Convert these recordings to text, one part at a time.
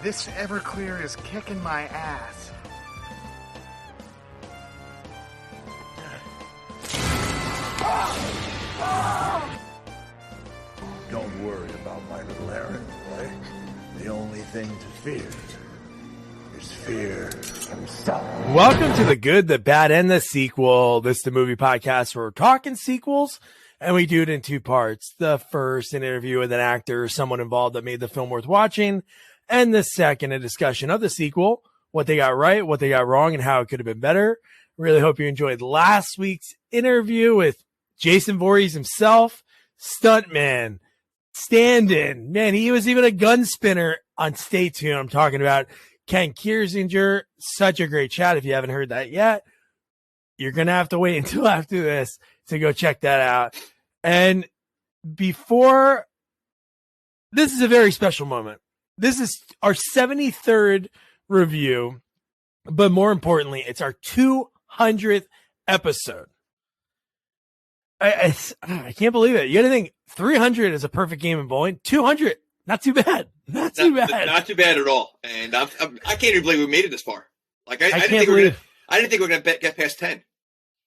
This Everclear is kicking my ass. Don't worry about my little errand, boy. The only thing to fear is fear himself. Welcome to The Good, the Bad, and the Sequel. This is the movie podcast where we're talking sequels, and we do it in two parts. The first, an interview with an actor or someone involved that made the film worth watching, and the second, a discussion of the sequel, what they got right, what they got wrong, and how it could have been better. Really hope you enjoyed last week's interview with Jason Voorhees himself, stuntman, stand-in. Man, he was even a gun spinner on Stay Tuned. I'm talking about Ken Kiersinger. Such a great chat. If you haven't heard that yet, you're going to have to wait until after this to go check that out. And before, this is a very special moment. This is our 73rd review, but more importantly, it's our 200th episode. I can't believe it. You got to think 300 is a perfect game of bowling. 200, not too bad. Not too bad. Not too bad at all. And I can't even believe we made it this far. Like I didn't think we were going to get past 10.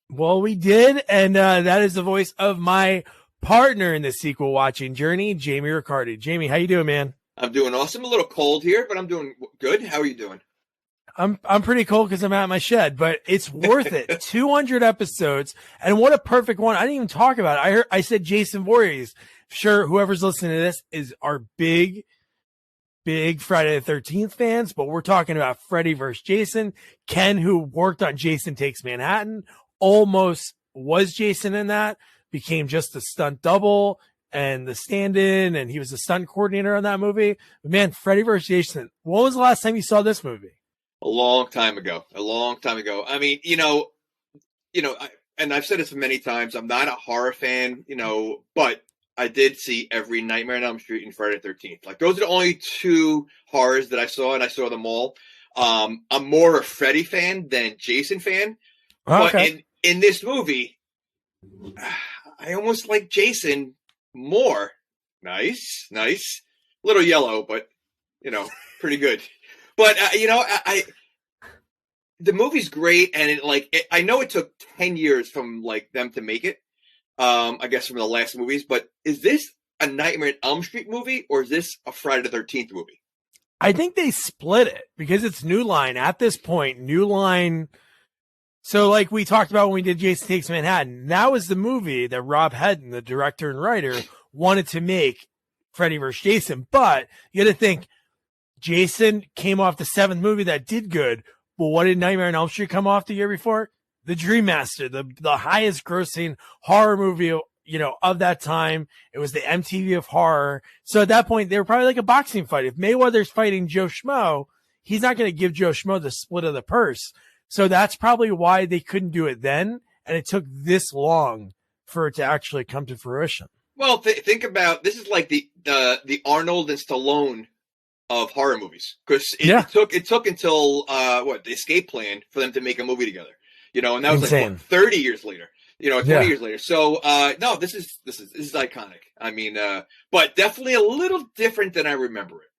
Well, we did, and that is the voice of my partner in the sequel watching journey, Jamie Riccardi. Jamie, how you doing, man? I'm doing awesome. A little cold here, but I'm doing good. How are you doing? I'm pretty cold because I'm out in my shed, but it's worth it. 200 episodes, and what a perfect one. I didn't even talk about it. I said Jason Voorhees. Sure, whoever's listening to this is our big Friday the 13th fans, but we're talking about Freddy versus Jason. Ken, who worked on Jason Takes Manhattan, almost was Jason in that, became just the stunt double and the stand-in, and he was the stunt coordinator on that movie. But man, Freddy versus Jason, when was the last time you saw this movie? A long time ago. I mean, and I've said this many times, I'm not a horror fan, but I did see every Nightmare on Elm Street and Friday the 13th. Like, those are the only two horrors that I saw, and I saw them all. I'm more a Freddy fan than Jason fan. Okay. But in this movie, I almost like Jason more. Nice. Little yellow, but, pretty good. But, the movie's great, and I know it took 10 years from them to make it, I guess from the last movies, but is this a Nightmare on Elm Street movie, or is this a Friday the 13th movie? I think they split it because it's New Line at this point. New Line. So like we talked about when we did Jason Takes Manhattan, that was the movie that Rob Hedden, the director and writer, wanted to make Freddy vs. Jason. But you got to think, Jason came off the 7th movie that did good. But what did Nightmare on Elm Street come off the year before? The Dream Master, the highest grossing horror movie, of that time. It was the MTV of horror. So at that point, they were probably like a boxing fight. If Mayweather's fighting Joe Schmo, he's not going to give Joe Schmo the split of the purse. So that's probably why they couldn't do it then. And it took this long for it to actually come to fruition. Well, think about, this is like the Arnold and Stallone of horror movies, because it took until the Escape Plan for them to make a movie together, and that was insane. 30 years later, 20 years later. So no, this is iconic. I mean, but definitely a little different than I remember it.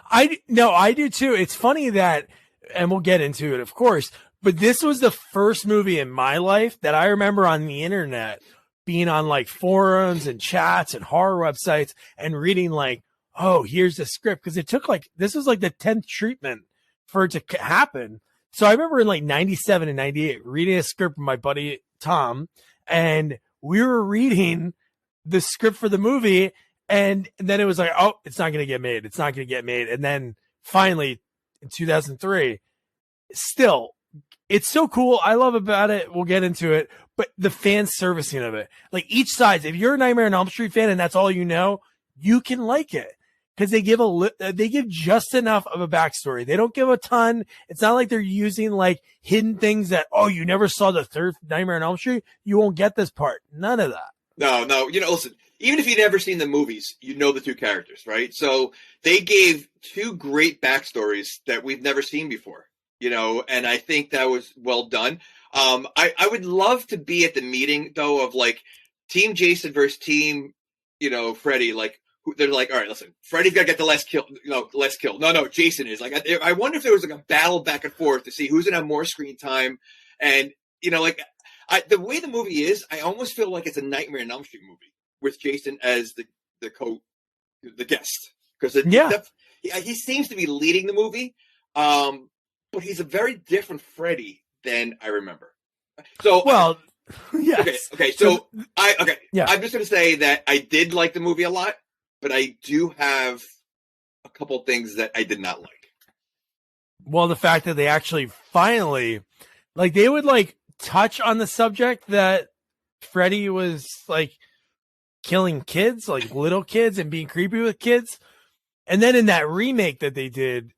I do too. It's funny that, and we'll get into it, of course, but this was the first movie in my life that I remember on the internet being on like forums and chats and horror websites and reading like, oh, here's the script. Because it took this was like the 10th treatment for it to happen. So I remember in like 97 and 98 reading a script from my buddy Tom, and we were reading the script for the movie. And then it was like, oh, it's not going to get made. It's not going to get made. And then finally in 2003, still, it's so cool. I love about it. We'll get into it. But the fan servicing of it, like each side, if you're a Nightmare on Elm Street fan and that's all you can like it. Because they give just enough of a backstory. They don't give a ton. It's not like they're using like hidden things that, oh, you never saw the third Nightmare on Elm Street, you won't get this part. None of that. No. Listen, even if you've never seen the movies, you know the two characters, right? So they gave two great backstories that we've never seen before, and I think that was well done. I would love to be at the meeting though of like Team Jason versus Team, Freddy, like they're like, all right, listen, Freddy's got to get the last kill. Less kill. No, Jason is. Like, I wonder if there was like a battle back and forth to see who's gonna have more screen time. And the way the movie is, I almost feel like it's a Nightmare on Elm Street movie with Jason as the guest, because he seems to be leading the movie, but he's a very different Freddy than I remember. So yes. Okay. So I'm just gonna say that I did like the movie a lot, but I do have a couple things that I did not like. Well, the fact that they actually finally, like, they would like touch on the subject that Freddy was like killing kids, like little kids, and being creepy with kids. And then in that remake that they did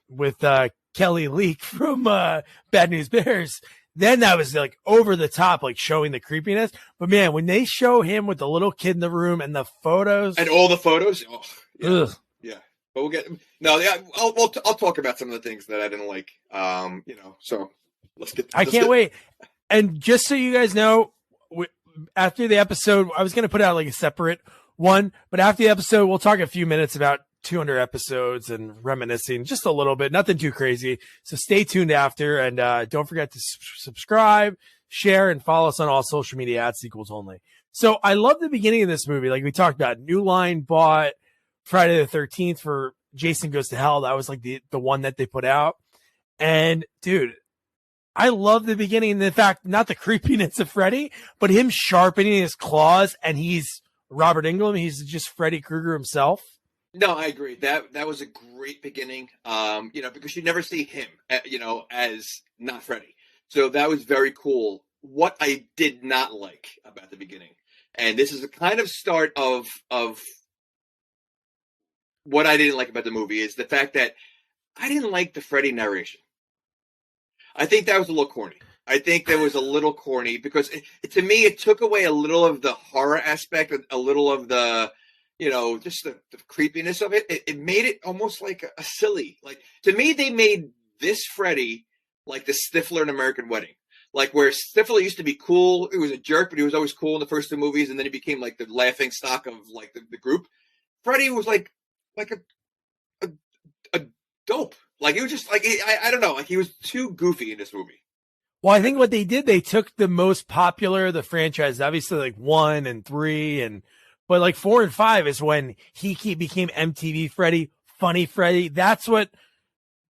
with Kelly Leak from Bad News Bears, then that was like over the top, like showing the creepiness. But man, when they show him with the little kid in the room and the photos and all the photos, yeah. But we'll get I'll talk about some of the things that I didn't like. So I can't wait. And just so you guys know, after the episode, I was going to put out like a separate one, but after the episode, we'll talk a few minutes about 200 episodes and reminiscing just a little bit, nothing too crazy. So stay tuned after, and don't forget to subscribe, share, and follow us on all social media at Sequels Only. So I love the beginning of this movie. Like we talked about, New Line bought Friday the 13th for Jason Goes to Hell. That was like the one that they put out. And dude, I love the beginning. In fact, not the creepiness of Freddy, but him sharpening his claws, and he's Robert Englund. He's just Freddy Krueger himself. No, I agree. That was a great beginning. Because you never see him, as not Freddy. So that was very cool. What I did not like about the beginning, and this is a kind of start of what I didn't like about the movie, is the fact that I didn't like the Freddy narration. I think that was a little corny. I think that was a little corny because to me, it took away a little of the horror aspect, a little of the, just the creepiness of it. It made it almost like a silly, like, to me, they made this Freddy like the Stifler in American Wedding. Like where Stifler used to be cool. He was a jerk, but he was always cool in the first two movies. And then he became like the laughing stock of like the group. Freddy was like a dope. Like, it was just like, I don't know, like he was too goofy in this movie. Well, I think what they did, they took the most popular, the franchise, obviously like 1 and 3, but like 4 and 5 is when he became MTV Freddy, Funny Freddy. That's what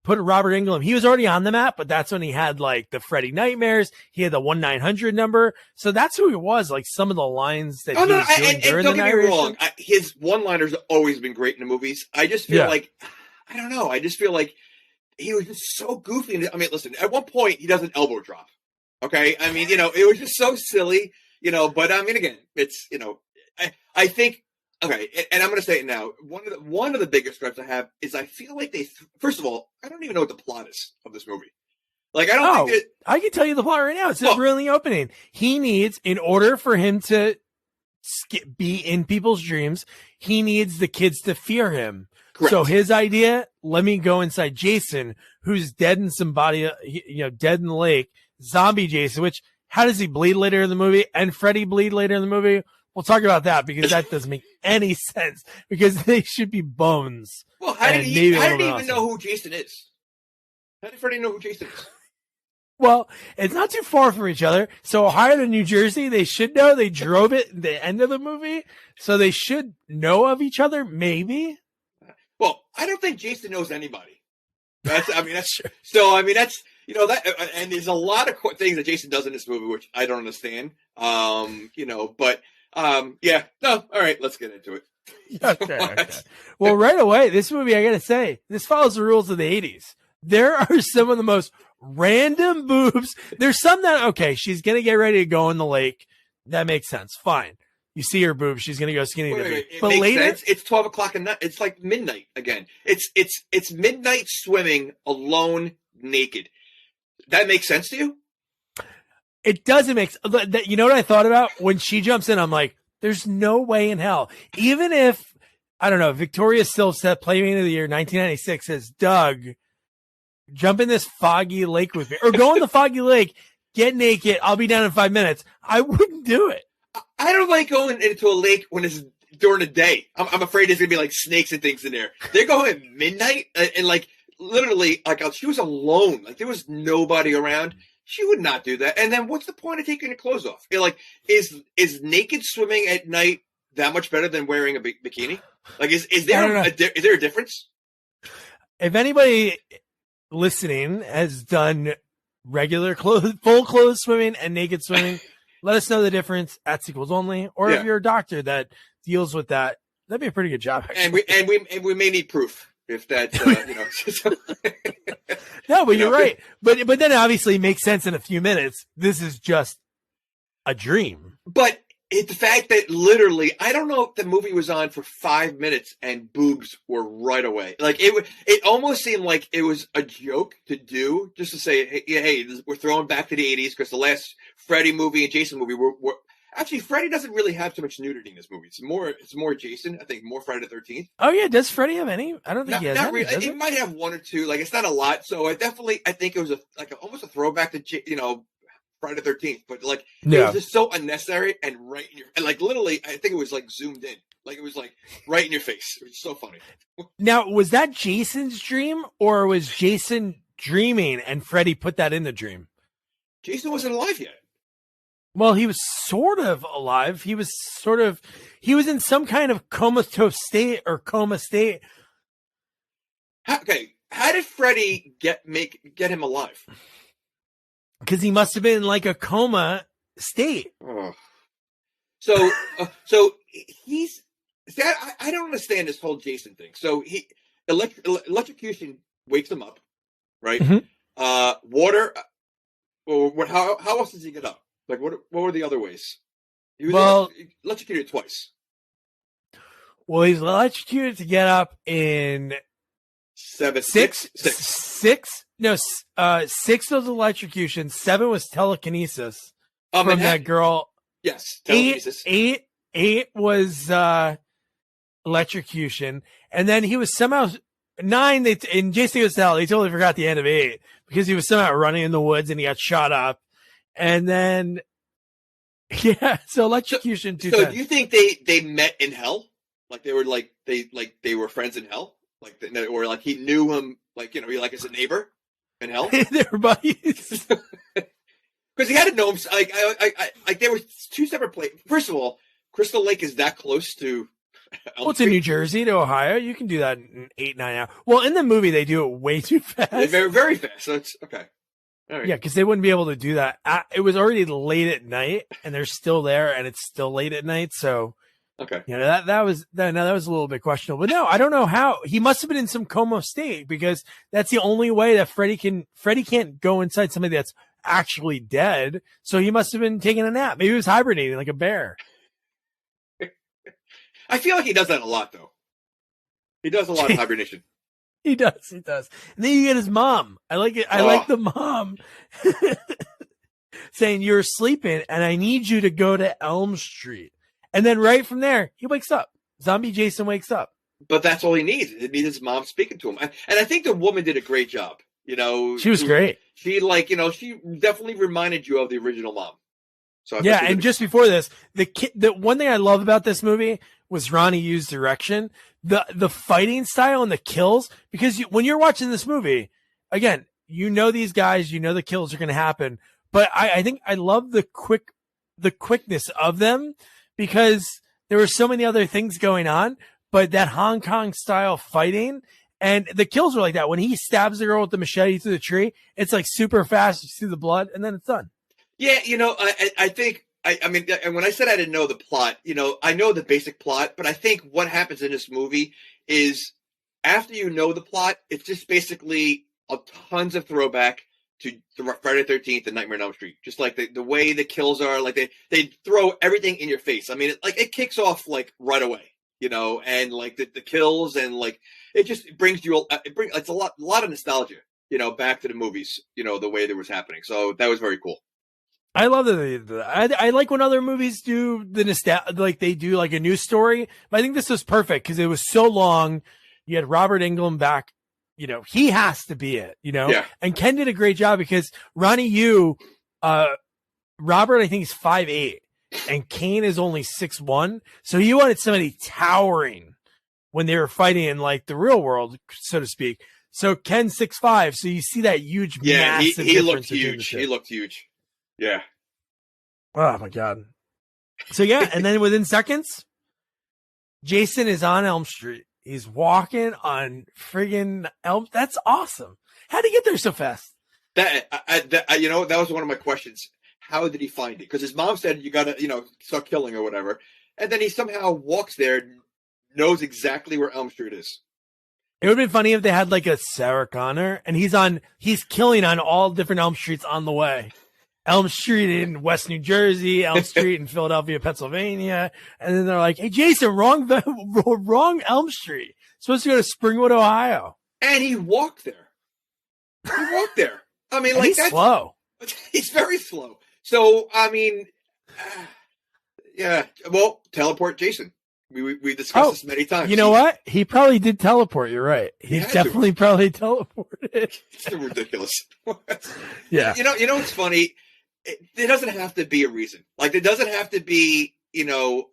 put Robert Englund. He was already on the map, but that's when he had like the Freddy Nightmares. He had the 1-900 number. So that's who he was. Like some of the lines that he was doing during the narration. Don't get me wrong. His one-liners have always been great in the movies. I just feel like, I don't know. I just feel like he was just so goofy. I mean, listen, at one point he does an elbow drop. Okay. I mean, it was just so silly, but I mean, again, it's, I think, okay. And I'm going to say it now. One of the biggest gripes I have is I feel like first of all, I don't even know what the plot is of this movie. Like, I don't think I can tell you the plot right now. It's really opening. He needs, in order for him to be in people's dreams, he needs the kids to fear him. Correct. So his idea, let me go inside Jason, who's dead in somebody, dead in the lake, zombie Jason, which, how does he bleed later in the movie? And Freddy bleed later in the movie? We'll talk about that because that doesn't make any sense because they should be bones. Well, how did he even know who Jason is? How did Freddy know who Jason is? Well, it's not too far from each other. So Ohio to New Jersey, they should know. They drove it at the end of the movie. So they should know of each other, maybe. Well, I don't think Jason knows anybody. That's true. So, that's, and there's a lot of things that Jason does in this movie, which I don't understand. All right, let's get into it. Okay. Well, right away, this movie, I got to say, this follows the rules of the 80s. There are some of the most random boobs. There's some that, okay, she's going to get ready to go in the lake. That makes sense. Fine. You see her boobs, she's gonna go skinny dipping. But later, sense. It's 12 o'clock at night. It's like midnight again. It's midnight swimming alone, naked. That makes sense to you? It doesn't make. You know what I thought about when she jumps in? I'm like, there's no way in hell. Even if I don't know, Victoria Silvstedt, Playmate of the Year, 1996, says, "Doug, jump in this foggy lake with me, or go in the foggy lake, get naked. I'll be down in 5 minutes." I wouldn't do it. I don't like going into a lake when it's during the day. I'm afraid there's gonna be like snakes and things in there. They're going at midnight and like literally like she was alone. Like there was nobody around. She would not do that. And then what's the point of taking your clothes off? You're like, is naked swimming at night that much better than wearing a bikini? Like, is there a difference? If anybody listening has done regular full clothes swimming and naked swimming, let us know the difference at Sequels Only. Or if you're a doctor that deals with that, that'd be a pretty good job. Actually. And we may need proof. If that's, No, but you're right. But then obviously it makes sense in a few minutes. This is just a dream. But the fact that literally, I don't know if the movie was on for 5 minutes and boobs were right away. Like it almost seemed like it was a joke to do, just to say, hey, we're throwing back to the 80s because the last Freddy movie and Jason movie were actually, Freddy doesn't really have too much nudity in this movie. It's more Jason. I think more Friday the 13th. Oh yeah, does Freddy have any? I don't think he has any. Really. It might have one or two. Like it's not a lot. So I think it was almost a throwback to Friday the 13th. But like it was just so unnecessary and right in your and like literally I think it was like zoomed in. Like it was like right in your face. It was so funny. Now was that Jason's dream or was Jason dreaming and Freddy put that in the dream? Jason wasn't alive yet. Well, he was sort of alive. He was in some kind of comatose state or coma state. How did Freddy get him alive? Because he must have been in like a coma state. Oh. So he's I don't understand this whole Jason thing. So electrocution wakes him up, right? Mm-hmm. Water. Or how else does he get up? Like, what were the other ways? He was electrocuted twice. Well, he's electrocuted to get up in six. No, 6 was electrocution. 7 was telekinesis from that girl. Yes, telekinesis. 8 was electrocution. And then he was somehow 9. In Jason Goes to Hell, they totally forgot the end of 8 because he was somehow running in the woods and he got shot up. And then, so electrocution. So do you think they met in hell? Like they were they were friends in hell? Or like he knew him, like like as a neighbor in hell? They were buddies. Because he had to know him. Like there were 2 separate places. First of all, Crystal Lake is that close to. It's in New Jersey to Ohio. You can do that in 8-9 hours. Well, in the movie, they do it way too fast. Very, very fast. So it's okay. Right. Yeah, because they wouldn't be able to do that. It was already late at night, and they're still there, and it's still late at night. So, okay, that was a little bit questionable. But no, I don't know how he must have been in some coma state because that's the only way that Freddy can't go inside somebody that's actually dead. So he must have been taking a nap. Maybe he was hibernating like a bear. I feel like he does that a lot, though. He does a lot of hibernation. He does. And then you get his mom. I like it. I like the mom saying, "You're sleeping and I need you to go to Elm Street." And then right from there, he wakes up. Zombie Jason wakes up. But that's all he needs. He needs his mom speaking to him. And I think the woman did a great job. She was great. She she definitely reminded you of the original mom. So and just before this, the one thing I love about this movie was Ronnie Yu's direction. The fighting style and the kills, because when you're watching this movie, again, these guys, the kills are going to happen. But I think I love the quickness of them because there were so many other things going on, but that Hong Kong style fighting and the kills were like that. When he stabs the girl with the machete through the tree, it's like super fast. You see the blood and then it's done. Yeah. I think, I mean, when I said I didn't know the plot, I know the basic plot, but I think what happens in this movie is after you know the plot, it's just basically tons of throwback to Friday the 13th and Nightmare on Elm Street. Just like the way the kills are, like they throw everything in your face. I mean, it kicks off like right away, and like the kills and like it just brings you, it's a lot of nostalgia, back to the movies, the way that was happening. So that was very cool. I love that. I like when other movies do the nostalgia, like they do like a new story. But I think this was perfect because it was so long. You had Robert Englund back. He has to be it. Yeah. And Ken did a great job because Ronnie Yu, Robert, I think he's 5'8", and Kane is only 6'1", so he wanted somebody towering when they were fighting in like the real world, so to speak. So Ken's 6'5", so you see that huge, massive he looked difference between the huge. two. He looked huge. Yeah. Oh my god. So yeah, and then within seconds, Jason is on Elm Street. He's walking on friggin' Elm. That's awesome. How'd he get there so fast? That was one of my questions. How did he find it? Because his mom said you gotta, start killing or whatever, and then he somehow walks there, knows exactly where Elm Street is. It would have been funny if they had like a Sarah Connor and he's killing on all different Elm Streets on the way. Elm Street in West New Jersey, Elm Street in Philadelphia, Pennsylvania. And then they're like, hey, Jason, wrong Elm Street. Supposed to go to Springwood, Ohio. And he walked there. I mean, like, he's slow. He's very slow. So, I mean, yeah. Well, teleport Jason. We discussed this many times. You know what? He probably did teleport. You're right. He definitely probably teleported. It's so ridiculous. Yeah. You know what's funny? There doesn't have to be a reason. Like, there doesn't have to be, we know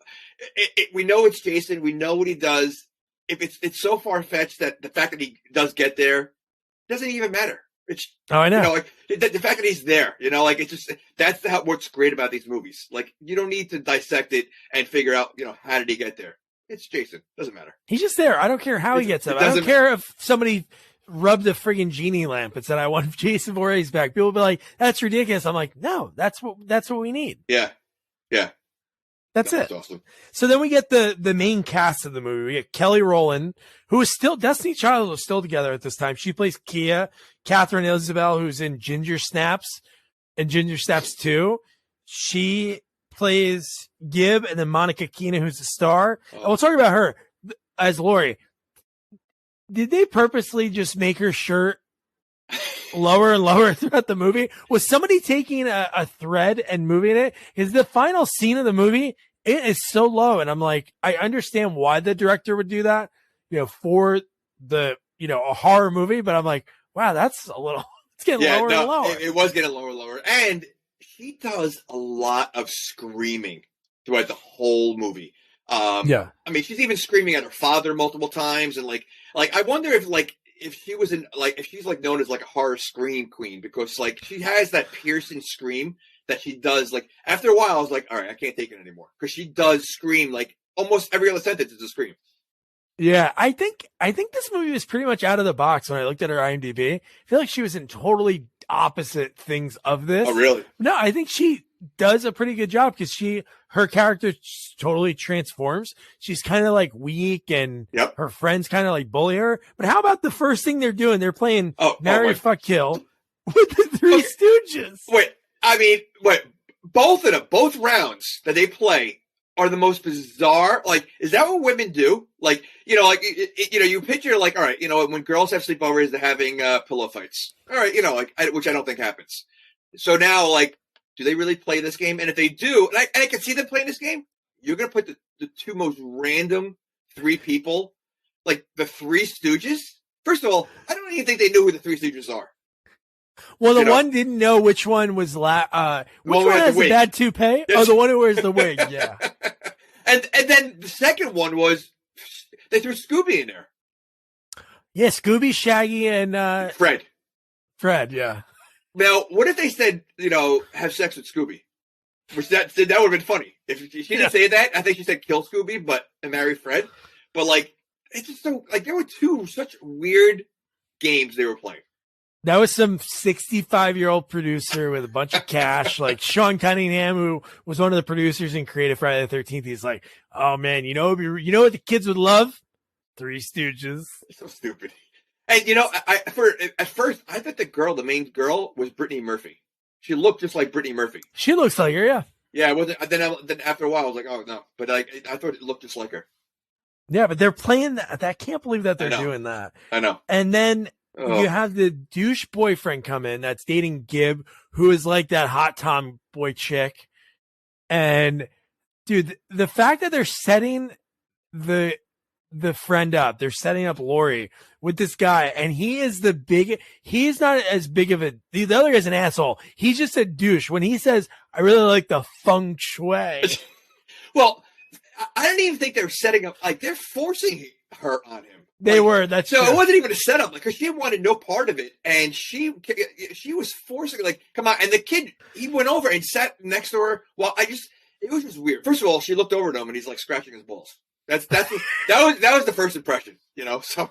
it's Jason. We know what he does. If it's so far-fetched that the fact that he does get there doesn't even matter. I know. Like the fact that he's there, it's just, that's what's great about these movies. Like, you don't need to dissect it and figure out, how did he get there? It's Jason. Doesn't matter. He's just there. I don't care how he gets there. I don't care if somebody rubbed a friggin' genie lamp and said, I want Jason Voorhees back. People will be like, that's ridiculous. I'm like, no, that's what we need. Yeah. Yeah. That's it. That's awesome. So then we get the main cast of the movie. We get Kelly Rowland, who is still, Destiny Child was still together at this time. She plays Kia. Catherine Isabel, who's in Ginger Snaps and Ginger Snaps 2. She plays Gib, and then Monica Keena, who's the star. And we'll talk about her as Lori. Did they purposely just make her shirt lower and lower throughout the movie? Was somebody taking a thread and moving it? Because the final scene of the movie, it is so low. And I'm like, I understand why the director would do that, for the, a horror movie. But I'm like, wow, that's a little, it's getting lower and lower. It was getting lower and lower. And she does a lot of screaming throughout the whole movie. I mean, she's even screaming at her father multiple times. And like, I wonder if she was if she's known as a horror scream queen, because she has that piercing scream that she does. After a while, I was like, all right, I can't take it anymore, because she does scream almost every other sentence is a scream. Yeah, I think this movie was pretty much out of the box when I looked at her IMDb. I feel like she was in totally opposite things of this. Oh, really? No, I think she does a pretty good job, because her character totally transforms. She's kind of weak, and her friends kind of bully her. But how about the first thing they're doing? They're playing Marry, Fuck, Kill with the Three Stooges. Both of them, both rounds that they play are the most bizarre. Is that what women do? You picture all right, when girls have sleepovers, they're having pillow fights. All right, which I don't think happens. So now, do they really play this game? And if they do, and I can see them playing this game, you're going to put the two most random three people, the Three Stooges? First of all, I don't even think they knew who the Three Stooges are. Well, the one didn't know which one was which one has the bad toupee? Yes. Oh, the one who wears the wig, yeah. And then the second one was, they threw Scooby in there. Yeah, Scooby, Shaggy, and Fred, yeah. Now, what if they said, have sex with Scooby? Which that would have been funny. If she didn't say that, I think she said kill Scooby, and marry Fred. But it's just so, there were two such weird games they were playing. That was some 65-year-old producer with a bunch of cash, like Sean Cunningham, who was one of the producers and created Friday the 13th. He's like, oh man, you know what the kids would love? Three Stooges. So stupid. And at first I thought the main girl was Brittany Murphy. She looked just like Brittany Murphy. She looks like her, yeah. Yeah, it wasn't. Then after a while, I was like, oh no, but I thought it looked just like her. Yeah, but they're playing that. I can't believe that they're doing that. I know. And then you have the douche boyfriend come in that's dating Gib, who is like that hot tomboy chick. And dude, the fact that they're setting the the friend up. They're setting up Lori with this guy, and he's not as big of the other guy's an asshole. He's just a douche. When he says, I really like the feng shui. Well, I don't even think they're setting up, like, they're forcing her on him. They like, were. That's so true. It wasn't even a setup, like, because she wanted no part of it, and she was forcing, like, come on. And the kid, he went over and sat next to her. Well, it was just weird. First of all, she looked over at him, and he's like scratching his balls. That was the first impression, So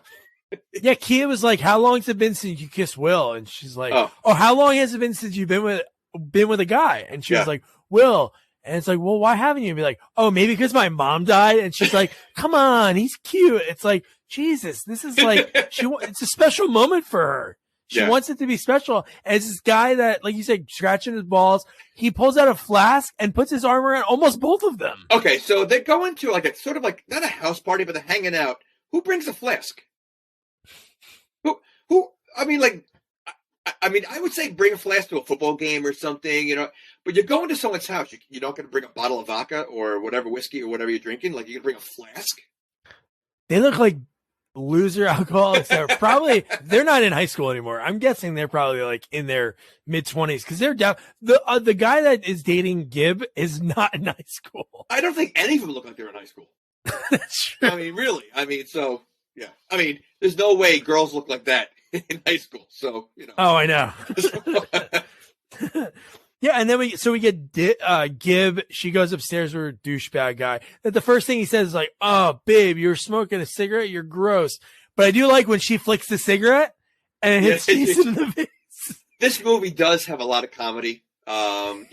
yeah, Kia was like, "How long has it been since you kissed Will?" And she's like, "Oh, how long has it been since you've been with a guy?" And she was like, "Will." And it's like, "Well, why haven't you?" And be like, "Oh, maybe because my mom died." And she's like, "Come on, he's cute." It's like, Jesus, this is like it's a special moment for her. She wants it to be special. And it's this guy that, like you said, scratching his balls. He pulls out a flask and puts his arm around almost both of them. Okay, so they're going to like a sort of like not a house party, but they're hanging out. Who brings a flask? Who? I mean, like, I would say bring a flask to a football game or something, But you're going to someone's house. You're not going to bring a bottle of vodka or whatever whiskey or whatever you're drinking. Like, you're going to bring a flask. They look like loser alcoholics. They're not in high school anymore. I'm guessing they're probably like in their mid-20s because they're down. The guy that is dating Gib is not in high school. I don't think any of them look like they're in high school. That's true. I mean, really. I mean, so yeah. I mean, there's no way girls look like that in high school. So Oh, I know. Yeah, and then we get Gib. She goes upstairs with her douchebag guy. That the first thing he says is like, "Oh, babe, you're smoking a cigarette. You're gross." But I do like when she flicks the cigarette and it hits Jason in the face. This movie does have a lot of comedy. Again,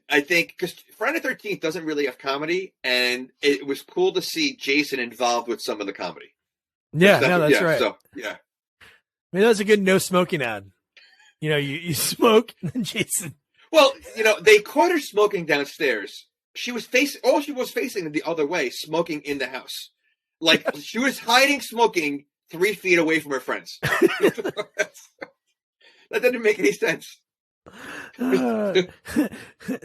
I think because Friday the 13th doesn't really have comedy, and it was cool to see Jason involved with some of the comedy. Yeah, that's right. So yeah, I mean, that was a good no smoking ad. You smoke, and then Jason. Well, they caught her smoking downstairs. She was facing the other way, smoking in the house. Like, she was hiding smoking 3 feet away from her friends. That didn't make any sense.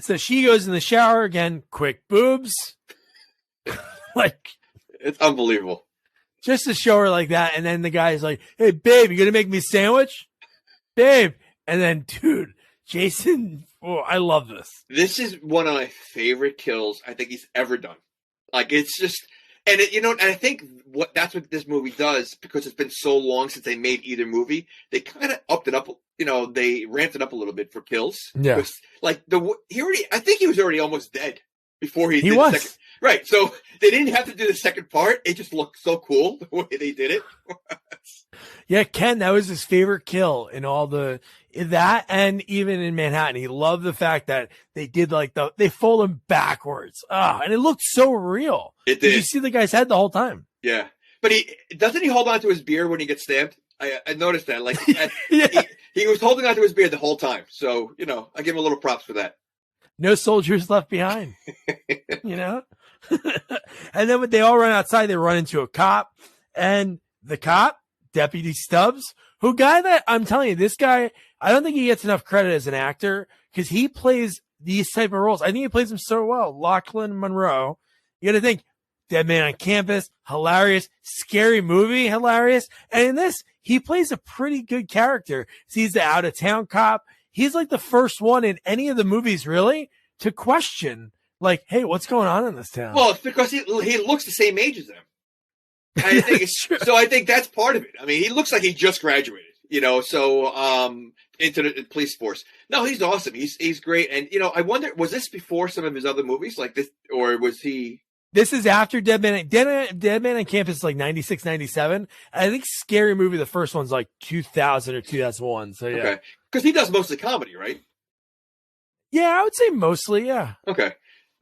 So she goes in the shower again, quick boobs. Like, it's unbelievable. Just to show her like that. And then the guy's like, "Hey, babe, you going to make me a sandwich? Babe." And then, dude, Jason, I love this. This is one of my favorite kills I think he's ever done. Like, it's just, and and I think that's what this movie does, because it's been so long since they made either movie. They kind of upped it up, they ramped it up a little bit for kills. Yeah. Like I think he was already almost dead before he did was. the second. Right. So they didn't have to do the second part. It just looked so cool the way they did it. Yeah, Ken, that was his favorite kill in all that, and even in Manhattan. He loved the fact that they did they fold him backwards. And it looked so real. It did. You see the guy's head the whole time. Yeah. But doesn't he hold on to his beer when he gets stabbed? I noticed that. Like, he was holding on to his beer the whole time. So, I give him a little props for that. No soldiers left behind, And then when they all run outside, they run into a cop, and the cop, Deputy Stubbs, that I'm telling you, this guy, I don't think he gets enough credit as an actor, because he plays these type of roles. I think he plays them so well. Lachlan Monroe, you got to think, Dead Man on Campus, hilarious, scary movie, hilarious. And in this, he plays a pretty good character. He's the out of town cop. He's like the first one in any of the movies, really, to question, like, hey, what's going on in this town? Well, it's because he looks the same age as them. I think so I think that's part of it. I mean, he looks like he just graduated, into the police force. No, he's awesome. He's great. And, I wonder, was this before some of his other movies like this, or was he? This is after Dead Man on Campus is like 96, 97. I think Scary Movie, the first one's like 2000 or 2001. So yeah. Okay. Because he does mostly comedy, right? Yeah, I would say mostly, yeah. Okay.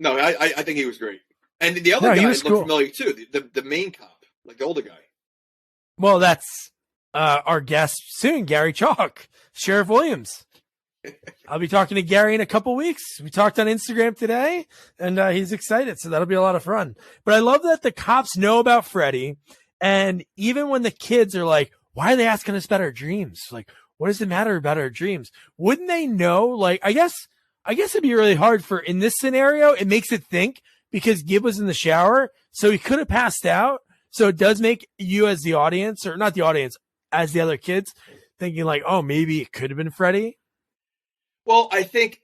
No, I think he was great. And the other guy looked familiar too. The main cop, like the older guy. Well, that's our guest soon, Gary Chalk, Sheriff Williams. I'll be talking to Gary in a couple weeks. We talked on Instagram today, and he's excited, so that'll be a lot of fun. But I love that the cops know about Freddy, and even when the kids are like, why are they asking us about our dreams? Like, what does it matter about our dreams? Wouldn't they know? Like, I guess it'd be really hard in this scenario. It makes it think, because Gib was in the shower, so he could have passed out. So it does make you as the audience, or not the audience, as the other kids, thinking like, oh, maybe it could have been Freddy. Well, I think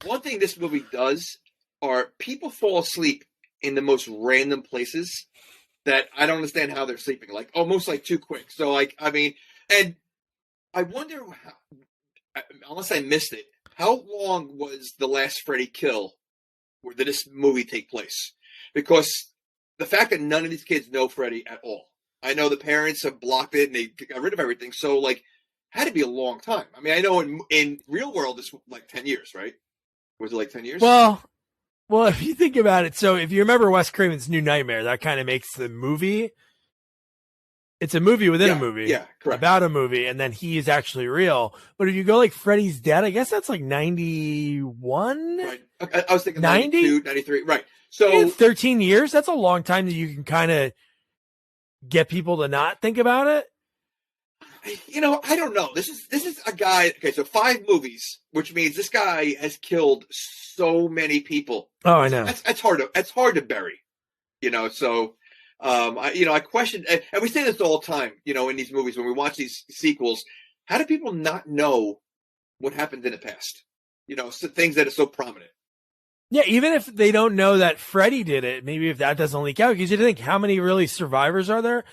one thing this movie does are people fall asleep in the most random places that I don't understand how they're sleeping, like almost like too quick. So like, I mean, and I wonder how, unless I missed it, how long was the last Freddy kill where did this movie take place? Because the fact that none of these kids know Freddy at all. I know the parents have blocked it and they got rid of everything. So like, had to be a long time. I mean, I know in real world it's like 10 years, right? Was it like 10 years? Well, if you think about it, so if you remember Wes Craven's New Nightmare, that kind of makes the movie. It's a movie within a movie. Yeah, correct. About a movie, and then he is actually real. But if you go like Freddy's Dead, I guess that's like 91? Right. I was thinking 90? 92, 93. Right. So yeah, 13 years, that's a long time that you can kind of get people to not think about it. You know, I don't know. This is a guy. Okay, so 5 movies, which means this guy has killed so many people. Oh, I know. That's hard to bury. You know, so I question, and we say this all the time. You know, in these movies when we watch these sequels, how do people not know what happened in the past? You know, so things that are so prominent. Yeah, even if they don't know that Freddy did it, maybe if that doesn't leak out, because you think how many really survivors are there?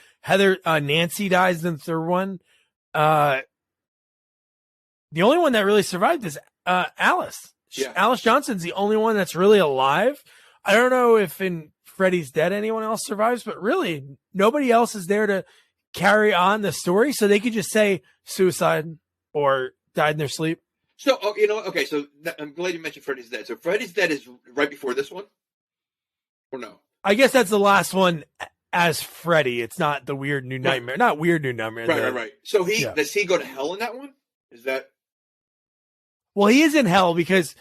Nancy dies in the third one. The only one that really survived is Alice. Yeah. Alice Johnson's the only one that's really alive. I don't know if in Freddy's Dead anyone else survives, but really nobody else is there to carry on the story, so they could just say suicide or died in their sleep. So, okay, so I'm glad you mentioned Freddy's Dead. So Freddy's Dead is right before this one? Or no? I guess that's the last one as Freddy. It's not the Weird New Nightmare. Right. Not Weird New Nightmare. Right. So does he go to hell in that one? Is that? Well, he is in hell because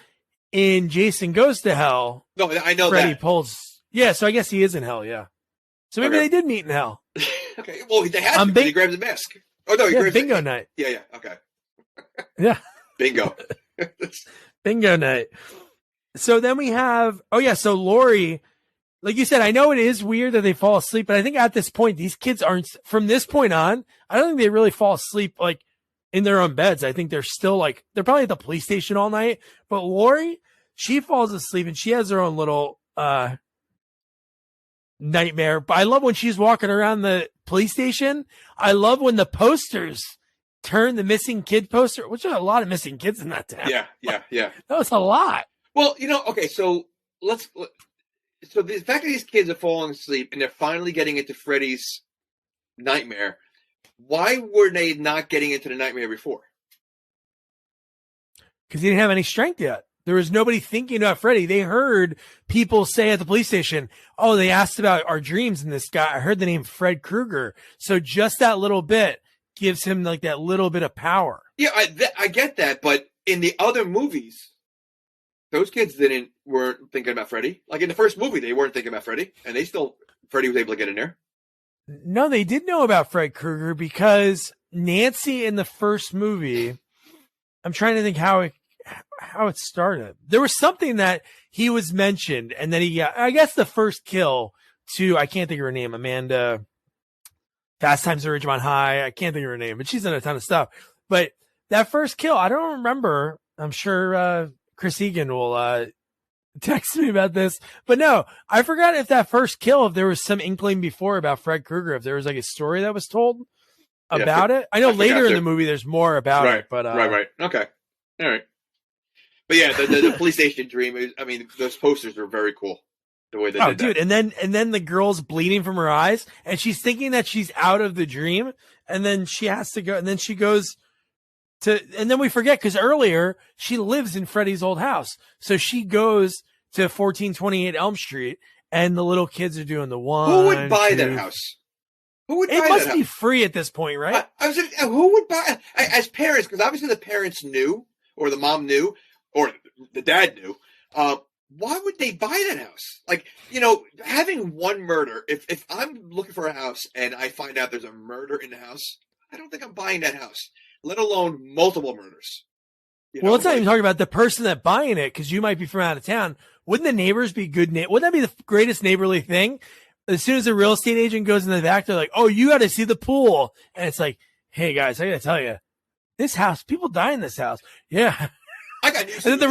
in Jason Goes to Hell. No, I know Freddy that. pulls. Yeah, so I guess he is in hell. Yeah. So maybe they did meet in hell. Okay. Well, they had to. He grabs a mask. Oh no, he grabs bingo night. Yeah. Okay. Yeah. Bingo. Bingo night. So then we have, so Laurie, like you said, I know it is weird that they fall asleep, but I think at this point, these kids aren't, from this point on, I don't think they really fall asleep like in their own beds. I think they're still like, they're probably at the police station all night, but Laurie, she falls asleep and she has her own little, nightmare. But I love when she's walking around the police station. I love when the posters turn the missing kid poster, which are a lot of missing kids in that town. Yeah. That was a lot. Well, okay, so so the fact that these kids are falling asleep and they're finally getting into Freddy's nightmare, why were they not getting into the nightmare before? Because he didn't have any strength yet. There was nobody thinking about Freddy. They heard people say at the police station, oh, they asked about our dreams in this guy. I heard the name Fred Krueger. So just that little bit gives him like that little bit of power. Yeah, I get that, but in the other movies, those kids weren't thinking about Freddy. Like in the first movie, they weren't thinking about Freddy, and Freddy was able to get in there. No, they did know about Fred Krueger because Nancy in the first movie, I'm trying to think how it started. There was something that he was mentioned, and then he got, I guess the first kill to, I can't think of her name, Amanda, Fast Times at Ridgemont High. I can't think of her name, but she's in a ton of stuff. But that first kill, I don't remember. I'm sure Chris Egan will text me about this. But no, I forgot if that first kill, if there was some inkling before about Fred Krueger, if there was like a story that was told about it. I know later in the movie there's more about it. But Right. Okay. All right. But yeah, the police station dream is, I mean, those posters are very cool. The way they did dude, that. and then the girl's bleeding from her eyes, and she's thinking that she's out of the dream, and then she has to go, and then she goes to, and then we forget because earlier she lives in Freddy's old house, so she goes to 1428 Elm Street, and the little kids are doing the one. Who would buy that house? Who would buy that house? It must be free at this point, right? Who would buy as parents? Because obviously the parents knew, or the mom knew, or the dad knew. Why would they buy that house? Like, having one murder, if I'm looking for a house and I find out there's a murder in the house, I don't think I'm buying that house, let alone multiple murders. Well, let's not even talk about the person that buying it, because you might be from out of town. wouldn't the neighbors be good? Wouldn't that be the greatest neighborly thing? As soon as the real estate agent goes in the back, they're like, "Oh, you got to see the pool," and it's like, "Hey guys, I got to tell you, this house, people die in this house." Yeah. I got news. And then the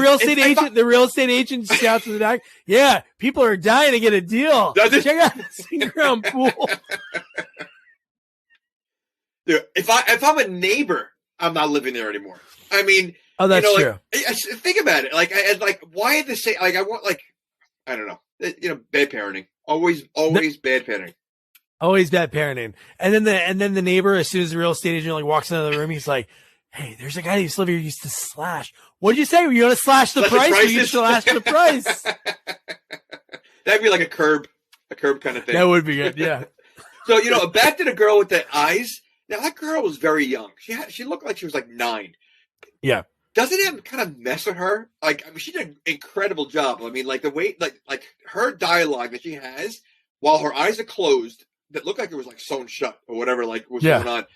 real estate agent shouts in the back, "Yeah, people are dying to get a deal. Check out this in-ground pool." Dude, if I'm a neighbor, I'm not living there anymore. I mean, oh, that's true. Think about it. Like, why did they say? Like, I want, like, I don't know. Bad parenting. Always bad parenting. Always bad parenting. And then the neighbor, as soon as the real estate agent like walks into the room, he's like, "Hey, there's a guy who used to live here who used to slash. What'd you say? Were you going to slash the price? Or you slash the price?" That'd be like a curb kind of thing. That would be good. Yeah. So, back to the girl with the eyes. Now that girl was very young. She looked like she was like 9. Yeah. Doesn't it kind of mess with her? Like, I mean, she did an incredible job. I mean, like the way, like her dialogue that she has while her eyes are closed, that looked like it was like sewn shut or whatever, like was going on.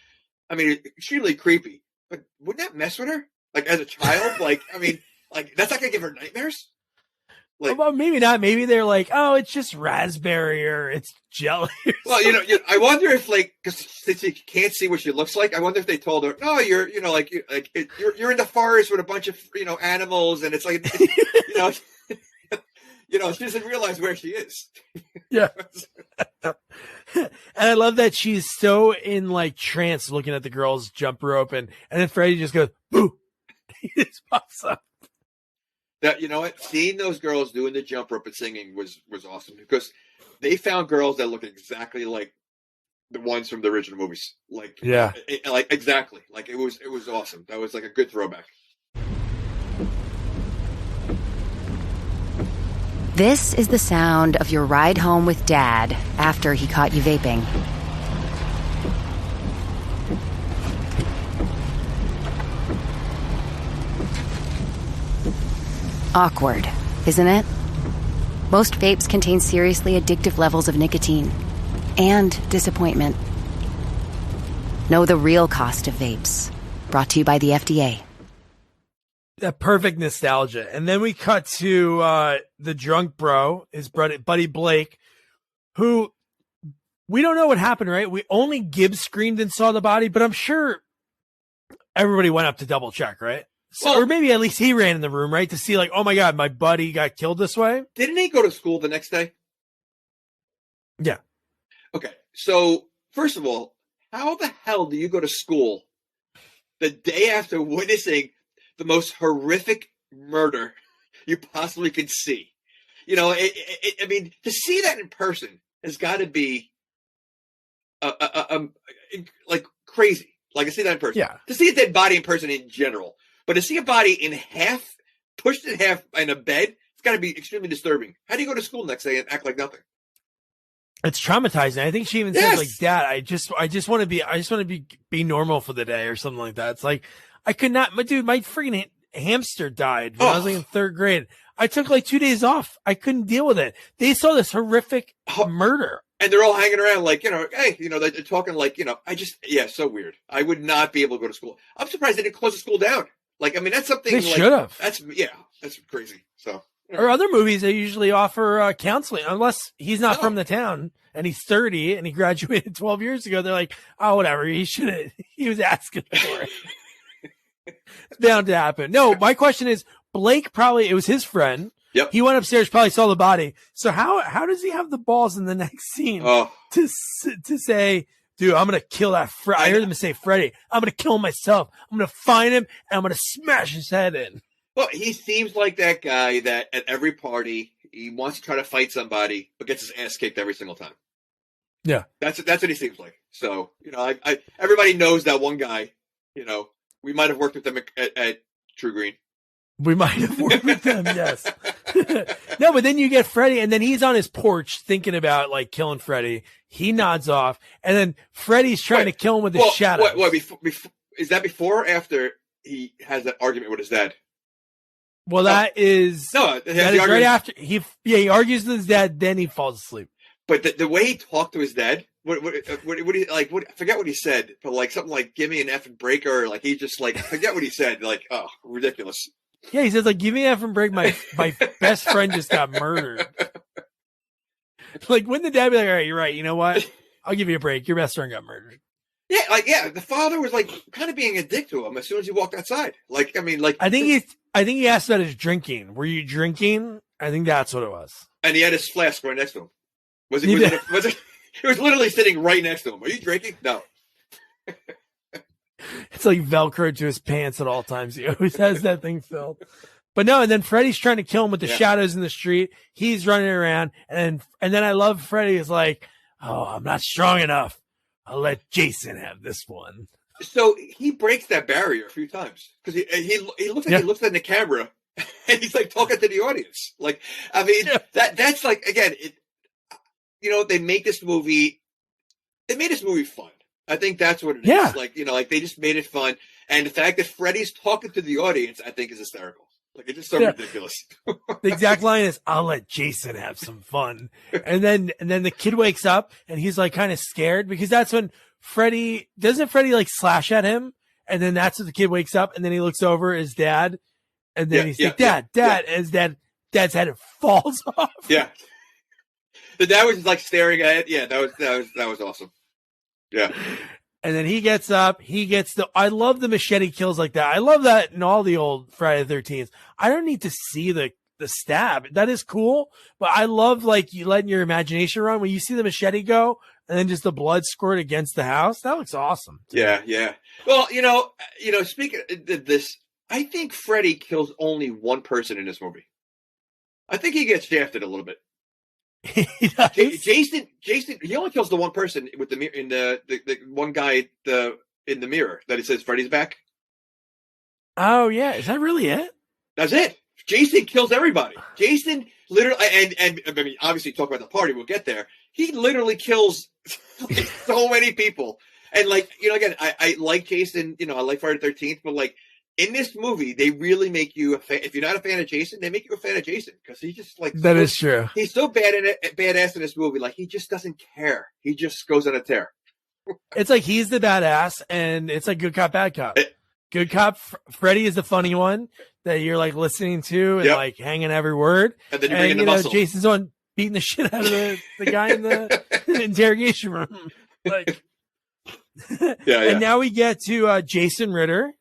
I mean, extremely creepy. But wouldn't that mess with her? Like as a child, like I mean, like that's not gonna give her nightmares. Like, well, maybe not. Maybe they're like, "Oh, it's just raspberry or it's jelly." Or well, I wonder if because since you can't see what she looks like, I wonder if they told her, "No, you're in the forest with a bunch of animals, and it's like she doesn't realize where she is." Yeah. And I love that she's so in like trance looking at the girls jump rope, and then Freddy just goes, "Boo!" He just pops up. That seeing those girls doing the jump rope and singing was awesome because they found girls that look exactly like the ones from the original movies. Like like exactly. Like it was awesome. That was like a good throwback. This is the sound of your ride home with Dad after he caught you vaping. Awkward, isn't it? Most vapes contain seriously addictive levels of nicotine and disappointment. Know the real cost of vapes. Brought to you by the FDA. That perfect nostalgia. And then we cut to the drunk bro, his buddy Blake, who we don't know what happened, right? We only Gibbs screamed and saw the body, but I'm sure everybody went up to double check, right? So, or maybe at least he ran in the room, right? To see like, oh my God, my buddy got killed this way. Didn't he go to school the next day? Yeah. Okay. So first of all, how the hell do you go to school the day after witnessing the most horrific murder you possibly could see? I mean, to see that in person has got to be like crazy. Like to see that in person. Yeah. To see a dead body in person in general. But to see a body in half, pushed in half in a bed, it's got to be extremely disturbing. How do you go to school next day and act like nothing? It's traumatizing. I think she even says like, "Dad, I just want to be normal for the day," or something like that. It's like, I could not, my freaking hamster died when I was like in 3rd grade. I took like 2 days off. I couldn't deal with it. They saw this horrific murder. And they're all hanging around like, hey, they're talking like, so weird. I would not be able to go to school. I'm surprised they didn't close the school down. Like, I mean, that's something they should have. That's crazy. So, or other movies, they usually offer counseling, unless he's not from the town and he's 30 and he graduated 12 years ago. They're like, oh, whatever. He was asking for it. It's bound to happen. No, my question is, Blake it was his friend. Yep. He went upstairs, probably saw the body. So how does he have the balls in the next scene to say, dude, I'm going to kill that I heard him say, Freddy, I'm going to kill him myself. I'm going to find him and I'm going to smash his head in. Well, he seems like that guy that at every party, he wants to try to fight somebody, but gets his ass kicked every single time. Yeah. That's what he seems like. So, everybody knows that one guy, we might have worked with them at True Green. We might have worked with them, yes. No, but then you get Freddy, and then he's on his porch thinking about like killing Freddy. He nods off, and then Freddy's trying to kill him with his shadow. Before, is that before or after he has that argument with his dad? Well, that is right after he argues with his dad, then he falls asleep. But the way he talked to his dad, what he like? I forget what he said, but like something like "give me an effing breaker," or like he just like I forget what he said. Like, oh, ridiculous. Yeah, he says like, give me that from break. My best friend just got murdered. Like, wouldn't the dad be like, all right, you're right. You know what? I'll give you a break. Your best friend got murdered. Yeah, the father was like kind of being a dick to him as soon as he walked outside. Like, I mean, like I think he asked about his drinking. Were you drinking? I think that's what it was. And he had his flask right next to him. Was it? It was literally sitting right next to him. Are you drinking? No. It's like Velcro to his pants at all times. He always has that thing filled. But no, and then Freddy's trying to kill him with the shadows in the street. He's running around, and then I love Freddy is like, oh, I'm not strong enough. I'll let Jason have this one. So he breaks that barrier a few times because he looks like he looks in the camera and he's like talking to the audience. Like, I mean, that's like, again, they make this movie. They made this movie fun. I think that's what it is. Like, like they just made it fun. And the fact that Freddy's talking to the audience, I think is hysterical. Like, it's just so ridiculous. The exact line is, I'll let Jason have some fun. And then the kid wakes up and he's like kind of scared because that's when Freddy like slash at him. And then that's when the kid wakes up and then he looks over at his dad. And then he's like, Dad, as dad's head falls off. Yeah. The dad was like staring at it. Yeah, that was awesome. Yeah. And then he gets up. I love the machete kills like that. I love that in all the old Friday the 13th. I don't need to see the stab. That is cool. But I love like you letting your imagination run when you see the machete go and then just the blood squirt against the house. That looks awesome. Yeah. Yeah. Well, speaking of this, I think Freddy kills only one person in this movie. I think he gets shafted a little bit. Jason, he only kills the one person with the mirror in the one guy in the mirror that it says Freddy's back. Oh yeah, is that really it? That's it. Jason kills everybody. Jason literally, and I mean, obviously, talk about the party. We'll get there. He literally kills like, so many people, and like again, I like Jason. I like Friday the 13th, but like. In this movie, they really make you a fan. If you're not a fan of Jason, they make you a fan of Jason because he just like that is true. He's so badass in this movie. Like he just doesn't care. He just goes on a tear. It's like he's the badass, and it's like good cop, bad cop. Good cop. Freddy is the funny one that you're like listening to and like hanging every word. And then you bring in the muscle. Jason's on beating the shit out of the guy in the interrogation room. Like, and now we get to Jason Ritter.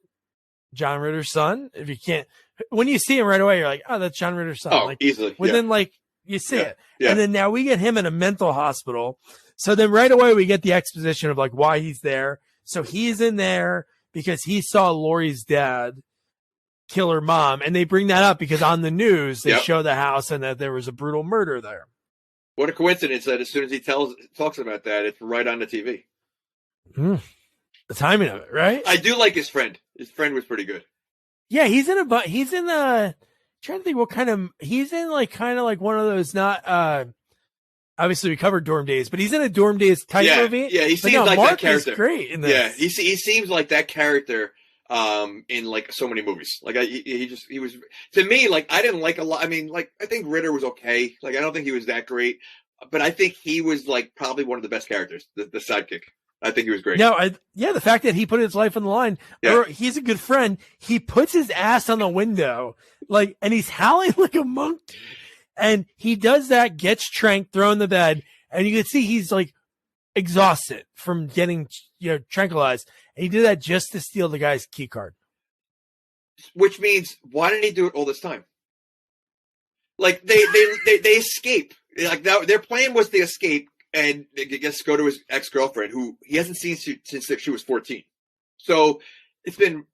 John Ritter's son. If you can't, when you see him right away, you're like, oh, that's John Ritter's son. Oh, like, easily. Within like, you see it. Yeah. And then now we get him in a mental hospital. So then right away we get the exposition of like why he's there. So he's in there because he saw Lori's dad kill her mom. And they bring that up because on the news, they show the house and that there was a brutal murder there. What a coincidence that as soon as he talks about that, it's right on the TV. The timing of it, right? I do like his friend. His friend was pretty good. Yeah, he's in trying to think what kind of, he's in like kind of like one of those obviously we covered Dorm Days, but he's in a Dorm Days type movie. Yeah, he seems like Mark that character. Is great in this. Yeah, he seems like that character in like so many movies. Like he was to me, like I didn't like a lot. I mean, like I think Ritter was okay. Like I don't think he was that great, but I think he was like probably one of the best characters, the sidekick. I think he was great. No, the fact that he put his life on the line. Yeah. He's a good friend. He puts his ass on the window, and he's howling like a monk. And he does that, gets Trank, thrown in the bed, and you can see he's like exhausted from getting tranquilized. And he did that just to steal the guy's key card. Which means, why didn't he do it all this time? Like they escape. Like their plan was to escape. And I guess go to his ex-girlfriend, who he hasn't seen since she was 14. So it's been,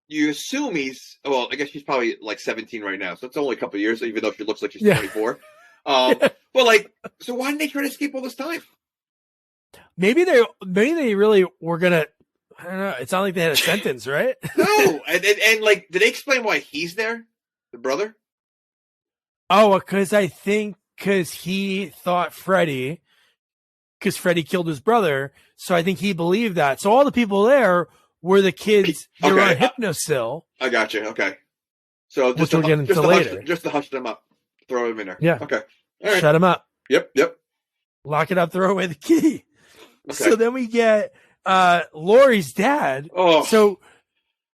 you assume I guess she's probably like 17 right now. So it's only a couple of years, even though she looks like she's 24. But like, so why didn't they try to escape all this time? Maybe they really were going to, I don't know. It's not like they had a sentence, right? No. And like, did they explain why he's there? The brother? Oh, because he thought Freddy killed his brother. So I think he believed that. So all the people there were the kids that were on Hypnosil. I got you. Okay. So just we'll get into later. Just to hush them up. Throw them in there. Yeah. Okay. All right. Shut him up. Yep. Lock it up. Throw away the key. Okay. So then we get Lori's dad. Oh. So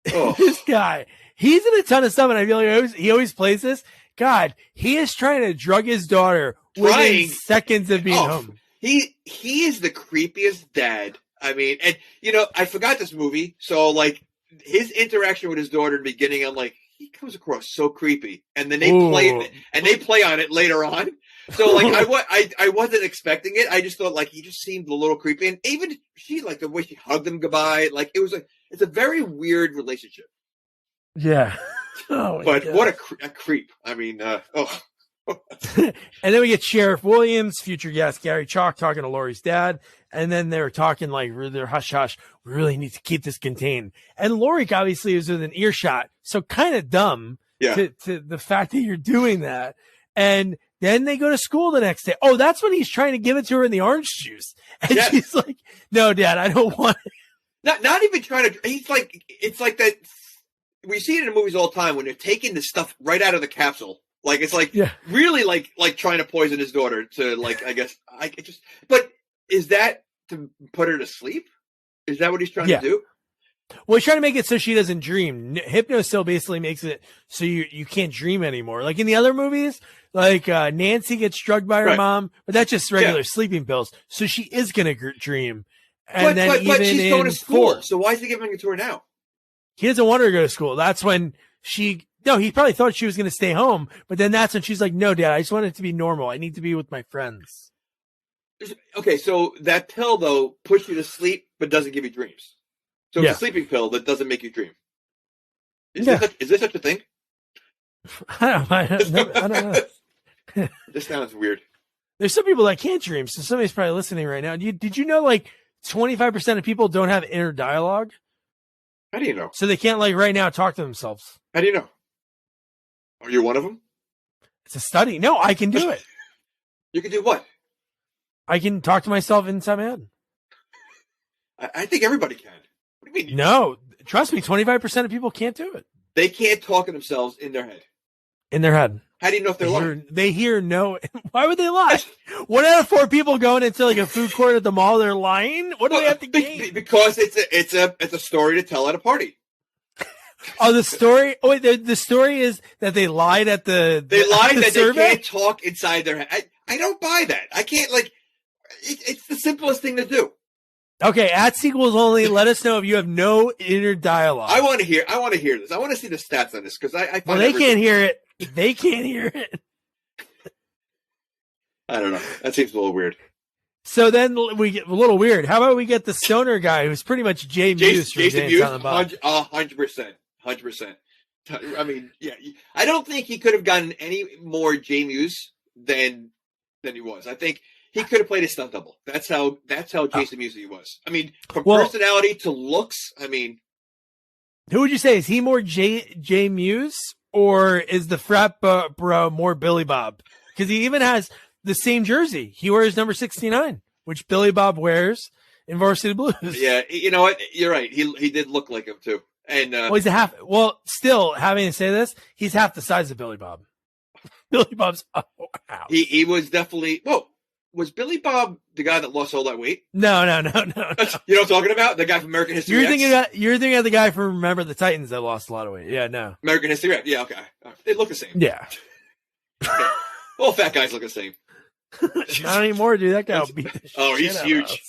this guy, He's in a ton of stuff, and I feel like he always plays this. God, he is trying to drug his daughter within seconds of being home. He is the creepiest dad. I mean, and I forgot this movie, so like his interaction with his daughter in the beginning, I'm like, he comes across so creepy, and then they play on it later on. So like I wasn't expecting it. I just thought like he just seemed a little creepy, and even she, like the way she hugged him goodbye, like it's a very weird relationship. Yeah. Oh, but God. What a creep. I mean, And then we get Sheriff Williams, future guest Gary Chalk, talking to Laurie's dad. And then they're talking like, they're hush hush. We really need to keep this contained. And Laurie obviously is within earshot. So kind of dumb to the fact that you're doing that. And then they go to school the next day. Oh, that's when he's trying to give it to her in the orange juice. And she's like, no, Dad, I don't want it. Not even trying to, he's like, it's like that. We see it in movies all the time when they're taking the stuff right out of the capsule. Like, it's like really like trying to poison his daughter to like, I guess but is that to put her to sleep? Is that what he's trying to do? Well, he's trying to make it so she doesn't dream. Hypno still basically makes it so you can't dream anymore. Like in the other movies, like Nancy gets drugged by her mom, but that's just regular sleeping pills. So she is going to dream. And but she's going to school. So why is he giving it to her now? He doesn't want her to go to school. That's when he probably thought she was going to stay home, but then that's when she's like, no, Dad, I just want it to be normal. I need to be with my friends. Okay, so that pill, though, puts you to sleep, but doesn't give you dreams. So it's a sleeping pill that doesn't make you dream. Is this such a thing? I don't know. This sounds weird. There's some people that can't dream, so somebody's probably listening right now. Did you know, like, 25% of people don't have inner dialogue? How do you know? So they can't, like, right now talk to themselves. How do you know? Are you one of them? It's a study. No, I can do it. You can do what? I can talk to myself inside my head. I think everybody can. What do you mean? No, trust me, 25% of people can't do it. They can't talk to themselves in their head. In their head. How do you know if they're lying? They hear no. Why would they lie? 1 out of 4 people going into like a food court at the mall, they're lying. What do they have to gain? Because it's a story to tell at a party. Oh, the story. Oh, wait, the story is that they lied at the. They lied that survey? They can't talk inside their head. I don't buy that. I can't like. It's the simplest thing to do. Okay, at sequels only. Let us know if you have no inner dialogue. I want to hear this. I want to see the stats on this because I find. Well, they can't hear it. They can't hear it. I don't know. That seems a little weird. So then we get a little weird. How about we get the stoner guy who's pretty much Jay Mewes from Jason Mewes, 100%. I mean, yeah. I don't think he could have gotten any more Jay Mewes than he was. I think he could have played a stunt double. That's how Jason Mewes he was. I mean, from personality to looks. I mean, who would you say is he more Jay Mewes or is the frat bro more Billy Bob? Because he even has the same jersey. He wears number 69, which Billy Bob wears in Varsity Blues. Yeah, you know what? You're right. He did look like him too. And he's a half. Well, still having to say this, he's half the size of Billy Bob. Billy Bob's he was definitely. Whoa, was Billy Bob the guy that lost all that weight? No. You know what I'm talking about? The guy from American History X? You're thinking of the guy from Remember the Titans that lost a lot of weight. Yeah, no. American History X. Yeah, okay. They look the same. Yeah. Okay. All fat guys look the same. Not anymore, dude. That guy will beat the shit he's huge.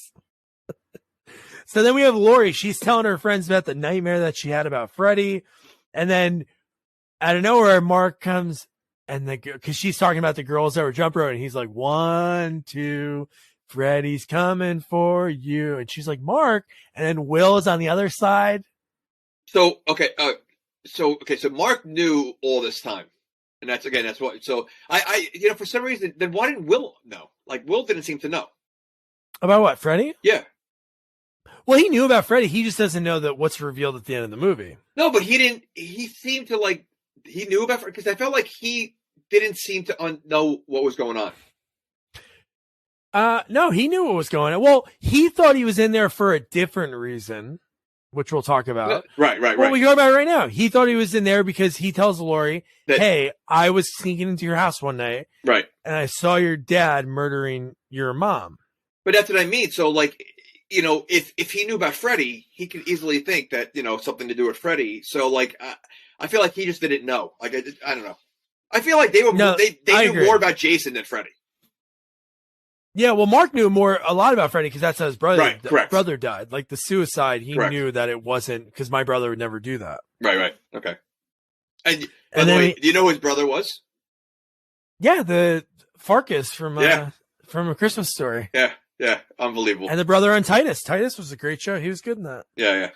So then we have Laurie. She's telling her friends about the nightmare that she had about Freddy. And then out of nowhere, Mark comes and because she's talking about the girls that were jump rope, and he's like, 1, 2, Freddy's coming for you. And she's like, Mark. And then Will is on the other side. So Mark knew all this time. And that's what. So I for some reason, then why didn't Will know? Like Will didn't seem to know about what, Freddy? Yeah. Well, he knew about Freddy. He just doesn't know that what's revealed at the end of the movie. No, but he didn't. He seemed to like he knew about Freddy because I felt like he didn't seem to know what was going on. No, he knew what was going on. Well, he thought he was in there for a different reason, which we'll talk about. Right. Well, we go about it right now. He thought he was in there because he tells Laurie, hey, I was sneaking into your house one night. Right. And I saw your dad murdering your mom. But that's what I mean. So, like, you know, if he knew about Freddy, he could easily think that, you know, something to do with Freddy. So, like, I feel like he just didn't know. Like I don't know. I feel like they knew more about Jason than Freddy. Yeah, well, Mark knew a lot about Freddy because that's how his brother died. Like the suicide, he knew that it wasn't because my brother would never do that. Right. Okay. And by the way, do you know who his brother was? Yeah, the Farkas from A Christmas Story. Yeah, unbelievable. And the brother on Titus. Titus was a great show. He was good in that. Yeah.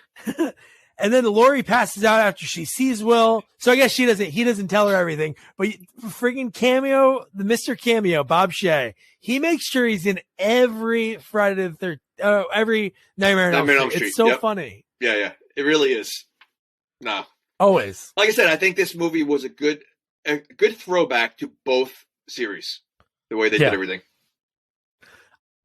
And then Lori passes out after she sees Will. So I guess he doesn't tell her everything. But freaking cameo, the Mr. Cameo, Bob Shea, he makes sure he's in every every Nightmare on Elm Street. It's so funny. Yeah. It really is. No. Always. Like I said, I think this movie was a good throwback to both series. The way they did everything.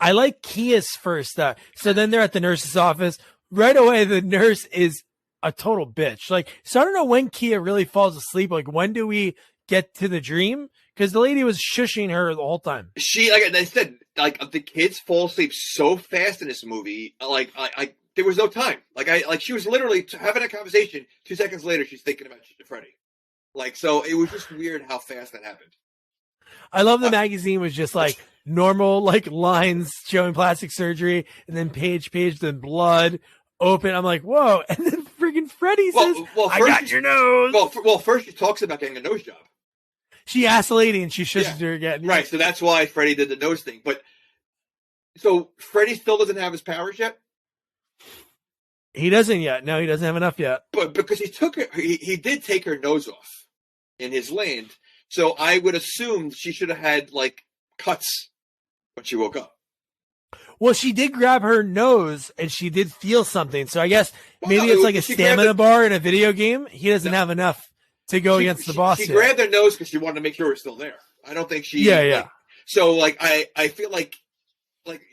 I like Kia's first. So then they're at the nurse's office. Right away, the nurse is a total bitch. Like, so I don't know when Kia really falls asleep. Like, when do we get to the dream? Because the lady was shushing her the whole time. She, like I said, like the kids fall asleep so fast in this movie. Like, there was no time. Like she was literally having a conversation. 2 seconds later, she's thinking about Freddy. Like, so it was just weird how fast that happened. I love the magazine was just like normal, like lines showing plastic surgery, and then page, then blood. Open. I'm like, whoa. And then freaking Freddy says, I got your nose. Well, first she talks about getting a nose job. She asked the lady and she shushes her again. Right. So that's why Freddy did the nose thing. But so Freddy still doesn't have his powers yet? He doesn't yet. No, he doesn't have enough yet. But because he did take her nose off in his land. So I would assume she should have had like cuts when she woke up. Well, she did grab her nose and she did feel something. So I guess maybe it's like a stamina bar in a video game. He doesn't have enough to go against the boss. She grabbed her nose because she wanted to make sure it was still there. I don't think she. Yeah. So like, I feel like,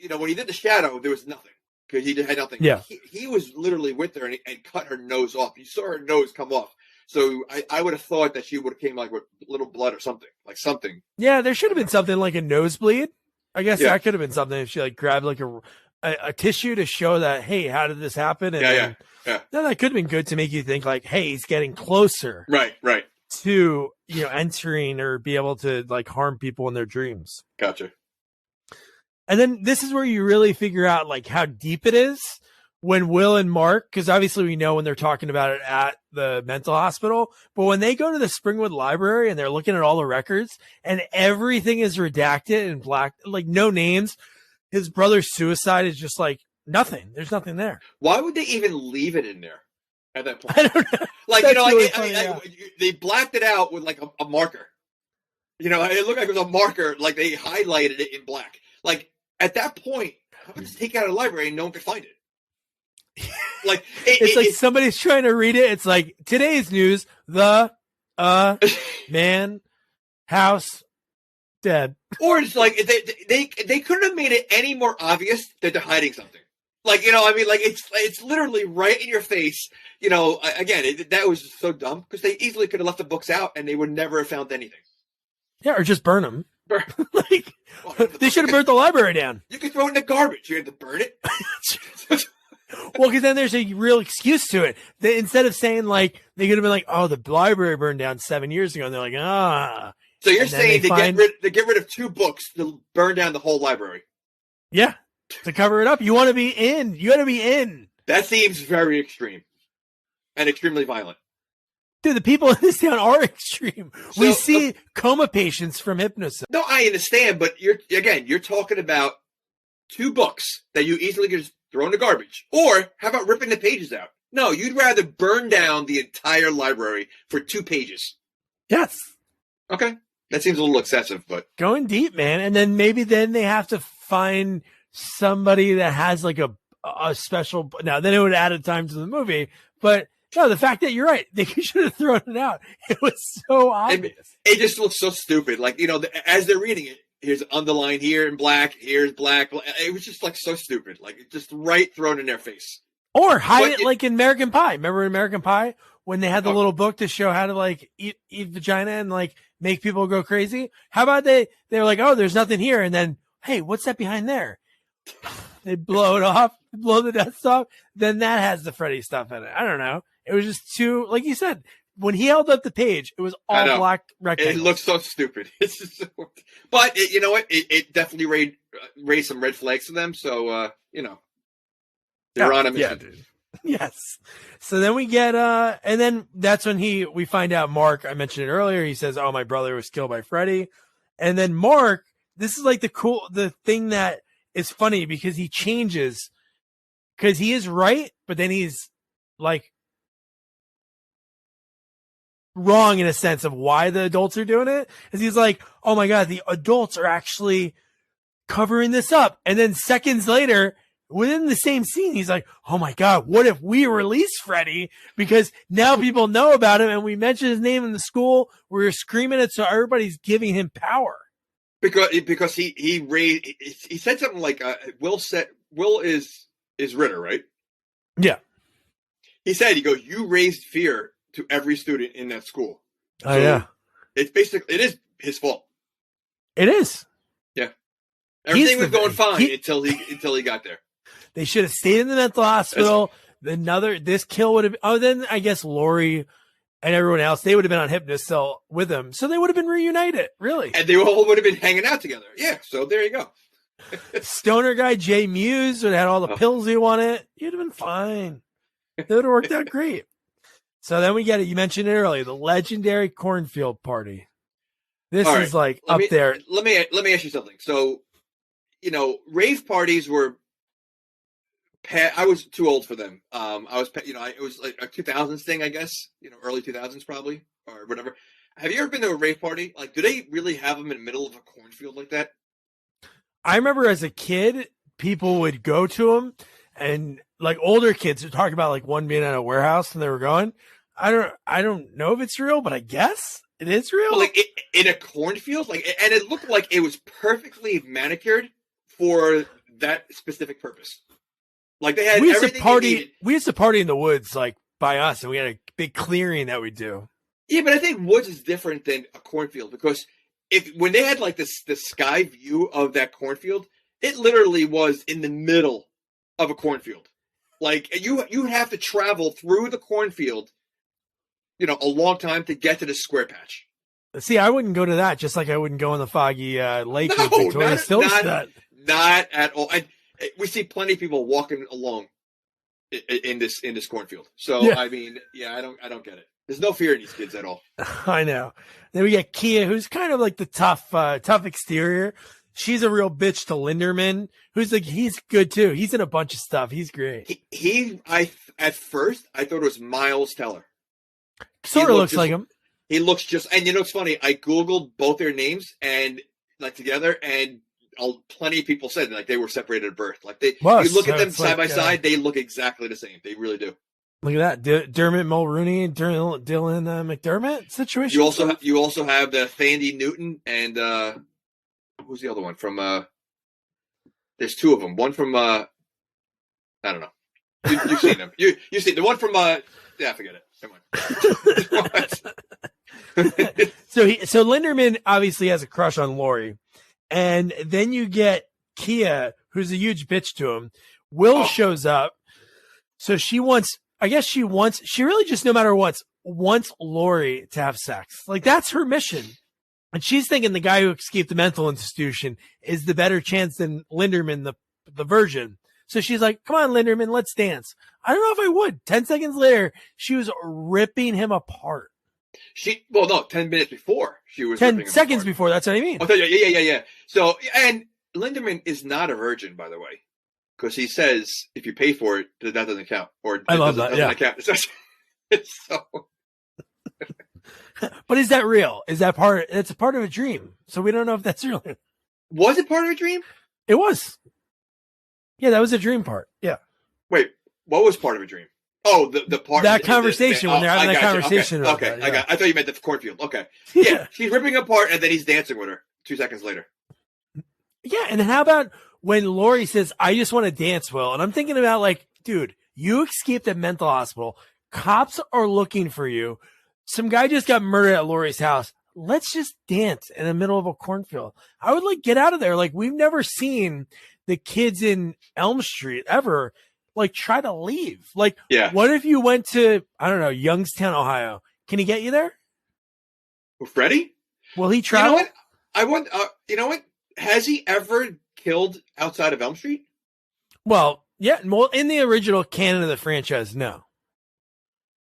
you know, when he did the shadow, there was nothing because he had nothing. Yeah. He was literally with her and cut her nose off. You saw her nose come off. So I would have thought that she would have came like with little blood or something, like something. Yeah, there should have been something like a nosebleed. I guess that could have been something if she like grabbed like a tissue to show that, hey, how did this happen? And then that could have been good to make you think like, hey, he's getting closer. Right. To, you know, entering or be able to like harm people in their dreams. Gotcha. And then this is where you really figure out like how deep it is when Will and Mark, because obviously we know when they're talking about it at the mental hospital, but when they go to the Springwood Library and they're looking at all the records and everything is redacted in black, like no names, his brother's suicide is just like nothing. There's nothing there. Why would they even leave it in there at that point? I don't know. Like, you know, really they blacked it out with like a marker. You know, it looked like it was a marker, like they highlighted it in black. Like at that point, how about just take it out of the library and no one could find it? Like it's like somebody's trying to read it. It's like today's news: the man house dead. Or it's like they couldn't have made it any more obvious that they're hiding something. Like, you know, I mean, like it's literally right in your face. You know, again, that was so dumb because they easily could have left the books out and they would never have found anything. Yeah, or just burn them. Like they should have burnt the library down. You could throw it in the garbage. You had to burn it. Well, because then there's a real excuse to it. Instead of saying like they could have been like, "Oh, the library burned down 7 years ago," and they're like, "Ah." So you're saying to get rid of 2 books to burn down the whole library? Yeah, to cover it up. You want to be in. You got to be in. That seems very extreme and extremely violent. Dude, the people in this town are extreme. So, we see coma patients from hypnosis. No, I understand, but you're talking about 2 books that you easily could just throw in the garbage. Or how about ripping the pages out? No, you'd rather burn down the entire library for 2 pages. Yes. Okay. That seems a little excessive, but going deep, man. And then maybe they have to find somebody that has like a special. Now, then it would add a time to the movie, but no, the fact that you're right, they should have thrown it out. It was so obvious. It just looks so stupid. Like, you know, as they're reading it, here's underline here in black, here's black. It was just like so stupid. Like just right thrown in their face. Or hide it like in American Pie. Remember in American Pie when they had the little book to show how to like eat vagina and like make people go crazy? How about they're like, oh, there's nothing here. And then, hey, what's that behind there? They blow it off, blow the dust off. Then that has the Freddy stuff in it. I don't know. It was just too, like you said, when he held up the page, it was all black rectangles. It looks so stupid. It's just so, but you know what? It definitely raised some red flags to them. So they're on a mission. Yeah, dude. Yes. So then we get and then that's when we find out Mark, I mentioned it earlier, he says, "Oh, my brother was killed by Freddy." And then Mark, this is like the thing that is funny because he changes because he is right, but then he's like wrong in a sense of why the adults are doing it. Because he's like, "Oh my God, the adults are actually covering this up." And then seconds later, within the same scene, he's like, "Oh my God, what if we release Freddy? Because now people know about him and we mention his name in the school. We're screaming it, so everybody's giving him power." Because he said something like Will is Ritter, right? Yeah. He said, "You raised fear to every student in that school." Oh, yeah. It is his fault. It is. Yeah. Everything was going fine until he got there. They should have stayed in the mental hospital. This kill would have. Oh, then I guess Lori and everyone else, they would have been on Hypnocell with him, so they would have been reunited. Really, and they all would have been hanging out together. Yeah. So there you go. Stoner guy Jay Mewes would have had all the pills he wanted. You'd have been fine. It would have worked out great. So then we get it. You mentioned it earlier, the legendary cornfield party. This is like up there. Let me ask you something. So, rave parties were. I was too old for them. It was like a 2000s thing, I guess. Early 2000s probably, or whatever. Have you ever been to a rave party? Like, do they really have them in the middle of a cornfield like that? I remember as a kid, people would go to them, and like older kids would talk about like one being at a warehouse and they were going. I don't know if it's real, but I guess it is real. Well, like in a cornfield, and it looked like it was perfectly manicured for that specific purpose. Like they had everything. We used to party in the woods, like by us, and we had a big clearing that we do. Yeah, but I think woods is different than a cornfield because when they had like the sky view of that cornfield, it literally was in the middle of a cornfield. Like you have to travel through the cornfield, a long time to get to the square patch. See, I wouldn't go to that, just like I wouldn't go in the foggy lake with Victoria Stillstead. Not at all. We see plenty of people walking along in this cornfield. So yeah. I mean, I don't get it. There's no fear in these kids at all. I know. Then we got Kia, who's kind of like the tough exterior. She's a real bitch to Linderman, who's like, he's good too. He's in a bunch of stuff. He's great. At first I thought it was Miles Teller. Sort of looks like him. He looks just, and it's funny. I Googled both their names and like together, and plenty of people said like they were separated at birth. Like you look at them side by side, they look exactly the same. They really do. Look at that, Dermot Mulrooney and Dylan McDermott situation. You also have the Thandie Newton and who's the other one from? There's two of them. One from I don't know. You've seen them. You see the one from forget it. Come on. So Linderman obviously has a crush on Lori. And then you get Kia, who's a huge bitch to him. Will shows up. So she really just no matter what, wants Lori to have sex. Like that's her mission. And she's thinking the guy who escaped the mental institution is the better chance than Linderman, the virgin. So she's like, "Come on, Linderman, let's dance." I don't know if I would. 10 seconds later, she was ripping him apart. 10 minutes before she was 10 seconds before. That's what I mean. Oh, yeah. So, and Linderman is not a virgin, by the way, because he says if you pay for it, that doesn't count. Or I love that. Yeah. Count. But is that real? Is that part? It's a part of a dream. So we don't know if that's real. Was it part of a dream? It was. Yeah, that was a dream part. Yeah. Wait, what was part of a dream? Oh, the part that conversation when they're having that conversation. Okay, I got. I thought you meant the cornfield. Okay, yeah, she's ripping apart, and then he's dancing with her 2 seconds later. Yeah, and then how about when Lori says, "I just want to dance, Will," and I'm thinking about like, dude, you escaped a mental hospital. Cops are looking for you. Some guy just got murdered at Lori's house. Let's just dance in the middle of a cornfield. I would like get out of there. Like we've never seen the kids in Elm Street ever. Like try to leave. Like, what if you went to, I don't know, Youngstown, Ohio, Can he get you there? Well, Freddy? Will he travel? You know what? I want. You know what? Has he ever killed outside of Elm Street? Well, yeah. Well, in the original canon of the franchise, no.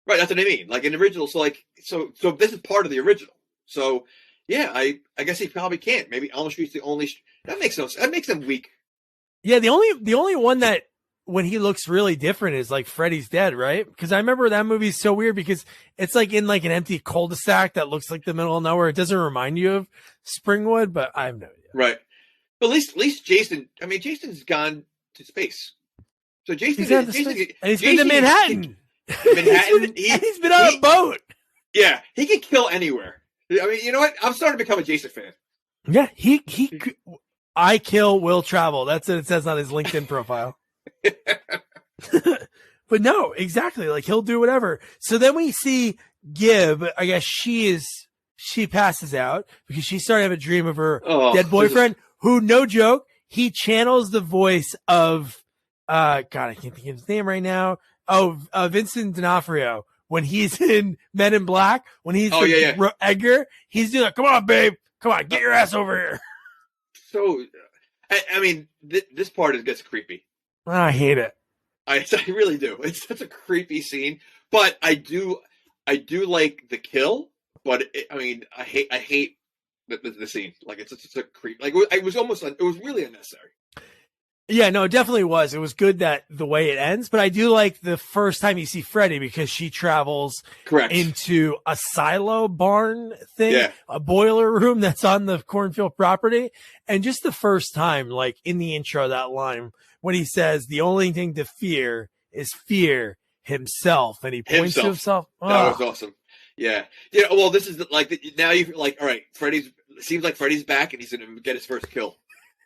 Right, that's what I mean. Like in the original, so this is part of the original. So yeah, I guess he probably can't. Maybe Elm Street's the only. That makes no sense. That makes him weak. Yeah, the only one that when he looks really different is like Freddy's Dead, right? Because I remember that movie's so weird because it's like in like an empty cul-de-sac that looks like the middle of nowhere. It doesn't remind you of Springwood, but I have no idea. Right, but at least Jason. I mean, Jason's gone to space. So Jason, and he's been to Manhattan. He's been on a boat. Yeah, he can kill anywhere. I mean, you know what? I'm starting to become a Jason fan. Yeah, I kill, will travel. That's what it says on his LinkedIn profile. But no, exactly. Like he'll do whatever. So then we see Gib. I guess she passes out because she started to have a dream of her dead boyfriend who, no joke, he channels the voice of, God, I can't think of his name right now. Oh, Vincent D'Onofrio when he's in Men in Black, when he's Edgar, he's doing like, come on, babe. Come on, get your ass over here. So, I mean, this part gets creepy. I hate it. I really do. It's such a creepy scene, but I do like the kill. But I hate the scene. Like it's such a creep. Like it was really unnecessary. Yeah, no, it definitely was. It was good that the way it ends, but I do like the first time you see Freddy because she travels into a silo barn thing, a boiler room that's on the cornfield property. And just the first time, like in the intro, that line when he says, the only thing to fear is fear himself. And he points to himself. That was awesome. Yeah. Yeah. Well, this is now you're like, all right, seems like Freddy's back and he's going to get his first kill.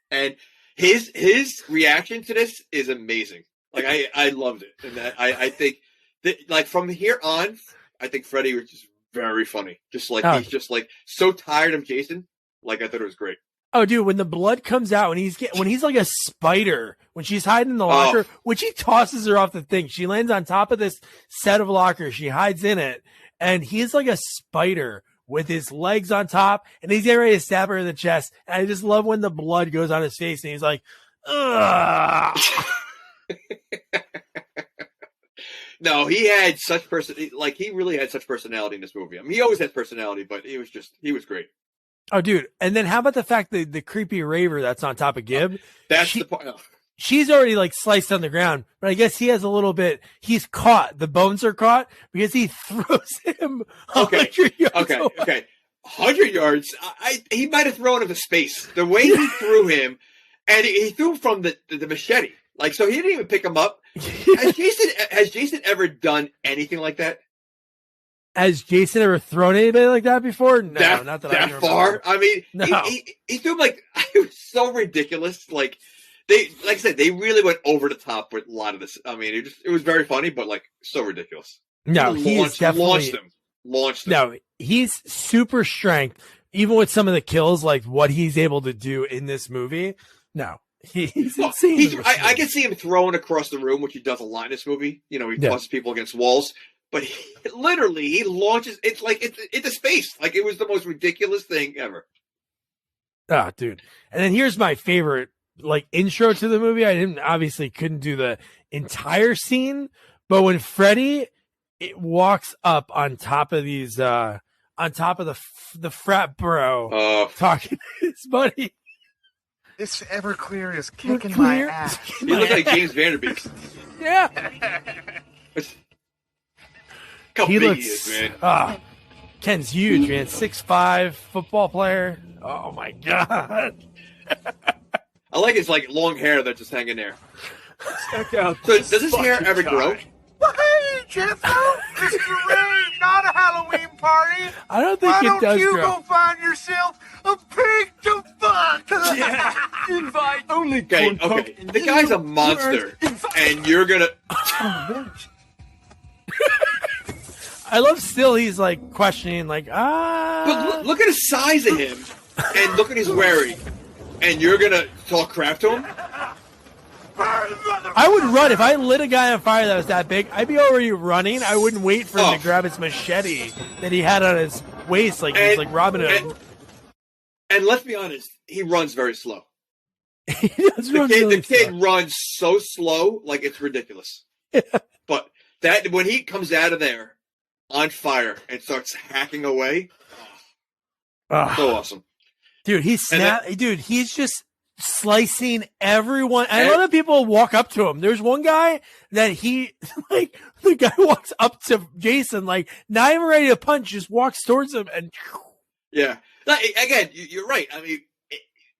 And his reaction to this is amazing. Like I loved it, and that I think that like from here on, I think Freddy was just very funny. Just like he's just like so tired of Jason. Like I thought it was great. Oh, dude, when the blood comes out, when he's like a spider, when she's hiding in the locker, which he tosses her off the thing, she lands on top of this set of lockers. She hides in it, and he's like a spider with his legs on top, and he's getting ready to stab her in the chest. And I just love when the blood goes on his face, and he's like, ugh. No, he had such he really had such personality in this movie. I mean, he always had personality, but he was great. Oh, dude. And then how about the fact that the creepy raver that's on top of Gib? That's the part. She's already like sliced on the ground, but I guess he has a little bit. He's caught. The bones are caught because he throws him 100 yards away. Okay. 100 yards. He might have thrown him to space. The way he threw him, and he threw him from the machete. Like, so he didn't even pick him up. Has Jason ever done anything like that? Has Jason ever thrown anybody like that before? No, not that far. I mean, no. He threw him like it was so ridiculous. Like I said, they really went over the top with a lot of this. I mean, it was very funny, but like so ridiculous. No, he's definitely launched him. No, he's super strength. Even with some of the kills, like what he's able to do in this movie. No, he's insane. I can see him throwing across the room, which he does a lot in this movie. You know, he tosses people against walls. But he launches. It's like it's a space. Like it was the most ridiculous thing ever. Ah, dude. And then here's my favorite like intro to the movie. I couldn't do the entire scene, but when Freddy walks up on top of these, on top of the frat bro, talking to his buddy. This Everclear is kicking my ass. He looked like James Vanderbeek. Yeah. He looks, man. Ken's huge, man. 6'5" football player. Oh my god. I like his like long hair that's just hanging there. So does his hair ever grow? Hey, Jethro, this is a rave, not a Halloween party. I don't think it does grow. Why don't you go find yourself a pig to fuck? Yeah, invite only. Okay. The guy's a monster, and you're gonna. I love still he's like questioning like But look at the size of him and look at his wearing and you're gonna talk crap to him? I would run if I lit a guy on fire that was that big. I'd be already running. I wouldn't wait for him to grab his machete that he had on his waist, like he was like robbing him. And let's be honest, he runs very slow. He does run really the kid runs so slow, like it's ridiculous. Yeah. But that when he comes out of there on fire and starts hacking away, so awesome, dude. He's just slicing everyone. And a lot of people walk up to him. There's one guy that the guy walks up to Jason, like not even ready to punch, just walks towards him and. Yeah. Again, you're right. I mean,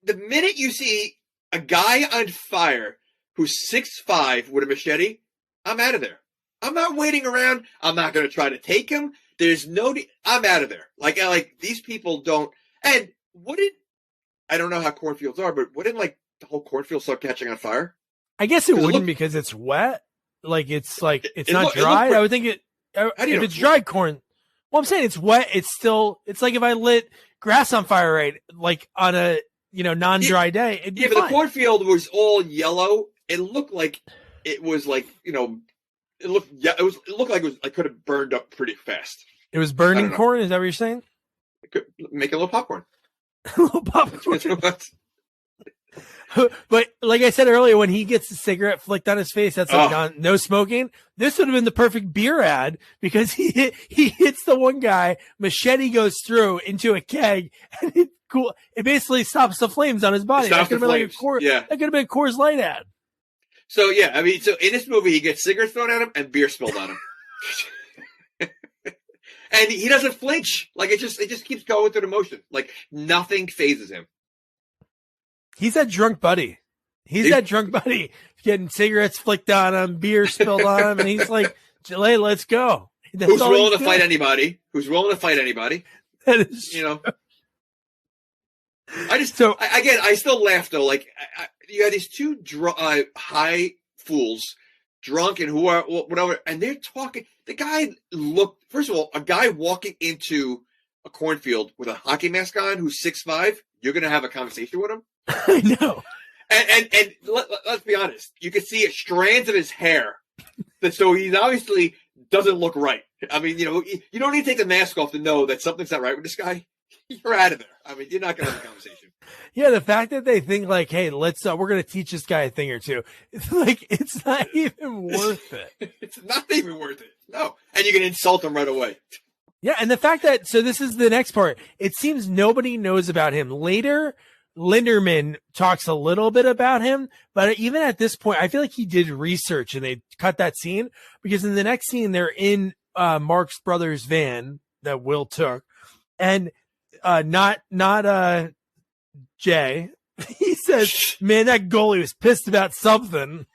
the minute you see a guy on fire who's 6'5" with a machete, I'm out of there. I'm not waiting around. I'm not going to try to take him. I'm out of there. Like these people don't. And I don't know how cornfields are, but wouldn't like the whole cornfield start catching on fire? I guess it wouldn't because it's wet. Like it's not dry. I would think it. If it's dried corn. Well, I'm saying it's wet. It's like if I lit grass on fire, right? Like on a non-dry day. It'd be fine. But the cornfield was all yellow. It looked like it was like it looked like it was could have burned up pretty fast. It was burning corn. Is that what you're saying? It could make a little popcorn. A little popcorn. But like I said earlier, when he gets the cigarette flicked on his face, that's like no smoking. This would have been the perfect beer ad because he hits the one guy, machete goes through into a keg, and it basically stops the flames on his body. That could have been that could have been a Coors Light ad. So yeah, I mean, so in this movie, he gets cigarettes thrown at him and beer spilled on him, and he doesn't flinch. Like it just keeps going through the motion. Like nothing phases him. He's that drunk buddy. Getting cigarettes flicked on him, beer spilled on him, and he's like, "Jale, let's go." Who's willing to fight anybody? That is, I still laugh though. Like you had these two high fools, drunk and who are whatever, and they're talking. The guy looked. First of all, a guy walking into a cornfield with a hockey mask on, who's 6'5", you're gonna have a conversation with him. I know. And let's be honest. You can see strands of his hair. So he obviously doesn't look right. I mean, you don't need to take the mask off to know that something's not right with this guy. You're out of there. I mean, you're not going to have a conversation. Yeah, the fact that they think like, hey, we're going to teach this guy a thing or two. It's like, it's not even worth it. It's not even worth it. No. And you can insult him right away. Yeah. And the fact that, so this is the next part. It seems nobody knows about him. Later, Linderman talks a little bit about him, but even at this point, I feel like he did research and they cut that scene because in the next scene, they're in Mark's brother's van that Will took, and not Jay. He says, "Man, that goalie was pissed about something,"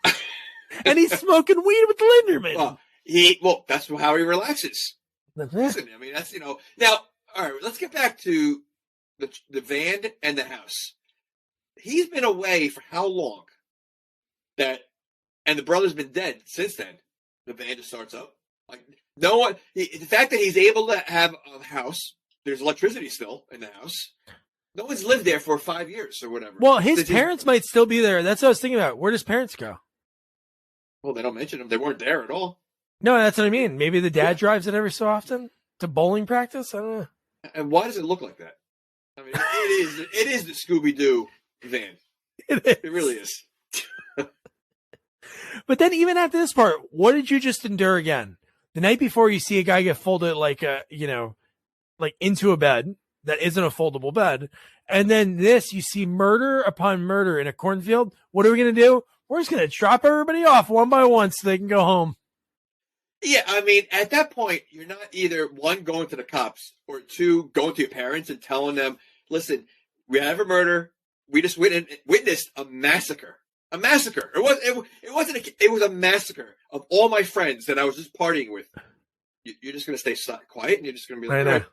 and he's smoking weed with Linderman. Well, that's how he relaxes. Listen, I mean, that's Now, all right, let's get back to the van and the house. He's been away for how long? And the brother's been dead since then. The van just starts up. Like no one. The fact that he's able to have a house, there's electricity still in the house. No one's lived there for 5 years or whatever. Well, his parents might still be there. That's what I was thinking about. Where does parents go? Well, they don't mention them. They weren't there at all. No, that's what I mean. Maybe the dad drives it every so often to bowling practice. I don't know. And why does it look like that? I mean, it is the Scooby-Doo van. It really is. But then even after this part, what did you just endure again? The night before you see a guy get folded like into a bed that isn't a foldable bed. And then this, you see murder upon murder in a cornfield. What are we going to do? We're just going to drop everybody off one by one so they can go home. Yeah, I mean, at that point, you're not either, one, going to the cops, or two, going to your parents and telling them, listen, we have a murder. We just witnessed a massacre. A massacre. It was a massacre of all my friends that I was just partying with. You're just going to stay quiet and you're just going to be like, I know.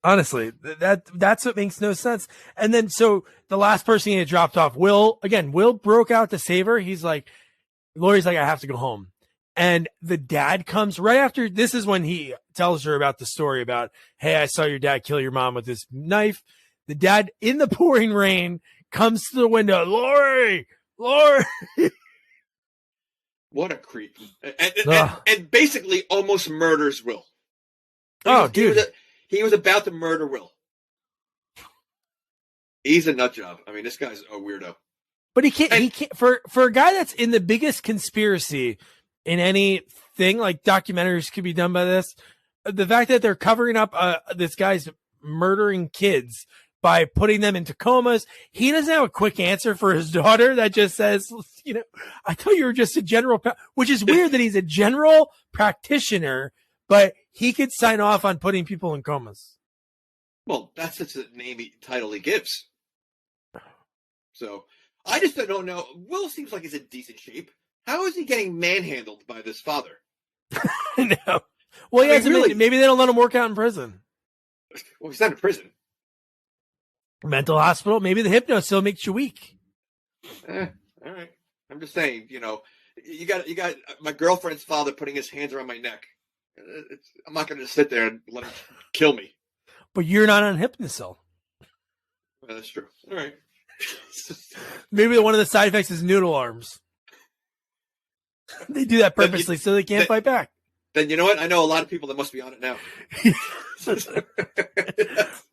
Honestly, that's what makes no sense. And then, so the last person he dropped off, Will broke out to save her. He's like, Lori's like, I have to go home. And the dad comes right after. This is when he tells her about the story about, hey, I saw your dad kill your mom with this knife. The dad, in the pouring rain, comes to the window. Lori, Lord. What a creep. And basically almost murders Will. He was about to murder Will. He's a nut job. I mean, this guy's a weirdo. But he can't for a guy that's in the biggest conspiracy in anything, like documentaries could be done by this. The fact that they're covering up this guy's murdering kids by putting them into comas. He doesn't have a quick answer for his daughter that just says, I thought you were just a general, which is weird that he's a general practitioner, but he could sign off on putting people in comas. Well, that's just the title he gives. So I just don't know. Will seems like he's in decent shape. How is he getting manhandled by this father? No. Well, maybe they don't let him work out in prison. Well, he's not in prison. Mental hospital. Maybe the hypno still makes you weak. All right. I'm just saying, you got my girlfriend's father putting his hands around my neck. I'm not going to just sit there and let him kill me. But you're not on Hypnosil. Well, that's true. All right. Maybe one of the side effects is noodle arms. They do that purposely so they can't fight back. Then you know what? I know a lot of people that must be on it now.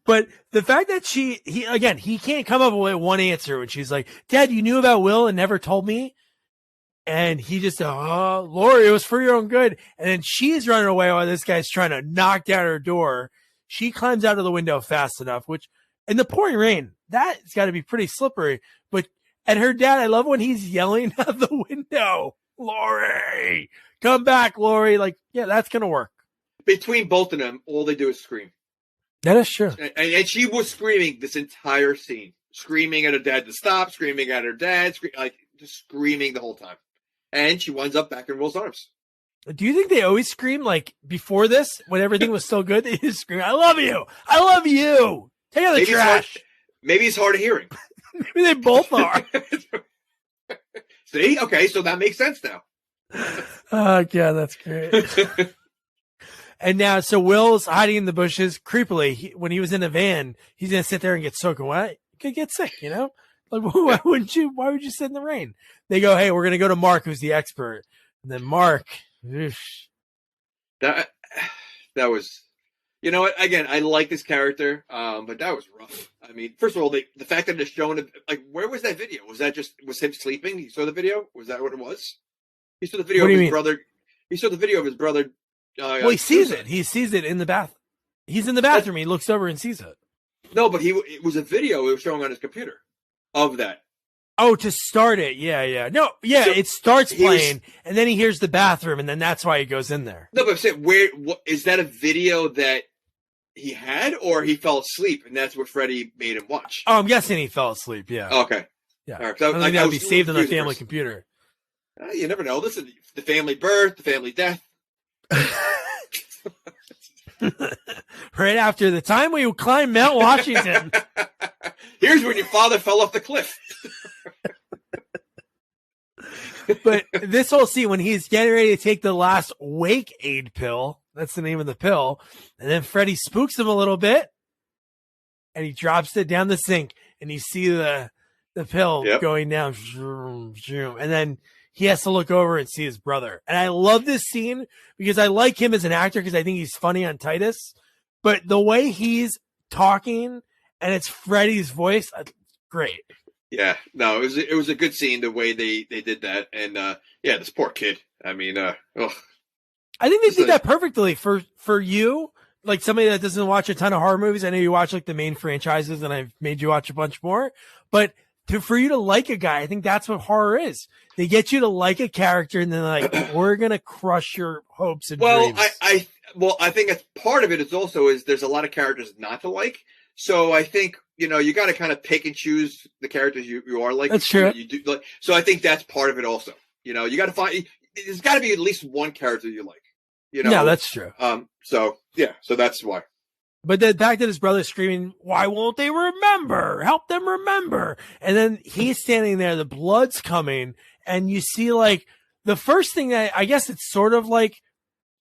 But the fact that he can't come up with one answer when she's like, Dad, you knew about Will and never told me. And he just, Lori, it was for your own good. And then she's running away while this guy's trying to knock down her door. She climbs out of the window fast enough, which in the pouring rain, that's got to be pretty slippery. And her dad, I love when he's yelling out the window, Lori, come back, Lori. Like, yeah, that's going to work. Between both of them, all they do is scream. That is true. And she was screaming this entire scene, screaming at her dad to stop, screaming at her dad, just screaming the whole time. And she winds up back in Will's arms. Do you think they always scream like before this, when everything was still good? They just scream, I love you. I love you. Take out the trash. Maybe he's hard of hearing. Maybe they both are. See? Okay, so that makes sense now. Oh, God, that's great. And now, so Will's hiding in the bushes creepily. When he was in a van, he's going to sit there and get soaking wet. You could get sick, Like, why would you sit in the rain? They go, hey, we're going to go to Mark, who's the expert. And then Mark, that was, you know what? Again, I like this character, but that was rough. I mean, first of all, the fact that it's showing, like, where was that video? Was him sleeping? You saw the video? Was that what it was? He saw the video of his brother. He saw the video of his brother. Well, he sees it. He sees it in the bath. He's in the bathroom. He looks over and sees it. No, but it was a video it was showing on his computer of that. Oh, to start it. Yeah. No, yeah, so it starts playing, and then he hears the bathroom, and then that's why he goes in there. No, but I'm saying, is that a video that he had, or he fell asleep, and that's what Freddy made him watch? Oh, I'm guessing he fell asleep, yeah. Okay. Yeah. All right, so I think that would be saved on the family computer. You never know. This is the family birth, the family death. Right after the time we climbed Mount Washington. Here's when your father fell off the cliff. But this whole scene, when he's getting ready to take the last wake aid pill, that's the name of the pill, and then Freddy spooks him a little bit, and he drops it down the sink, and you see the pill going down, and then he has to look over and see his brother. And I love this scene because I like him as an actor because I think he's funny on Titus. But the way he's talking and it's Freddy's voice, great. Yeah, no, it was a good scene the way they did that. And this poor kid. I mean, I think they did that perfectly for you, like somebody that doesn't watch a ton of horror movies. I know you watch like the main franchises, and I've made you watch a bunch more. But for you to like a guy, I think that's what horror is. They get you to like a character, and then like, we're gonna crush your hopes and dreams. I think that's part of it. Is there's a lot of characters not to like. So I think you got to kind of pick and choose the characters you are like. That's true. You do like. So I think that's part of it also. You got to find. There's got to be at least one character you like. Yeah, that's true. So that's why. But the fact that his brother's screaming, why won't they remember? Help them remember. And then he's standing there, the blood's coming, and you see like the first thing that I guess it's sort of like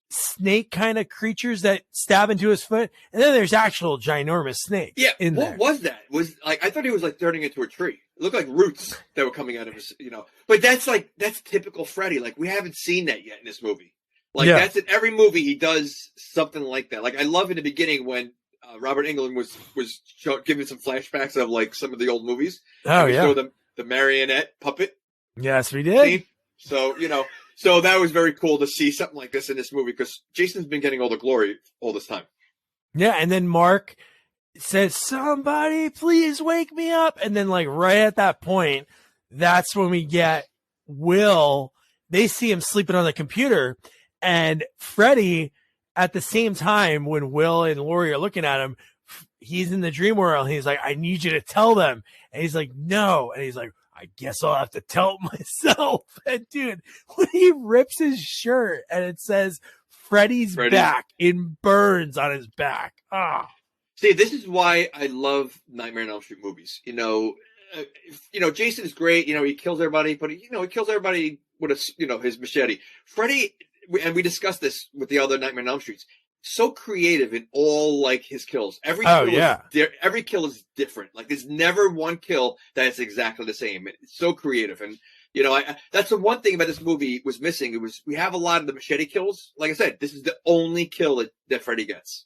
snake kind of creatures that stab into his foot, and then there's actual ginormous snakes. Yeah, in what there. was that? Was like I thought he was like turning into a tree. It looked like roots that were coming out of his, But that's typical Freddy. Like we haven't seen that yet in this movie. Like that's in every movie he does something like that. Like I love in the beginning when Robert Englund was giving some flashbacks of like some of the old movies. Oh yeah, show them the marionette puppet. Yes, we did. Scene. So so that was very cool to see something like this in this movie because Jason's been getting all the glory all this time. Yeah, and then Mark says, "Somebody please wake me up," and then like right at that point, that's when we get Will. They see him sleeping on the computer, and Freddy. At the same time, when Will and Laurie are looking at him, he's in the dream world. And he's like, "I need you to tell them." And he's like, "No." And he's like, "I guess I'll have to tell it myself." And dude, when he rips his shirt and it says Freddy's back in burns on his back. Ah. See, this is why I love Nightmare on Elm Street movies. Jason is great. He kills everybody, but he kills everybody with his machete. Freddy, and we discussed this with the other Nightmare on Elm Streets. So creative in all like his kills. Every kill is different. Like there's never one kill that is exactly the same. It's so creative, and that's the one thing about this movie was missing. We have a lot of the machete kills. Like I said, this is the only kill that Freddy gets.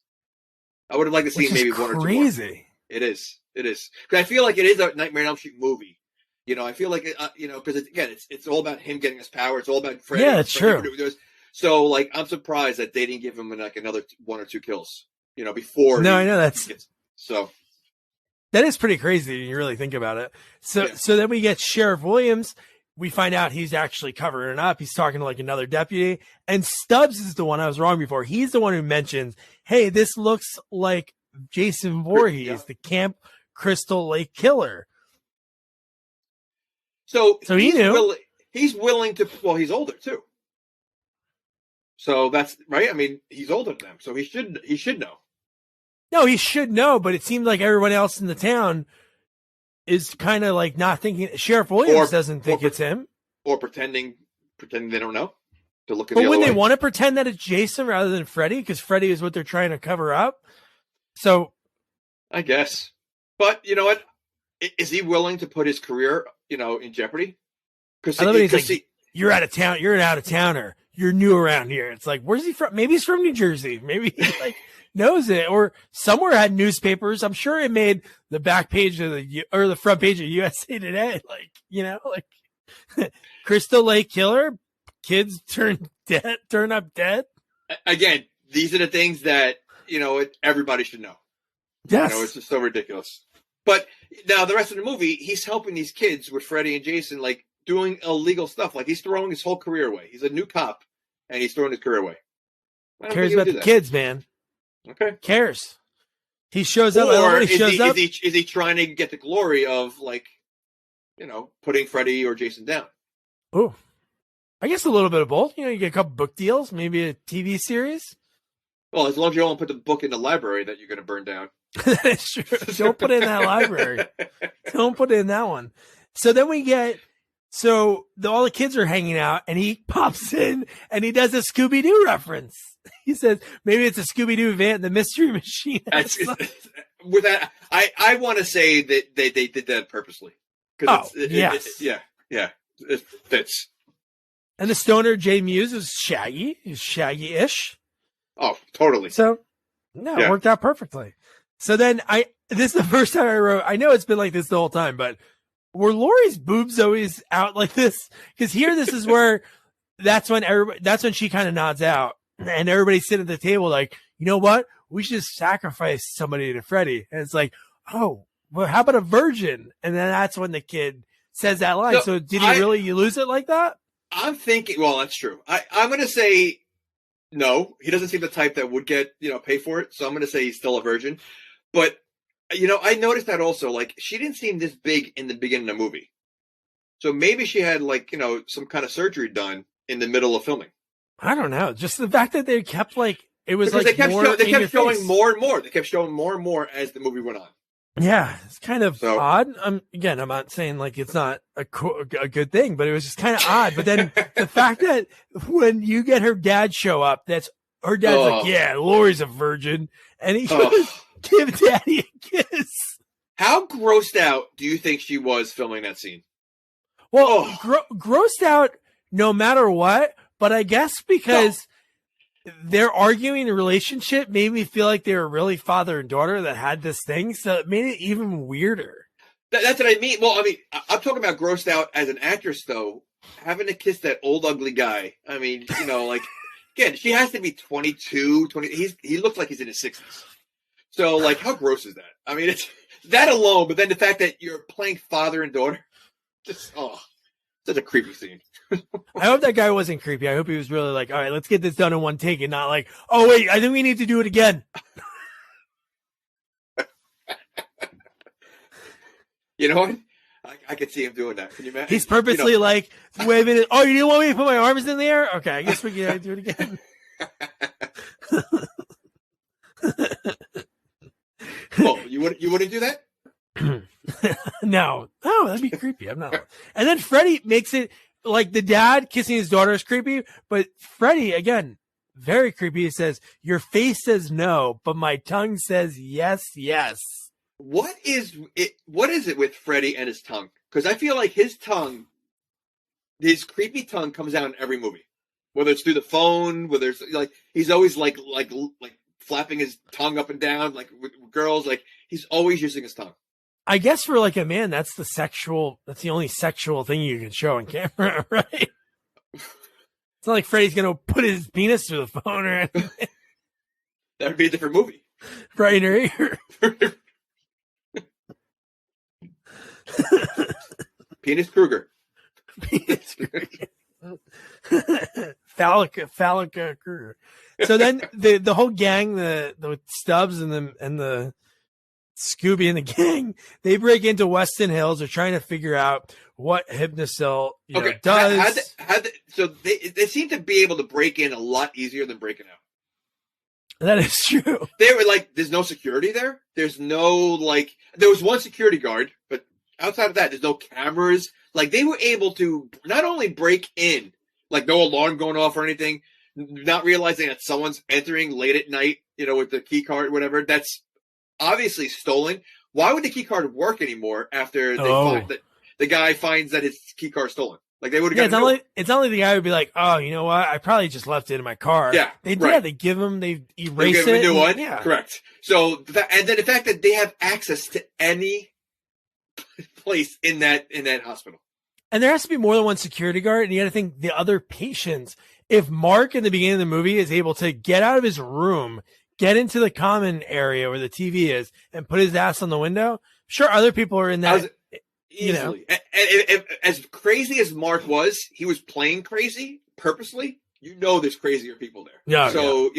I would have liked to see maybe one or two more. Crazy. It is because I feel like it is a Nightmare on Elm Street movie. I feel like because it's all about him getting his power. It's all about Freddy. Yeah, it's true. So, like, I'm surprised that they didn't give him like another one or two kills, before. No, I know so. That is pretty crazy when you really think about it. So then we get Sheriff Williams. We find out he's actually covering it up. He's talking to like another deputy, and Stubbs is the one I was wrong before. He's the one who mentions, "Hey, this looks like Jason Voorhees, the Camp Crystal Lake killer." So he knew. He's willing to. Well, he's older too. So that's right. I mean, he's older than them, so he should know. No, he should know, but it seems like everyone else in the town is kind of like not thinking. Sheriff Williams doesn't think it's him, or pretending they don't know. To look at. But when they want to pretend that it's Jason rather than Freddy, because Freddy is what they're trying to cover up. So, I guess, but you know what? Is he willing to put his career, in jeopardy? Because you're out of town. You're an out of towner. You're new around here. It's like, where's he from? Maybe he's from New Jersey. Maybe he like knows it, or somewhere had newspapers. I'm sure it made the back page of the front page of USA Today. Like, Crystal Lake killer, kids turn up dead. Again, these are the things that everybody should know. Yes, it's just so ridiculous. But now the rest of the movie, he's helping these kids with Freddy and Jason, like, doing illegal stuff. Like, he's throwing his whole career away. He's a new cop, and he's throwing his career away. Cares about the kids, man. Okay. Cares. He shows up. Or is he trying to get the glory of, like, putting Freddy or Jason down? Oh, I guess a little bit of both. You get a couple book deals, maybe a TV series. Well, as long as you don't put the book in the library that you're going to burn down. That's true. Don't put it in that library. Don't put it in that one. So then we get, all the kids are hanging out, and he pops in and he does a Scooby-Doo reference. He says, maybe it's a Scooby-Doo van, the Mystery Machine. With that, I want to say that they did that purposely. Yes. It fits. And the stoner Jay Mewes is Shaggy. He's Shaggy-ish. Oh, totally. So, it worked out perfectly. So then this is the first time I wrote, I know it's been like this the whole time, but were Laurie's boobs always out like this? Because here, this is where, that's when she kind of nods out, and everybody's sitting at the table like, you know what? We should just sacrifice somebody to Freddy. And it's like, oh, well, how about a virgin? And then that's when the kid says that line. So did he really lose it like that? I'm thinking, well, that's true. I'm going to say no. He doesn't seem the type that would get, pay for it. So I'm going to say he's still a virgin. But, I noticed that also, like, she didn't seem this big in the beginning of the movie. So maybe she had, like, some kind of surgery done in the middle of filming. I don't know. Just the fact that they kept, like, it was because like they kept showing more and more. They kept showing more and more as the movie went on. Yeah, it's kind of odd. I'm not saying, like, it's not a good thing, but it was just kind of odd. But then the fact that when you get her dad show up, that's her dad's like, yeah, Lori's a virgin. And he goes, give Daddy a kiss. How grossed out do you think she was filming that scene? Well, grossed out no matter what, but I guess because their arguing relationship made me feel like they were really father and daughter that had this thing, so it made it even weirder. That's what I mean. Well, I mean, I'm talking about grossed out as an actress, though. Having to kiss that old ugly guy. I mean, you know, like, again, she has to be 22, 20. He looks like he's in his 60s. So, like, how gross is that? I mean, it's that alone, but then the fact that you're playing father and daughter, just, such a creepy scene. I hope that guy wasn't creepy. I hope he was really like, all right, let's get this done in one take and not like, oh, wait, I think we need to do it again. You know what? I could see him doing that. Can you imagine? He's purposely like, wait a minute. Oh, you didn't want me to put my arms in the air? Okay, I guess we can do it again. Oh, you wouldn't do that? No, that'd be creepy. I'm not. And then Freddy makes it like the dad kissing his daughter is creepy, but Freddy again, very creepy. He says, "Your face says no, but my tongue says yes, yes." What is it with Freddy and his tongue? Because I feel like his creepy tongue comes out in every movie, whether it's through the phone, whether it's like he's always like flapping his tongue up and down, like with girls, like he's always using his tongue. I guess for like a man, that's the only sexual thing you can show on camera, right? It's not like Freddy's gonna put his penis through the phone or anything. That would be a different movie. Right in her ear. Penis Krueger. Penis Krueger. Phallic Krueger. So then the whole gang, the Stubbs and the Scooby and the gang, they break into Weston Hills. They're trying to figure out what Hypnocil does. So they seem to be able to break in a lot easier than breaking out. That is true. They were like, there's no security there. There's no there was one security guard, but outside of that, there's no cameras. Like they were able to not only break in, like no alarm going off or anything, not realizing that someone's entering late at night, with the key card, whatever. That's obviously stolen. Why would the key card work anymore after they find that the guy finds that his key card's stolen? Like they would have. Yeah, it's not like the guy would be like, "Oh, you know what? I probably just left it in my car." Yeah, they right. They give him, they erase it. A new one. Yeah, correct. So and then the fact that they have access to any place in that hospital, and there has to be more than one security guard, and you got to think the other patients. If Mark in the beginning of the movie is able to get out of his room, get into the common area where the TV is, and put his ass on the window, sure, other people are in that. Easily. And if, as crazy as Mark was, he was playing crazy purposely. There's crazier people there. Yeah. So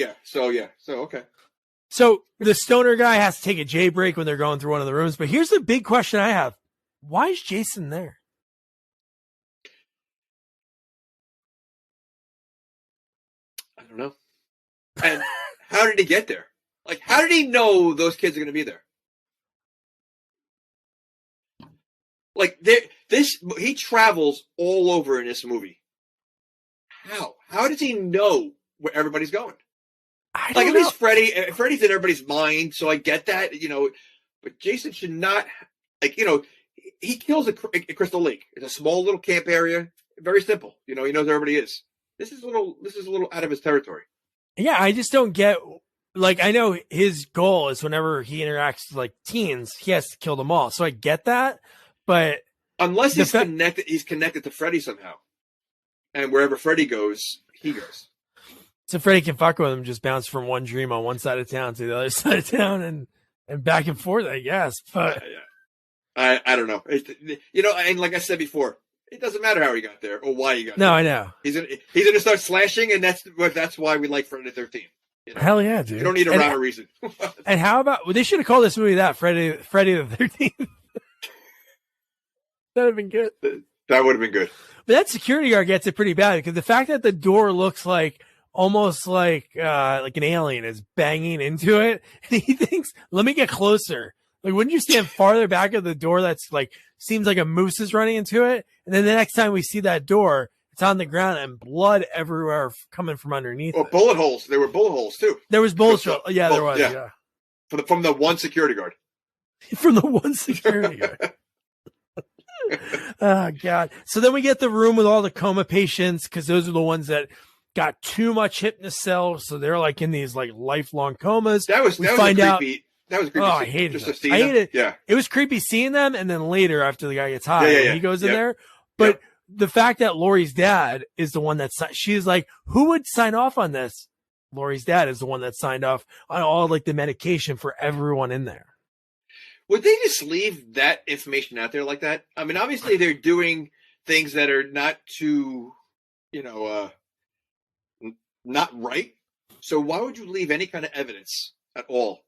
okay. So the stoner guy has to take a J break when they're going through one of the rooms. But here's the big question I have: why is Jason there? I don't know. And how did he get there? Like, how did he know those kids are going to be there? Like he travels all over in this movie. How does he know where everybody's going? I don't know. At least Freddy's in everybody's mind, so I get that, but Jason should not, he kills a Crystal Lake. It's a small little camp area, very simple. He knows where everybody is. This is a little out of his territory. Yeah, I just don't get. I know his goal is whenever he interacts with teens, he has to kill them all. So I get that. But unless he's connected to Freddy somehow, and wherever Freddy goes, he goes. So Freddy can fuck with him, just bounce from one dream on one side of town to the other side of town, and back and forth, I guess. But I don't know. And like I said before, it doesn't matter how he got there or why he got there. No, I know he's gonna start slashing, and that's why we like Friday the 13th. Hell yeah, dude! You don't need a rhyme or reason. And how about they should have called this movie that Friday the 13th. That would have been good. That would have been good. But that security guard gets it pretty bad because the fact that the door looks almost like an alien is banging into it, and he thinks, "Let me get closer." Wouldn't you stand farther back of the door? That's seems like a moose is running into it, and then the next time we see that door, It's on the ground and blood everywhere coming from underneath. Well, bullet holes. There were bullet holes too. There was bullet holes. Yeah, there was. Yeah. From the one security guard. From the one security guard. Oh God. So then we get the room with all the coma patients, because those are the ones that got too much hypnocell, so they're like in these like lifelong comas. That was creepy. That was creepy. Oh, I hated it. I hated it. Yeah. It was creepy seeing them, and then later after the guy gets high, he goes in there. But the fact that Laurie's dad is the one she's like, who would sign off on this? Laurie's dad is the one that signed off on all like the medication for everyone in there. Would they just leave that information out there like that? I mean, obviously they're doing things that are not too, not right. So why would you leave any kind of evidence at all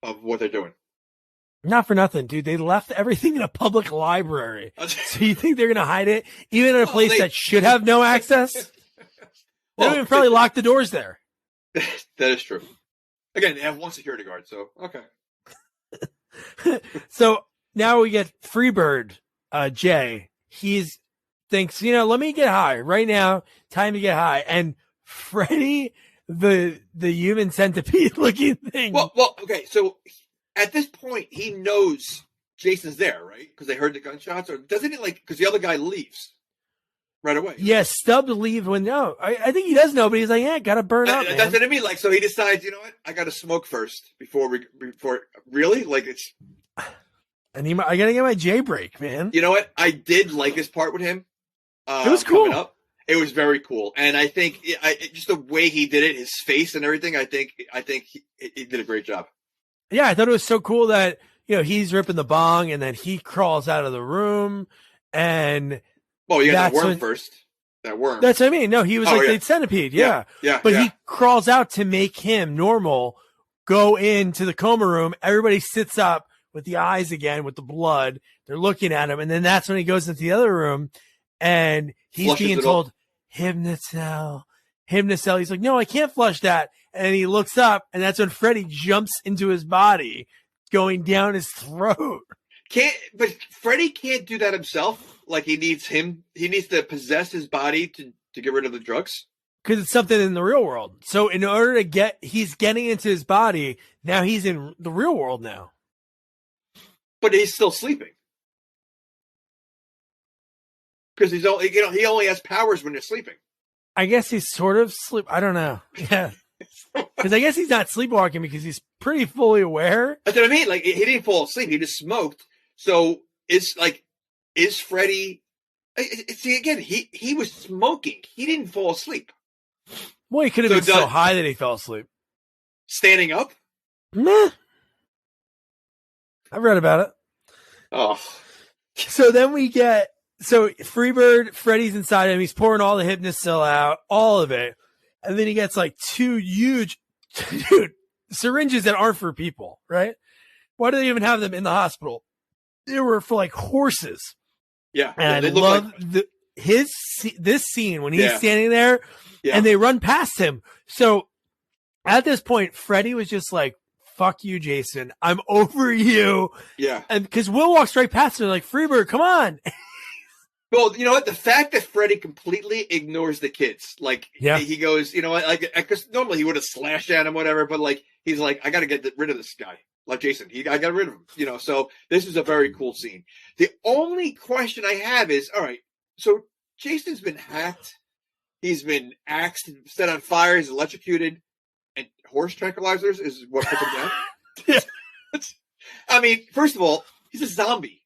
of what they're doing? Not for nothing, dude. They left everything in a public library. So you think they're going to hide it even in a place that should have no access? They don't even probably lock the doors there. That is true. Again, they have one security guard, so okay. So now we get Freebird, Jay. Thinks, let me get high right now. Time to get high. And Freddy, the human centipede looking thing. Well, okay. So at this point, he knows Jason's there, right? Because they heard the gunshots, or doesn't it? Because the other guy leaves right away. Yeah, Stubbs leave when no. I think he does know, but he's like, yeah, gotta burn up. Man. That's what I mean. So he decides, you know what? I gotta smoke first before really it's. I gotta get my J break, man. You know what? I did like this part with him. It was cool. Coming up. It was very cool, and I think just the way he did it, his face and everything. I think he did a great job. Yeah, I thought it was so cool that he's ripping the bong, and then he crawls out of the room, and you got that worm first. That worm. That's what I mean. No, he was the centipede. Yeah. But he crawls out to make him normal. Go into the coma room. Everybody sits up with the eyes again, with the blood. They're looking at him, and then that's when he goes into the other room. And he's being told, hypnocell. He's like, no, I can't flush that. And he looks up, and that's when Freddy jumps into his body, going down his throat. But Freddy can't do that himself. Like, he needs to possess his body to get rid of the drugs. Because it's something in the real world. So in order to he's getting into his body, now he's in the real world now. But he's still sleeping. Because he only has powers when you're sleeping. I guess he's sort of I don't know. Yeah. Because I guess he's not sleepwalking because he's pretty fully aware. That's what I mean. Like, he didn't fall asleep. He just smoked. So is Freddy? See, again, he was smoking. He didn't fall asleep. Well, he could have been so high that he fell asleep. Standing up? Meh. I've read about it. Oh. So then we get. So Freebird, Freddy's inside him. He's pouring all the hypnocell out, all of it. And then he gets like two huge syringes that aren't for people, right? Why do they even have them in the hospital? They were for like horses. Yeah. And I love this scene when he's standing there and they run past him. So at this point, Freddy was just like, fuck you, Jason. I'm over you. Yeah. And because Will walks right past him like, Freebird, come on. Well, you know what? The fact that Freddy completely ignores the kids, he goes, you know what? Like, because normally he would have slashed at him, whatever. But he's like, I got to get rid of this guy, like Jason. I got rid of him, So this is a very cool scene. The only question I have is, all right, so Jason's been hacked, he's been axed, set on fire, he's electrocuted, and horse tranquilizers is what puts him down. I mean, first of all, he's a zombie,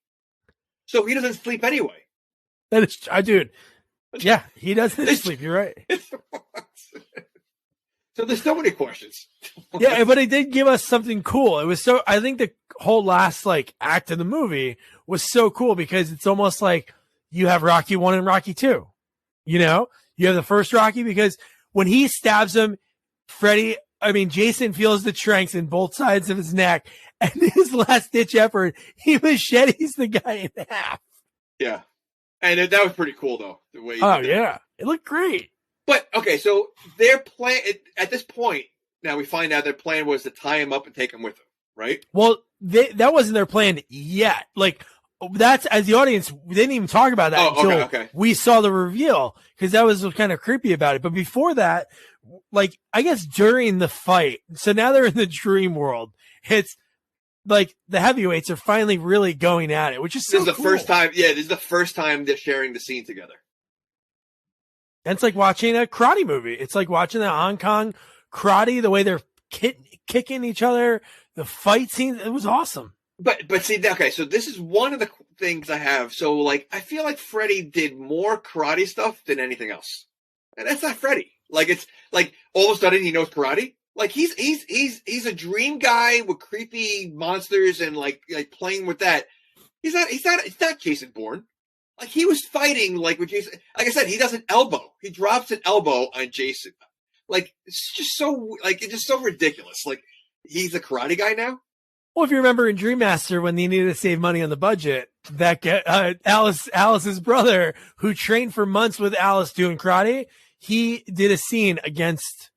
so he doesn't sleep anyway. That is, dude. Yeah, he doesn't sleep. You're right. So there's so many questions. Yeah, but it did give us something cool. It was I think the whole last act of the movie was so cool because it's almost like you have Rocky 1 and Rocky 2. You have the first Rocky because when he stabs him, Jason feels the tranks in both sides of his neck, and his last ditch effort, he machetes the guy in half. Yeah. And that was pretty cool, though. The way. It looked great. But okay, so their plan at this point, now we find out their plan was to tie him up and take him with them, right? Well, that wasn't their plan yet. that's, as the audience, we didn't even talk about that until we saw the reveal, because that was kind of creepy about it. But before that, like, I guess during the fight, so now they're in the dream world. It's like the heavyweights are finally really going at it, which is so This is the cool. first time. Yeah, this is the first time they're sharing the scene together. And it's like watching a karate movie. It's like watching the Hong Kong karate, the way they're kicking each other, the fight scenes. It was awesome. But see, okay, so this is one of the things I have. So, like, I feel like Freddy did more karate stuff than anything else. And that's not Freddy. Like, it's like all of a sudden he knows karate. Like, he's a dream guy with creepy monsters and like playing with that. He's not Jason Bourne. Like, he was fighting like with Jason. Like I said, he does an elbow. He drops an elbow on Jason. Like, it's just so ridiculous. Like, he's a karate guy now. Well, if you remember in Dream Master, when they needed to save money on the budget, that Alice's brother, who trained for months with Alice doing karate, he did a scene against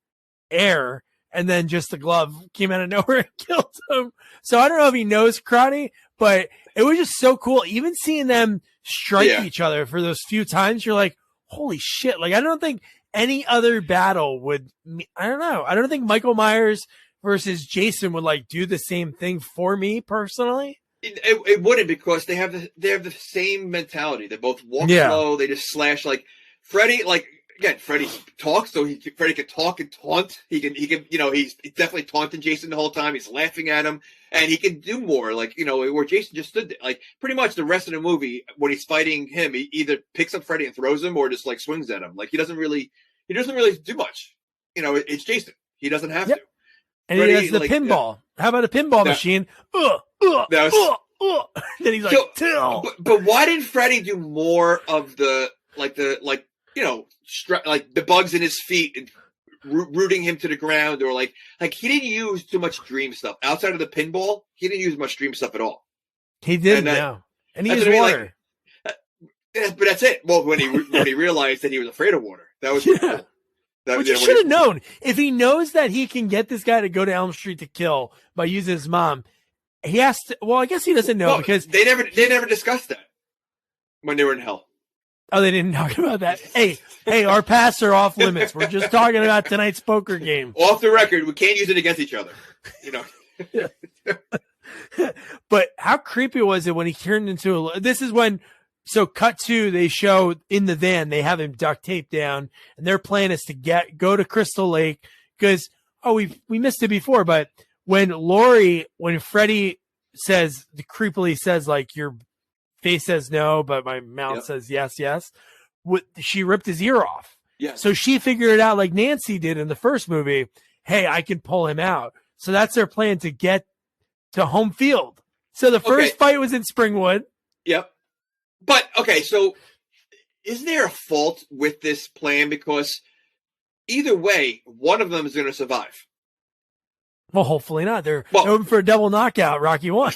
Air, and then just the glove came out of nowhere and killed him. So I don't know if he knows karate, but it was just so cool. Even seeing them strike each other for those few times, you're like, holy shit. Like, I don't think any other battle would, I don't know. I don't think Michael Myers versus Jason would like do the same thing for me personally. It wouldn't, because they have the same mentality. They both walk slow. They just slash. Like Freddy, like again, Freddy talks, so Freddy can talk and taunt. He can he's definitely taunting Jason the whole time. He's laughing at him, and he can do more. Like, where Jason just stood there. Like pretty much the rest of the movie, when he's fighting him, he either picks up Freddy and throws him, or just like swings at him. Like he doesn't really do much. It's Jason. He doesn't have to. And Freddy, he does the pinball. How about a pinball machine? Then he's like, Till. But why didn't Freddy do more of the the bugs in his feet and rooting him to the ground, or like he didn't use too much dream stuff outside of the pinball. He didn't use much dream stuff at all. He didn't. And he used water. But that's it. Well, when he realized that he was afraid of water, that was cool. Which he should have known. If he knows that he can get this guy to go to Elm Street to kill by using his mom, he has to. Well, I guess he doesn't know, because they never discussed that when they were in hell. Oh, they didn't talk about that. Hey, our pasts are off limits. We're just talking about tonight's poker game. Off the record, we can't use it against each other. But how creepy was it when he turned into this is when. So cut to, they show in the van, they have him duct taped down, and their plan is to go to Crystal Lake, because, we missed it before, but when Freddy creepily says, like, your face says no, but my mouth says yes, she ripped his ear off. Yeah. So she figured it out like Nancy did in the first movie. Hey, I can pull him out. So that's their plan to get to home field. So the first fight was in Springwood. Yep. But, okay, so is there a fault with this plan? Because either way, one of them is going to survive. Well, hopefully not. They're hoping for a double knockout, Rocky 1.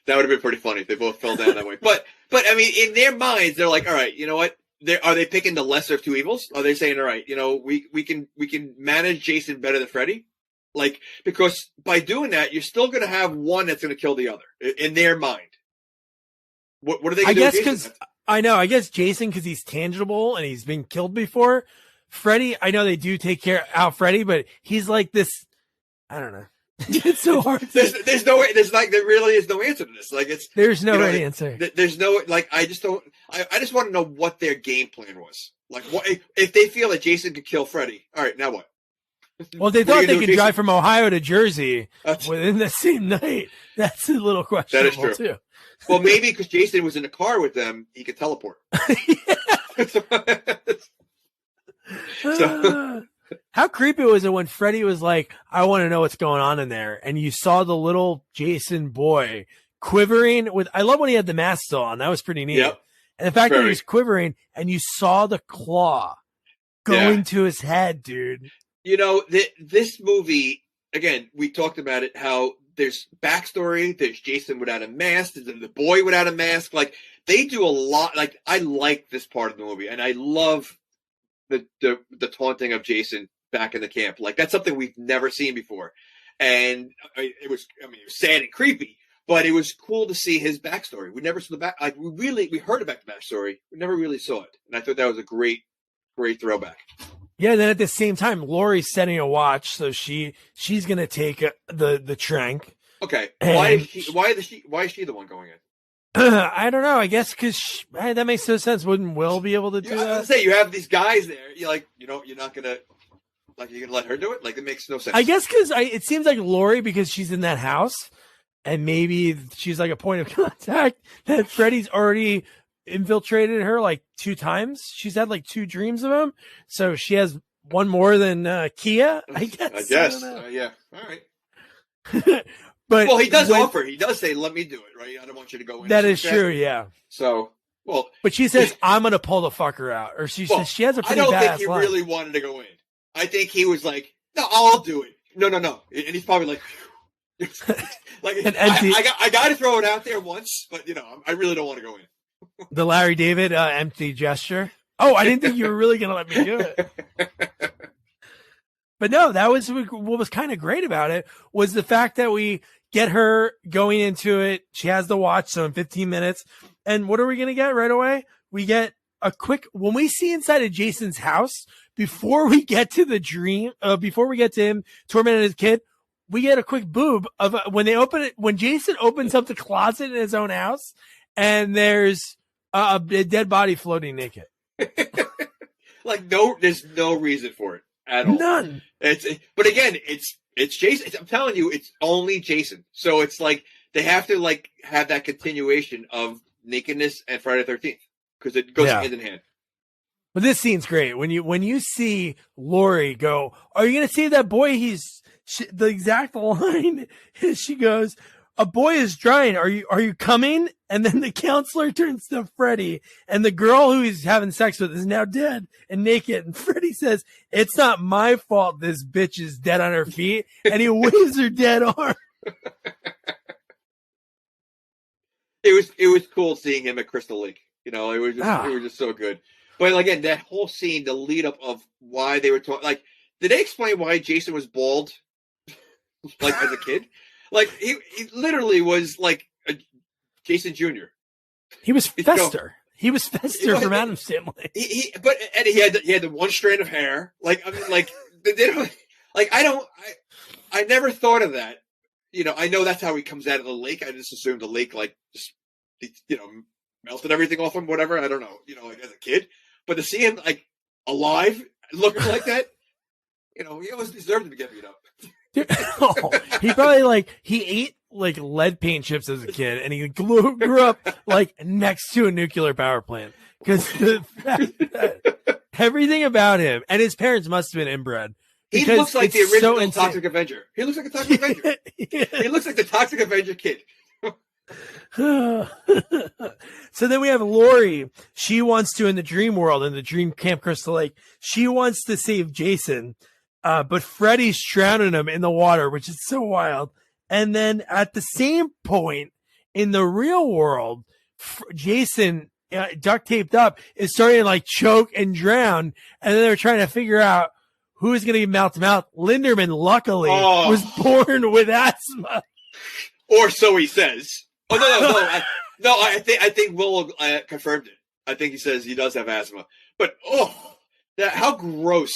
That would have been pretty funny if they both fell down that way. But I mean, in their minds, they're like, all right, you know what? Are they picking the lesser of two evils? Are they saying, all right, we can manage Jason better than Freddy? Like, because by doing that, you're still going to have one that's going to kill the other in their mind. What are they going to do? I guess because I guess Jason, because he's tangible and he's been killed before. Freddy, I know they do take care out Freddy, but he's like this. I don't know. It's so hard. There's no way. There really is no answer to this. Like there's no right answer. There's no I just don't. I just want to know what their game plan was. Like, what if they feel that Jason could kill Freddy? All right, now what? Well, they thought they could drive from Ohio to Jersey within the same night. That's a little questionable. That is true. Too. Well, maybe because Jason was in the car with them, he could teleport. How creepy was it when Freddy was like, I want to know what's going on in there. And you saw the little Jason boy quivering with, I love when he had the mask still on. That was pretty neat. Yep. And the fact that he was quivering and you saw the claw going to his head, dude. This movie, again, we talked about it, how there's backstory, there's Jason without a mask, there's the boy without a mask. Like, they do a lot. Like, I like this part of the movie, and I love the taunting of Jason back in the camp. Like, that's something we've never seen before. And it was sad and creepy, But it was cool to see his backstory. We never saw the back. Like we heard about the backstory. We never really saw it, and I thought that was a great throwback. Yeah. Then at the same time, Lori's setting a watch, so she's gonna take the trank. Okay. And Why is she the one going in? I don't know. I guess because that makes no sense. Wouldn't Will be able to do I was that? gonna say you have these guys there. You're like, you're not gonna you're gonna let her do it. Like it makes no sense. I guess because it seems like Lori, because she's in that house, and maybe she's like a point of contact that Freddy's already infiltrated her like 2 times. She's had like 2 dreams of him, so she has one more than Kia. I guess. Yeah. All right. But well, he does offer. He does say, "Let me do it." Right? I don't want you to go in. That is true. Yeah. So, well, but she says, "I'm gonna pull the fucker out," or she says she has a pretty badass line. I don't think he really wanted to go in. I think he was like, "No, I'll do it." No, and he's probably like, like I got to throw it out there once, but I really don't want to go in. The Larry David empty gesture. Oh, I didn't think you were really gonna let me do it. But no, that was what was kind of great about it, was the fact that we get her going into it. She has the watch, so in 15 minutes. And what are we going to get right away? We get a quick, when we see inside of Jason's house, before we get to the dream, before we get to him tormenting his kid, we get a quick boob of when they open it, when Jason opens up the closet in his own house, and there's a dead body floating naked. There's no reason for it at all. None. But again, it's Jason. I'm telling you, it's only Jason. So it's like they have to have that continuation of nakedness and Friday the 13th, because it goes hand in hand. But this scene's great when you see Lori go, "Are you going to save that boy?" The exact line is, she goes, "A boy is dying. Are you coming?" And then the counselor turns to Freddy, and the girl who he's having sex with is now dead and naked. And Freddy says, "It's not my fault this bitch is dead on her feet." And he waves her dead arm. It was cool seeing him at Crystal Lake. It was just so good. But again, that whole scene, the lead up of why they were talking, did they explain why Jason was bald? As a kid? He literally was like a Jason Jr. He was Fester. He was Fester from Addams Family. He had the one strand of hair. They don't, I never thought of that. I know that's how he comes out of the lake. I just assumed the lake melted everything off him, whatever. I don't know, as a kid. But to see him alive, looking like that, he almost deserved to get beat up. He probably he ate lead paint chips as a kid, and he grew up next to a nuclear power plant, because the fact that everything about him, and his parents must have been inbred. He looks like the original Toxic Avenger. He looks like a Toxic Avenger. Yeah. He looks like the Toxic Avenger kid. So then we have Lori. She wants to, in the dream world, in the dream Camp Crystal Lake, she wants to save Jason. But Freddy's drowning him in the water, which is so wild. And then at the same point in the real world, Jason, duct taped up, is starting to choke and drown. And then they're trying to figure out who is going to be mouth to mouth. Linderman, luckily, was born with asthma. Or so he says. Oh, no. I think Will confirmed it. I think he says he does have asthma. But, how gross.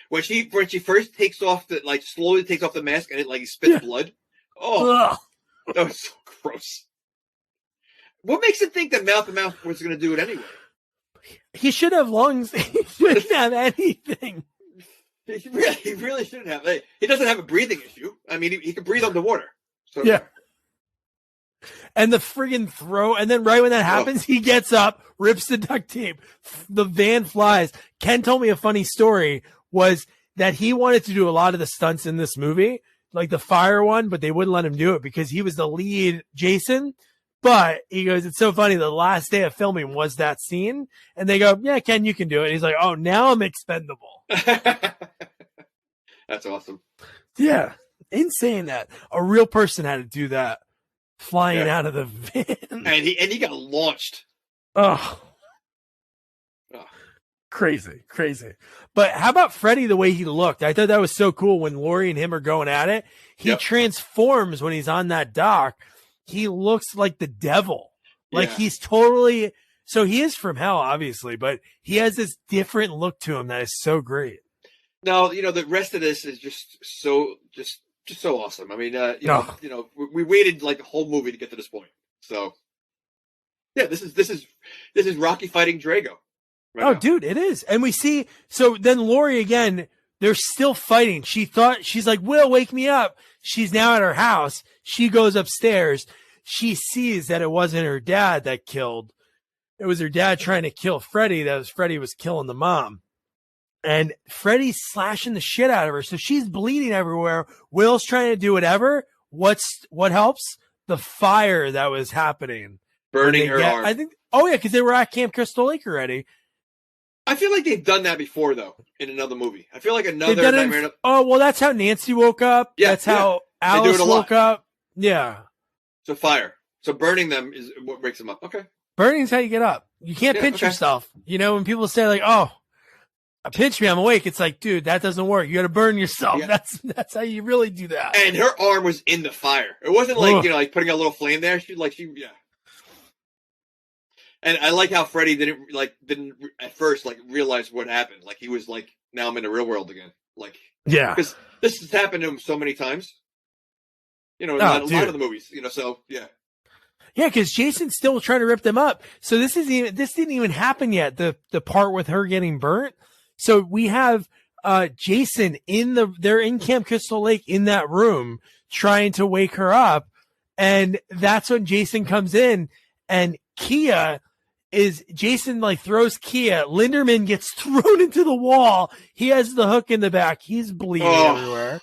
When she first takes off slowly takes off the mask and it he spits blood. Oh, that was so gross. What makes it think that mouth to mouth was going to do it anyway? He should have lungs. He shouldn't have anything. He really shouldn't have. He doesn't have a breathing issue. I mean, he can breathe underwater. So. Yeah. And the friggin' throw, and then right when that happens, he gets up, rips the duct tape, the van flies. Ken told me a funny story, was that he wanted to do a lot of the stunts in this movie, like the fire one, but they wouldn't let him do it because he was the lead Jason. But he goes, it's so funny, the last day of filming was that scene, and they go, "Yeah, Ken, you can do it." And he's like, "Oh, now I'm expendable." That's awesome. Yeah. Insane that a real person had to do that. Flying out of the van. And he got launched. Oh. Crazy. But how about Freddy, the way he looked? I thought that was so cool when Lori and him are going at it. He transforms when he's on that dock. he looks like the devil. Like Yeah. he's totally, so he is from hell, obviously, but he has this different look to him that is so great. No, the rest of this is just so awesome. I mean, we waited like a whole movie to get to this point. So, yeah, this is Rocky fighting Drago. Right now. Dude, it is. And we see, so then Lori again, they're still fighting. She's like, Will, wake me up. She's now at her house. She goes upstairs. She sees that it wasn't her dad that killed. It was her dad trying to kill Freddy. Freddy was killing the mom. And Freddy's slashing the shit out of her. So she's bleeding everywhere. Will's trying to do whatever. What helps? The fire that was happening. Burning her arm. I think, because they were at Camp Crystal Lake already. I feel like they've done that before, though, in another movie. I feel like another Nightmare. That's how Nancy woke up. Yeah, that's how Alice woke up. Yeah. So fire. So burning them is what wakes them up. Okay. Burning is how you get up. You can't pinch yourself. When people say like, "Oh, pinch me, I'm awake," it's like, dude, that doesn't work. You got to burn yourself. Yeah. That's how you really do that. And her arm was in the fire. It wasn't like like putting a little flame there. She. And I like how Freddy didn't at first realize what happened. Like he was like, now I'm in the real world again. Like, yeah, because this has happened to him so many times. A lot of the movies. So yeah. Yeah, because Jason's still trying to rip them up. So this didn't even happen yet. The part with her getting burnt. So we have Jason they're in Camp Crystal Lake in that room trying to wake her up, and that's when Jason comes in, and Jason throws Kia. Linderman gets thrown into the wall. He has the hook in the back. He's bleeding everywhere.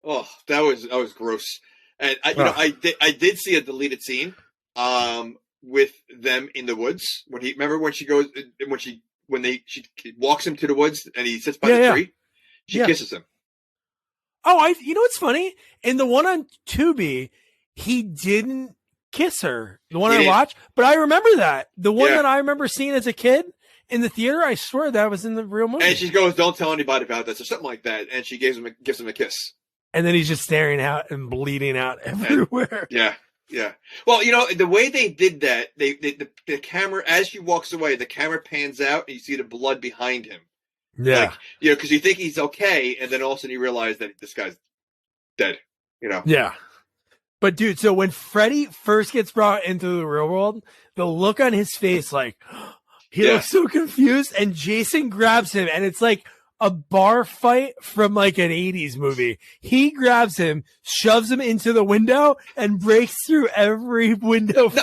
Oh, that was gross. And I did see a deleted scene, with them in the woods when she walks him to the woods and he sits by the tree. She kisses him. Oh, what's funny? In the one on Tubi, he didn't kiss her. The one I watched, but I remember that the one that I remember seeing as a kid in the theater. I swear that was in the real movie. And she goes, "Don't tell anybody about this," or something like that. And she gives him a kiss. And then he's just staring out and bleeding out everywhere. Yeah. Well, the way they did that, the camera, as she walks away, the camera pans out and you see the blood behind him. Yeah. Because you think he's okay, and then all of a sudden you realize that this guy's dead. Yeah. But dude, so when Freddy first gets brought into the real world, the look on his face, he looks so confused, and Jason grabs him, and it's like a bar fight from an 80s movie. He grabs him, shoves him into the window, and breaks through every window.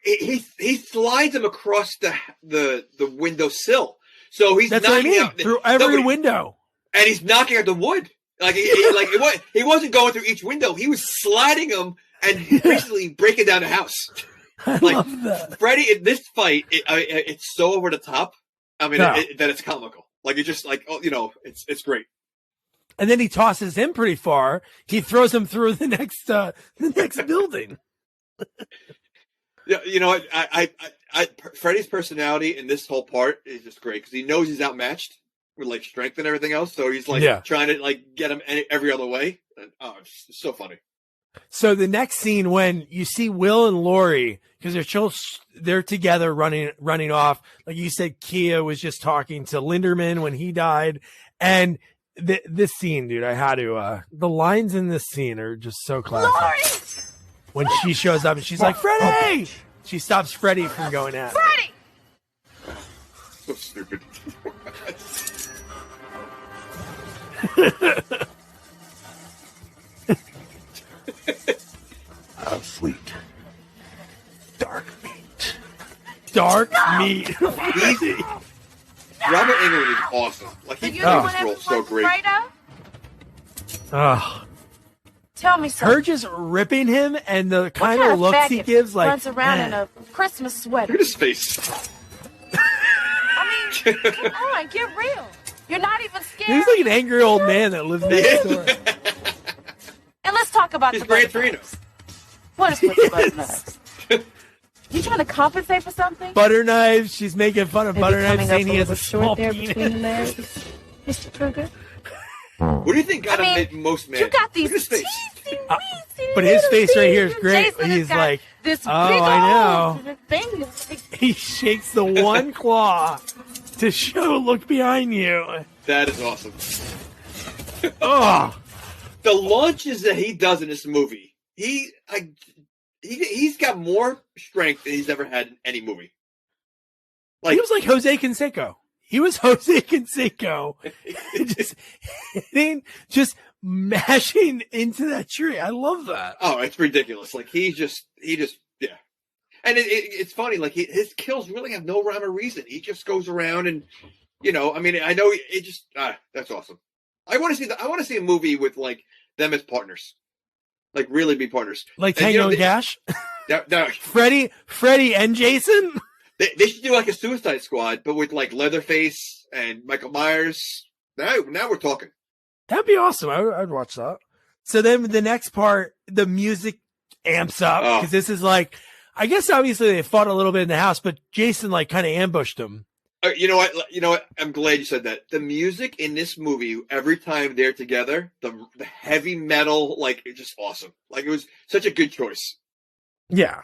He slides him across the window sill. So he's knocking out through every window. And he's knocking out the wood. He wasn't going through each window. He was sliding them and basically breaking down the house. I love that. Freddy, in this fight, it's so over the top. I mean, that it's comical. It's just it's great. And then he tosses him pretty far. He throws him through the next building. Yeah, Freddy's personality in this whole part is just great because he knows he's outmatched with strength and everything else. So he's trying to get him every other way. And, it's so funny. So the next scene when you see Will and Lori, because they're together running off. Like you said, Kia was just talking to Linderman when he died. And this scene, dude, I had to, the lines in this scene are just so classic. Lori! When she shows up and she's like, Freddy! She stops Freddy from going at her. Freddy! So stupid. How sweet. Dark meat. Dark meat. Easy. Robert Englund is awesome. He plays this role so great. Tell me something. Her just ripping him and the kind of looks he gives, runs around in a Christmas sweater. Look at his face. I mean, come on, get real. You're not even scared. He's like an angry old man that lives next door. And let's talk about He's the Gran butt Torino. knives. What is with the butter knives? You trying to compensate for something? Butter knives. She's making fun of butter knives, saying he has a small there penis. between the legs, Mr. Krueger. What do you think got him most mad? You got these Look at his face. teensy weensy But his face right here is great. Jason He's has got like, this oh, big I old know. thing. He shakes the one claw to show, look behind you. That is awesome. Oh, The launches that he does in this movie, he's got more strength than he's ever had in any movie. he was like Jose Canseco. He was Jose Canseco, just mashing into that tree. I love that. Oh, it's ridiculous. Like he just, yeah. And it's funny. Like his kills really have no rhyme or reason. He just goes around and, I mean, I know it just, that's awesome. I want to see a movie with like them as partners, like really be partners, like Tango and Cash. Freddy and Jason. They should do like a Suicide Squad, but with like Leatherface and Michael Myers. Now we're talking. That'd be awesome. I'd watch that. So then the next part, the music amps up because this is like, I guess obviously they fought a little bit in the house, but Jason like kind of ambushed them. You know what? I'm glad you said that. The music in this movie, every time they're together, the heavy metal, like it's just awesome. Like it was such a good choice. Yeah.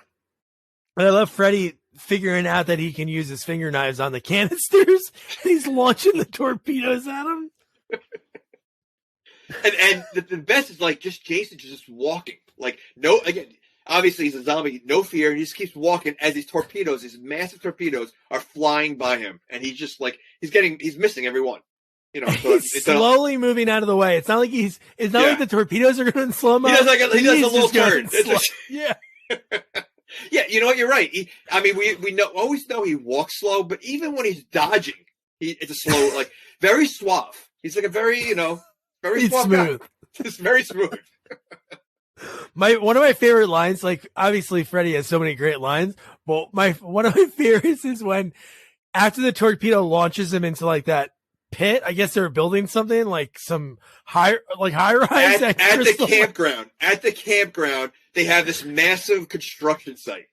And I love Freddy figuring out that he can use his finger knives on the canisters. He's launching the torpedoes at him. And the best is like just Jason just walking. Like obviously he's a zombie, no fear. He just keeps walking as these massive torpedoes are flying by him. And he's just like, he's missing every one. So he's slowly moving out of the way. It's not like like the torpedoes are going to slow him. He does a little turn. Yeah. Yeah, you know what? You're right. We always know he walks slow, but even when he's dodging, it's a slow, like very suave. He's like a very, very suave smooth. guy. It's very smooth. One of my favorite lines, like obviously Freddy has so many great lines, but one of my favorites is when after the torpedo launches him into like that pit, I guess they were building something like some high rise at the campground. At the campground, they have this massive construction site,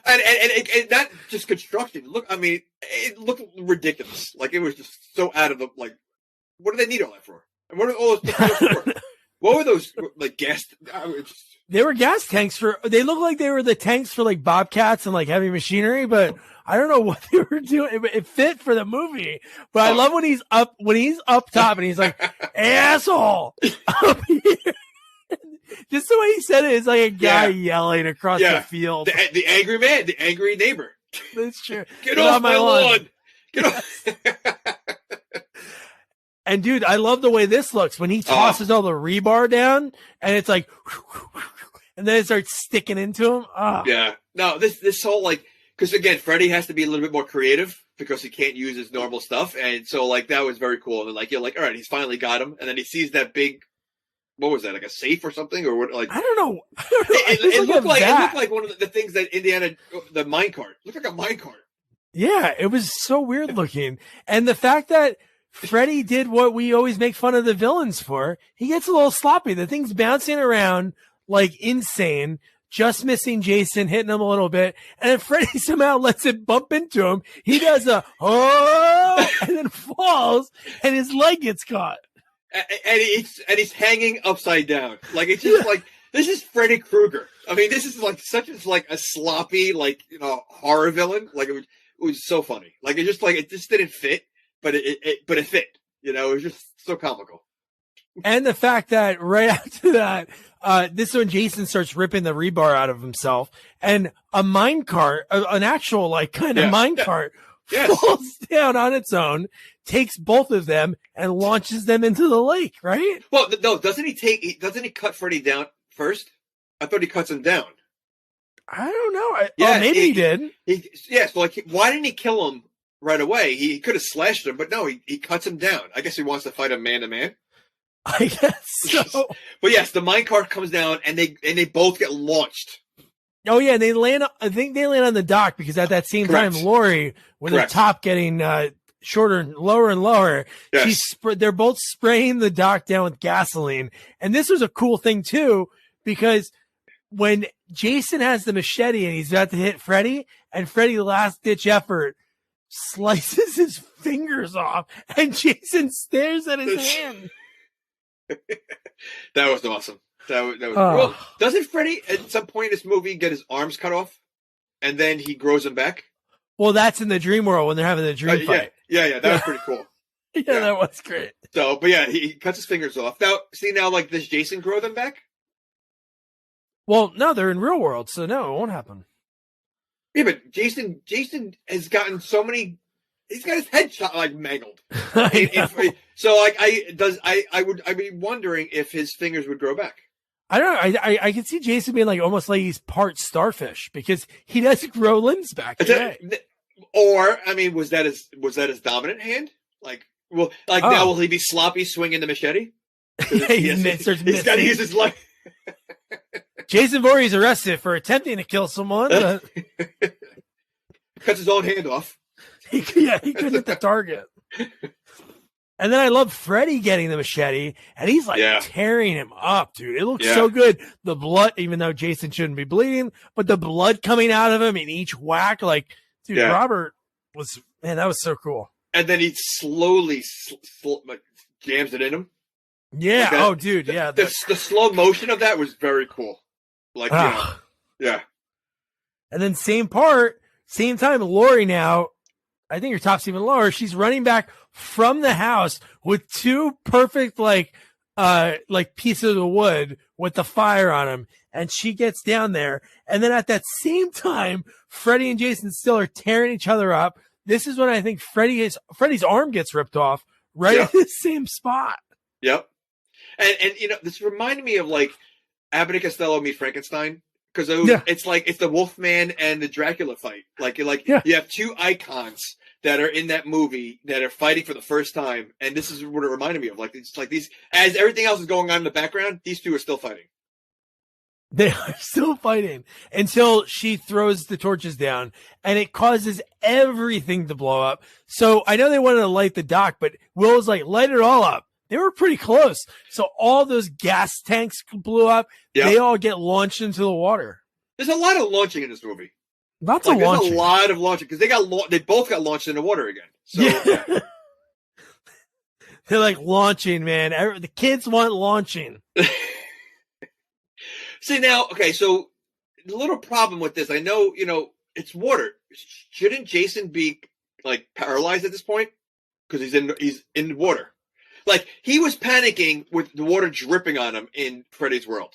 and not just construction. Look, I mean, it looked ridiculous. Like it was just so out of the like. What do they need all that for? And what are all those things for? What were those like gas? They were gas tanks they looked like they were the tanks for like Bobcats and like heavy machinery, but I don't know what they were doing. It fit for the movie, but I love when he's up top and he's like, asshole up here. Just the way he said it is like a guy yelling across the field. The angry man, the angry neighbor. That's true. Get off my lawn. Get off. And dude, I love the way this looks when he tosses all the rebar down and it's like, and then it starts sticking into him. Oh. Yeah. No, this whole like, because again, Freddy has to be a little bit more creative because he can't use his normal stuff. And so like, that was very cool. And like, you're like, all right, he's finally got him. And then he sees that big, what was that? Like a safe or something? Or what? Like, I don't know. It looked like one of the things that the minecart. Looked like a minecart. Yeah. It was so weird looking. And the fact that Freddy did what we always make fun of the villains for. He gets a little sloppy. The thing's bouncing around like insane, just missing Jason, hitting him a little bit. And then Freddy somehow lets it bump into him. He does and then falls and his leg gets caught. And he's hanging upside down. Like, it's just like, this is Freddy Krueger. I mean, this is like like a sloppy, like, horror villain. Like it was so funny. Like it just didn't fit. But it fit, it was just so comical. And the fact that right after that, this is when Jason starts ripping the rebar out of himself, and a minecart, an actual like kind of minecart, falls down on its own, takes both of them, and launches them into the lake. Right? Well, no, doesn't he cut Freddy down first? I thought he cuts him down. I don't know. Maybe he did. So like, why didn't he kill him right away? He could have slashed him, but no, he cuts him down. I guess he wants to fight him man to man. I guess so. But yes, the minecart comes down and they both get launched. Oh yeah, and they land. I think they land on the dock because at that same time, Lori, when the top getting shorter and lower, they're both spraying the dock down with gasoline. And this was a cool thing too, because when Jason has the machete and he's about to hit Freddy, and Freddy last ditch effort slices his fingers off, and Jason stares at his hand. That was awesome. That was well, doesn't Freddy at some point in this movie get his arms cut off, and then he grows them back? Well, that's in the dream world when they're having the dream fight. Yeah, that was pretty cool. Yeah, that was great. So, but yeah, he cuts his fingers off. Now, like, does Jason grow them back? Well, no, they're in real world, so no, it won't happen. Yeah, but Jason has gotten so many. He's got his head shot like mangled. So, like, I'd be wondering if his fingers would grow back. I don't know. I can see Jason being like almost like he's part starfish because he doesn't grow limbs back. Or, I mean, was that his dominant hand? Like, well, like now will he be sloppy swinging the machete? He's got to use his leg. Jason Voorhees arrested for attempting to kill someone. Cuts his own hand off. He couldn't hit the target. And then I love Freddy getting the machete, and he's like tearing him up, dude. It looks so good. The blood, even though Jason shouldn't be bleeding, but the blood coming out of him in each whack, like, dude, Robert that was so cool. And then he slowly jams it in him. Yeah. Like dude. Yeah. The slow motion of that was very cool. Like, yeah. And then same time, Lori now, I think her top's even lower. She's running back from the house with two perfect, like pieces of wood with the fire on them. And she gets down there. And then at that same time, Freddy and Jason still are tearing each other up. This is when I think Freddy's arm gets ripped off at the same spot. Yep. And this reminded me of like Abbott and Costello meet Frankenstein. Because it's the Wolfman and the Dracula fight. You have two icons that are in that movie that are fighting for the first time, and this is what it reminded me of. Like, it's like these, as everything else is going on in the background, these two are still fighting. They are still fighting until she throws the torches down, and it causes everything to blow up. So I know they wanted to light the dock, but Will was like, light it all up. They were pretty close. So all those gas tanks blew up. Yep. They all get launched into the water. There's a lot of launching in this movie. Lots of launching. There's a lot of launching because they both got launched in the water again. So, They're like launching, man. The kids want launching. See now, okay, so the little problem with this, I know, it's water. Shouldn't Jason be like paralyzed at this point? Because he's in the water. Like, he was panicking with the water dripping on him in Freddy's world.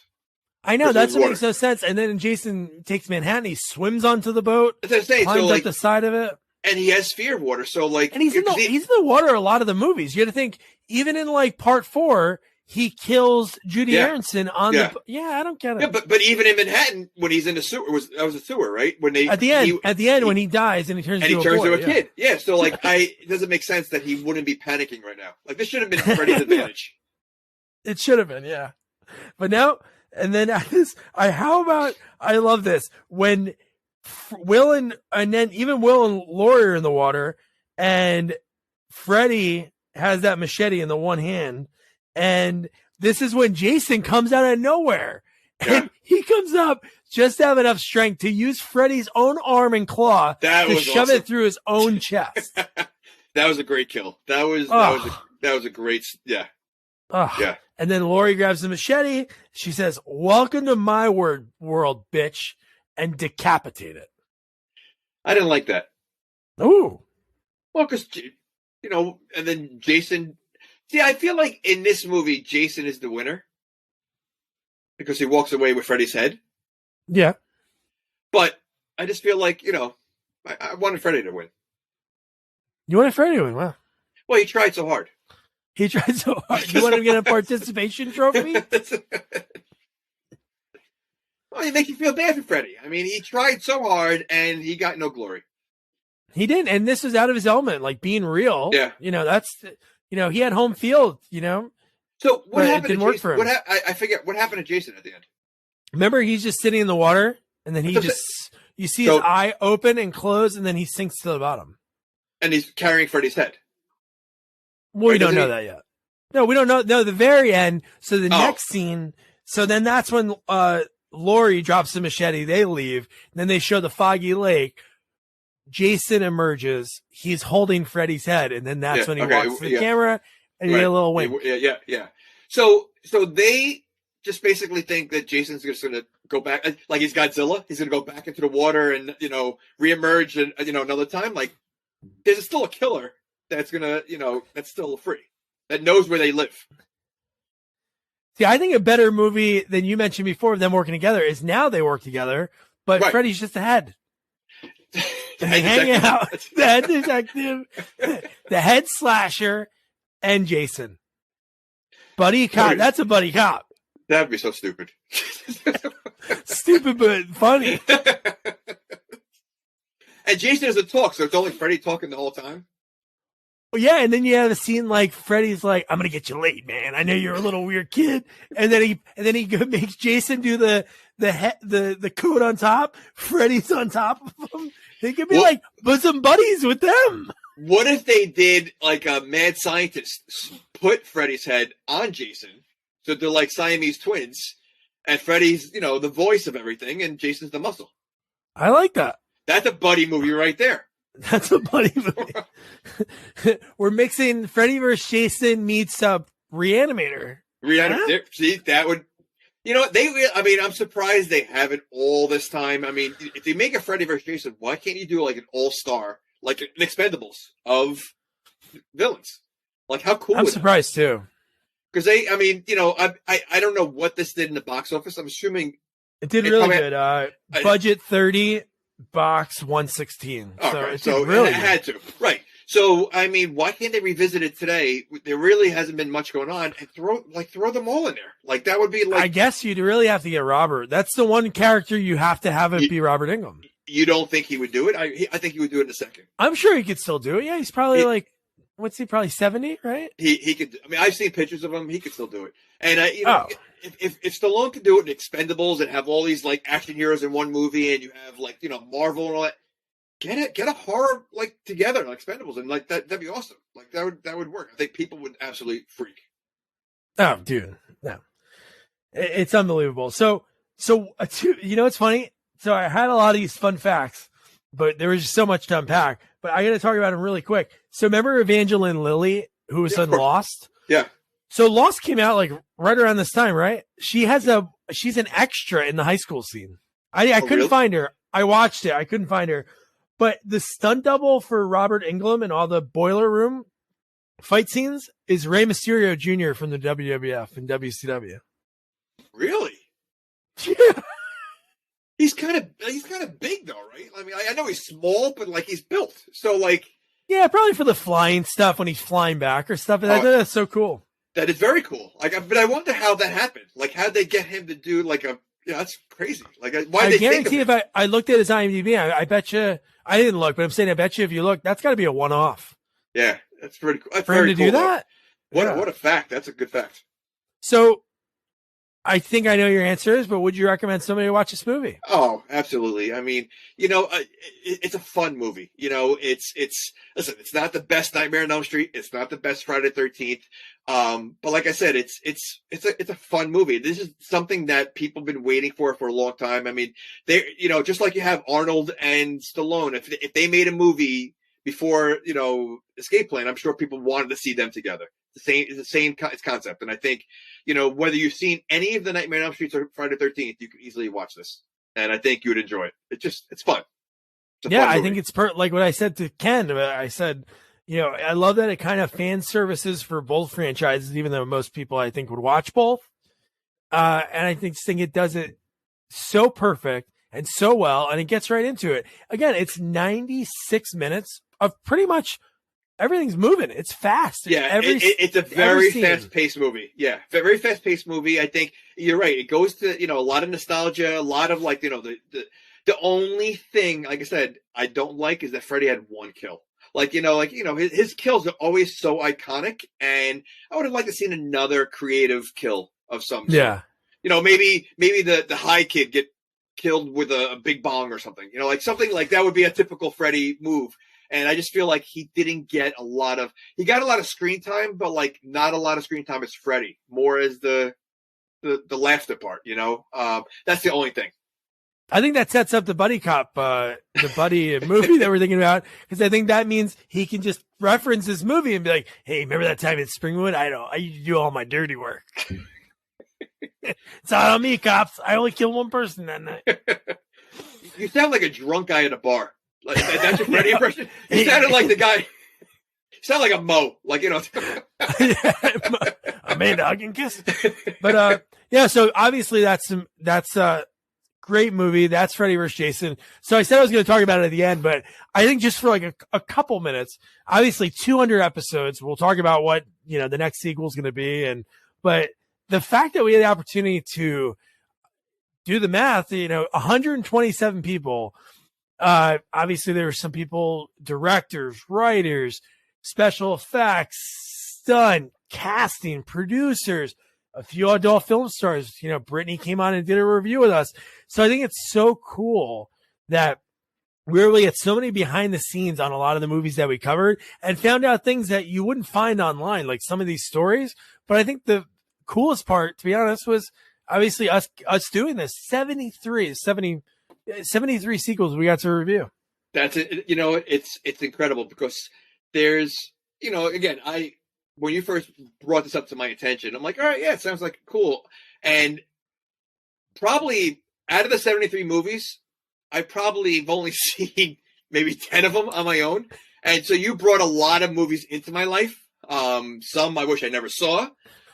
I know, that's what makes no sense. And then Jason takes Manhattan, he swims onto the boat, climbs up the side of it. And he has fear of water, so like... And he's in the water a lot of the movies. You got to think, even in like part 4, he kills Judy Aronson on the... Yeah, I don't get it. Yeah, but even in Manhattan, when he's in the sewer, that was a sewer, right? When they at the end when he dies and he turns into a kid. Yeah, so like it doesn't make sense that he wouldn't be panicking right now. Like, this should have been Freddy's advantage. It should have been, yeah. But now, and then I love this when Will and then even Will and Lori are in the water, and Freddy has that machete in the one hand. And this is when Jason comes out of nowhere. And he comes up just to have enough strength to use Freddy's own arm and claw to shove it through his own chest. That was a great kill. That was a great, yeah. Yeah. And then Lori grabs the machete. She says, "Welcome to my world, bitch," and decapitate it. I didn't like that. Ooh. Well, because, and then Jason... See, I feel like in this movie, Jason is the winner because he walks away with Freddy's head. Yeah. But I just feel like, I wanted Freddy to win. You wanted Freddy to win? Wow. Well, he tried so hard. You want him to get a participation trophy? Well, it makes you feel bad for Freddy. I mean, he tried so hard and he got no glory. He didn't. And this was out of his element, like being real. Yeah. That's... he had home field, So what happened? It didn't work for him. I forget what happened to Jason at the end. Remember, he's just sitting in the water, and then you see his eye open and close, and then he sinks to the bottom. And he's carrying Freddy's head. Well, we don't know that yet. No, we don't know. No, the very end. So the next scene. So then that's when Lori drops the machete. They leave. And then they show the foggy lake. Jason emerges. He's holding Freddy's head, and then that's when he walks to the camera, and you get a little wink. Yeah. So just basically think that Jason's just going to go back, like he's Godzilla. He's going to go back into the water and, reemerge and, another time. Like, there's still a killer that's going to, that's still free, that knows where they live. See, I think a better movie than you mentioned before of them working together is now they work together, but right. Freddy's just the head. And they hang out. The head detective, the head slasher, and Jason. Buddy cop. That's a buddy cop. That'd be so stupid. Stupid, but funny. And Jason doesn't talk, so it's only Freddy talking the whole time. Well, yeah, and then you have a scene like Freddy's like, "I'm gonna get you late, man. I know you're a little weird kid." And then he makes Jason do the coat on top. Freddy's on top of him. They could be like bosom buddies with them. What if they did like a mad scientist put Freddy's head on Jason, so they're like Siamese twins, and Freddy's the voice of everything, and Jason's the muscle. I like that. That's a buddy movie right there. That's a buddy movie. We're mixing Freddy vs. Jason meets Reanimator. Reanimator. See, that would, I'm surprised they haven't all this time. I mean, if they make a Freddy vs. Jason, why can't you do like an all-star, like an Expendables of villains? Like, how cool? I'm surprised too. Because I don't know what this did in the box office. I'm assuming it did really good. Budget 30. Box 116. Okay, so really it had to. Right. So, I mean, why can't they revisit it today? There really hasn't been much going on, and throw them all in there. Like, that would be like... I guess you'd really have to get Robert. That's the one character you have to have it be Robert Englund. You don't think he would do it? I think he would do it in a second. I'm sure he could still do it. Yeah, he's probably what's he, probably 70, right? He could... I mean, I've seen pictures of him. He could still do it. And, If Stallone can do it in Expendables and have all these like action heroes in one movie, and you have like Marvel and all that, get a horror like together like Expendables, and like that'd be awesome. Like that would work. I think people would absolutely freak. Oh, dude, no, it's unbelievable. So it's funny. So I had a lot of these fun facts, but there was just so much to unpack. But I got to talk about them really quick. So remember Evangeline Lilly, who was on Lost? Yeah. So Lost came out like right around this time, right? She's an extra in the high school scene. I couldn't find her. I watched it. I couldn't find her. But the stunt double for Robert Englund and all the boiler room fight scenes is Rey Mysterio Jr. from the WWF and WCW. Really? Yeah. He's kind of big though, right? I mean, I know he's small, but like he's built. So like, yeah, probably for the flying stuff when he's flying back or stuff. That's so cool. That is very cool. Like, but I wonder how that happened. Like, how'd they get him to do like that's crazy. Like, why? I guarantee if I looked at his IMDb, I bet you I didn't look, but I'm saying I bet you if you look, that's got to be a one-off. Yeah, that's pretty cool. That's for him to do that. What a fact. That's a good fact. So, I think I know your answer is, but would you recommend somebody to watch this movie? Oh, absolutely. I mean, it's a fun movie. Listen, it's not the best Nightmare on Elm Street. It's not the best Friday the 13th. But like I said, it's a fun movie. This is something that people have been waiting for a long time. I mean, just like you have Arnold and Stallone, if they made a movie before, Escape Plan, I'm sure people wanted to see them together. It's the same concept. And I think, whether you've seen any of the Nightmare on Elm Street or Friday the 13th, you can easily watch this. And I think you would enjoy it. It's fun. I think it's like what I said to Ken. I said, I love that it kind of fan services for both franchises, even though most people I think would watch both. And I think it does it so perfect and so well, and it gets right into it. Again, it's 96 minutes of pretty much everything's moving. It's fast. Yeah, it's a very fast-paced movie. Yeah, very fast-paced movie. I think you're right. It goes to, a lot of nostalgia, a lot of like, the only thing, like I said, I don't like is that Freddy had one kill. His kills are always so iconic, and I would have liked to seen another creative kill of some sort. Yeah. Maybe the high kid get killed with a big bong or something. Something like that would be a typical Freddy move. And I just feel like he didn't get he got a lot of screen time, but like not a lot of screen time as Freddy, more as the laughter part, that's the only thing. I think that sets up the buddy cop, the buddy movie that we're thinking about, because I think that means he can just reference this movie and be like, "Hey, remember that time at Springwood? I used to do all my dirty work." It's not on me, cops. I only killed one person that night. You sound like a drunk guy at a bar. Like that's your Freddy impression. You sounded like the guy. You sound like a Mo. Like, you know. Amanda hug and kiss. But yeah, so obviously that's great movie. That's Freddy vs. Jason. So I said I was going to talk about it at the end, but I think just for like a couple minutes, obviously 200 episodes, we'll talk about what, you know, the next sequel is going to be. But the fact that we had the opportunity to do the math, you know, 127 people, obviously there were some people, directors, writers, special effects, stunt, casting, producers, a few adult film stars. You know, Brittany came on and did a review with us. So I think it's so cool that we really get so many behind the scenes on a lot of the movies that we covered and found out things that you wouldn't find online, like some of these stories. But I think the coolest part, to be honest, was obviously us doing this. 73 sequels we got to review. That's it. You know, it's incredible because there's, you know, again, when you first brought this up to my attention, I'm like, all right, yeah, it sounds like cool. And probably out of the 73 movies, I probably have only seen maybe 10 of them on my own. And so you brought a lot of movies into my life. Some I wish I never saw.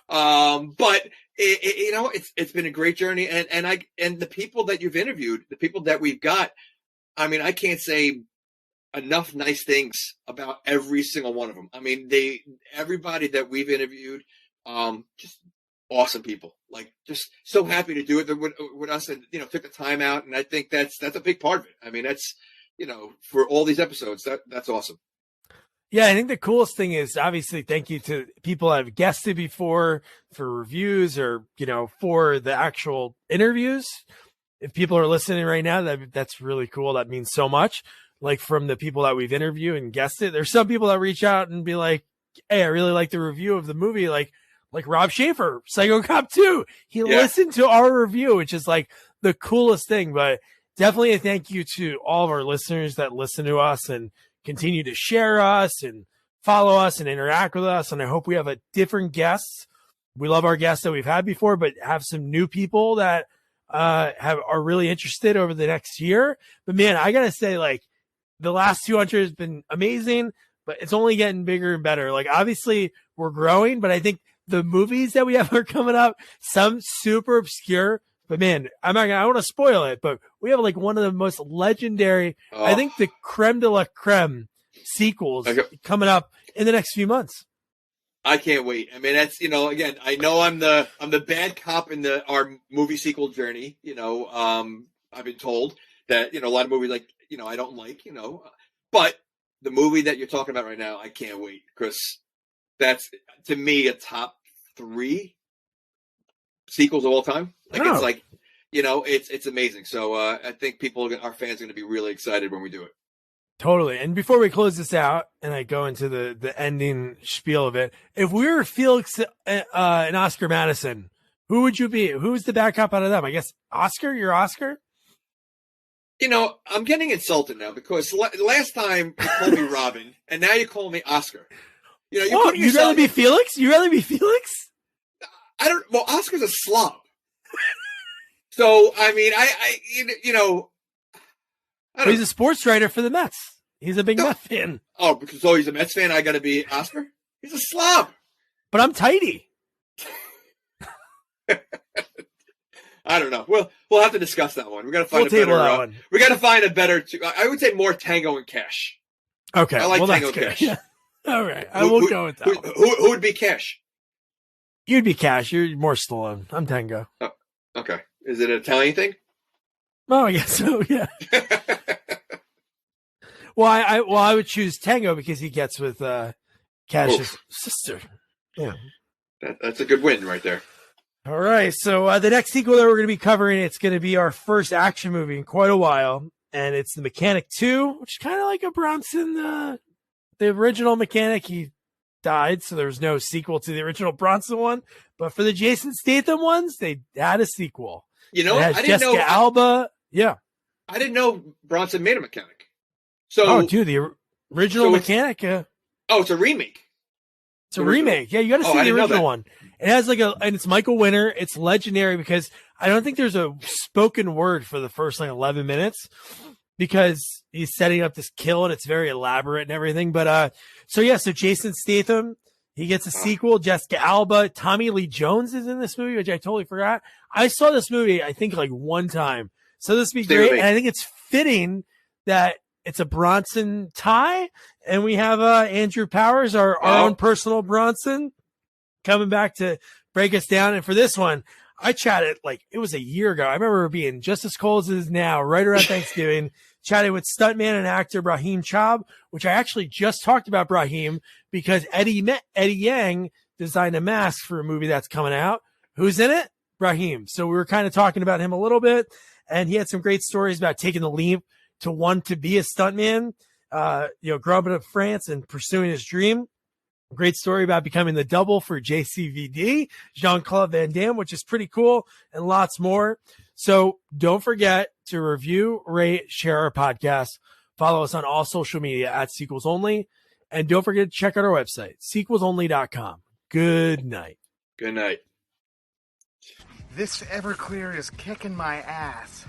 But you know, it's been a great journey. And the people that you've interviewed, the people that we've got, I mean, I can't say enough nice things about every single one of them. I mean, everybody that we've interviewed, just awesome people, like just so happy to do it with us, and, you know, took the time out. And I think that's a big part of it. I mean, that's, you know, for all these episodes, that's awesome. Yeah, I think the coolest thing is obviously thank you to people I've guested before for reviews or, you know, for the actual interviews. If people are listening right now, that's really cool. That means so much. Like from the people that we've interviewed and guested, there's some people that reach out and be like, hey, I really like the review of the movie. Like Rob Schaefer, Psycho Cop 2. He listened to our review, which is like the coolest thing. But definitely a thank you to all of our listeners that listen to us and continue to share us and follow us and interact with us. And I hope we have a different guests. We love our guests that we've had before, but have some new people that are really interested over the next year. But man, I gotta say, like, the last 200 has been amazing, but it's only getting bigger and better. Like, obviously we're growing, but I think the movies that we have are coming up, some super obscure, but man, I want to spoil it, but we have like one of the most legendary, I think the creme de la creme sequels coming up in the next few months. I can't wait. I mean, that's, you know, again, I know I'm the bad cop in our movie sequel journey. You know, I've been told that, you know, a lot of movies, like, you know, I don't like, you know, but the movie that you're talking about right now, I can't wait, because that's, to me, a top 3 sequels of all time. Like, it's like, you know, it's amazing. So I think our fans are going to be really excited when we do it. Totally. And before we close this out and I go into the ending spiel of it, if we were Felix and Oscar Madison, who would you be? Who's the bad cop out of them? I guess Oscar? You're Oscar? You know, I'm getting insulted now because last time you called me Robin and now you call me Oscar. You know, you'd rather be Felix? You'd rather be Felix? Well, Oscar's a slob. So, I mean, you know. He's a sports writer for the Mets. He's a big Mets fan. Oh, because he's a Mets fan, I got to be Oscar? He's a slob. But I'm tidy. I don't know. We'll have to discuss that one. We got to find a better one. We got to find a better. I would say more Tango and Cash. Okay, I like Tango and Cash. Yeah. All right, I will go with that. Who would be Cash? You'd be Cash. You're more Stallone. I'm Tango. Oh, okay. Is it an Italian thing? Oh, I guess so. Yeah. Well, I would choose Tango because he gets with Cash's sister. Yeah, that's a good win right there. All right, so the next sequel that we're going to be covering, it's going to be our first action movie in quite a while, and it's The Mechanic 2, which is kind of like a Bronson. The original Mechanic, he died, so there was no sequel to the original Bronson one. But for the Jason Statham ones, they had a sequel. You know, I didn't know Alba. Yeah, I didn't know Bronson made a Mechanic. So, dude, the original Mechanic. It's a remake. It's a remake. Yeah, you got to see the original one. It has and it's Michael Winner. It's legendary because I don't think there's a spoken word for the first 11 minutes because he's setting up this kill and it's very elaborate and everything. But so Jason Statham, he gets a sequel. Jessica Alba, Tommy Lee Jones is in this movie, which I totally forgot. I saw this movie, I think one time. So this would be great. And I think it's fitting that it's a Bronson tie. And we have Andrew Powers, our own personal Bronson, coming back to break us down. And for this one, I chatted it was a year ago. I remember it being just as cold as it is now, right around Thanksgiving, chatted with stuntman and actor Brahim Chab, which I actually just talked about Brahim because Eddie Yang designed a mask for a movie that's coming out. Who's in it? Brahim. So we were kind of talking about him a little bit, and he had some great stories about taking the leap to want to be a stuntman, growing up in France and pursuing his dream. Great story about becoming the double for JCVD, Jean-Claude Van Damme, which is pretty cool, and lots more. So don't forget to review, rate, share our podcast. Follow us on all social media at Sequels Only. And don't forget to check out our website, sequelsonly.com. Good night. Good night. This Everclear is kicking my ass.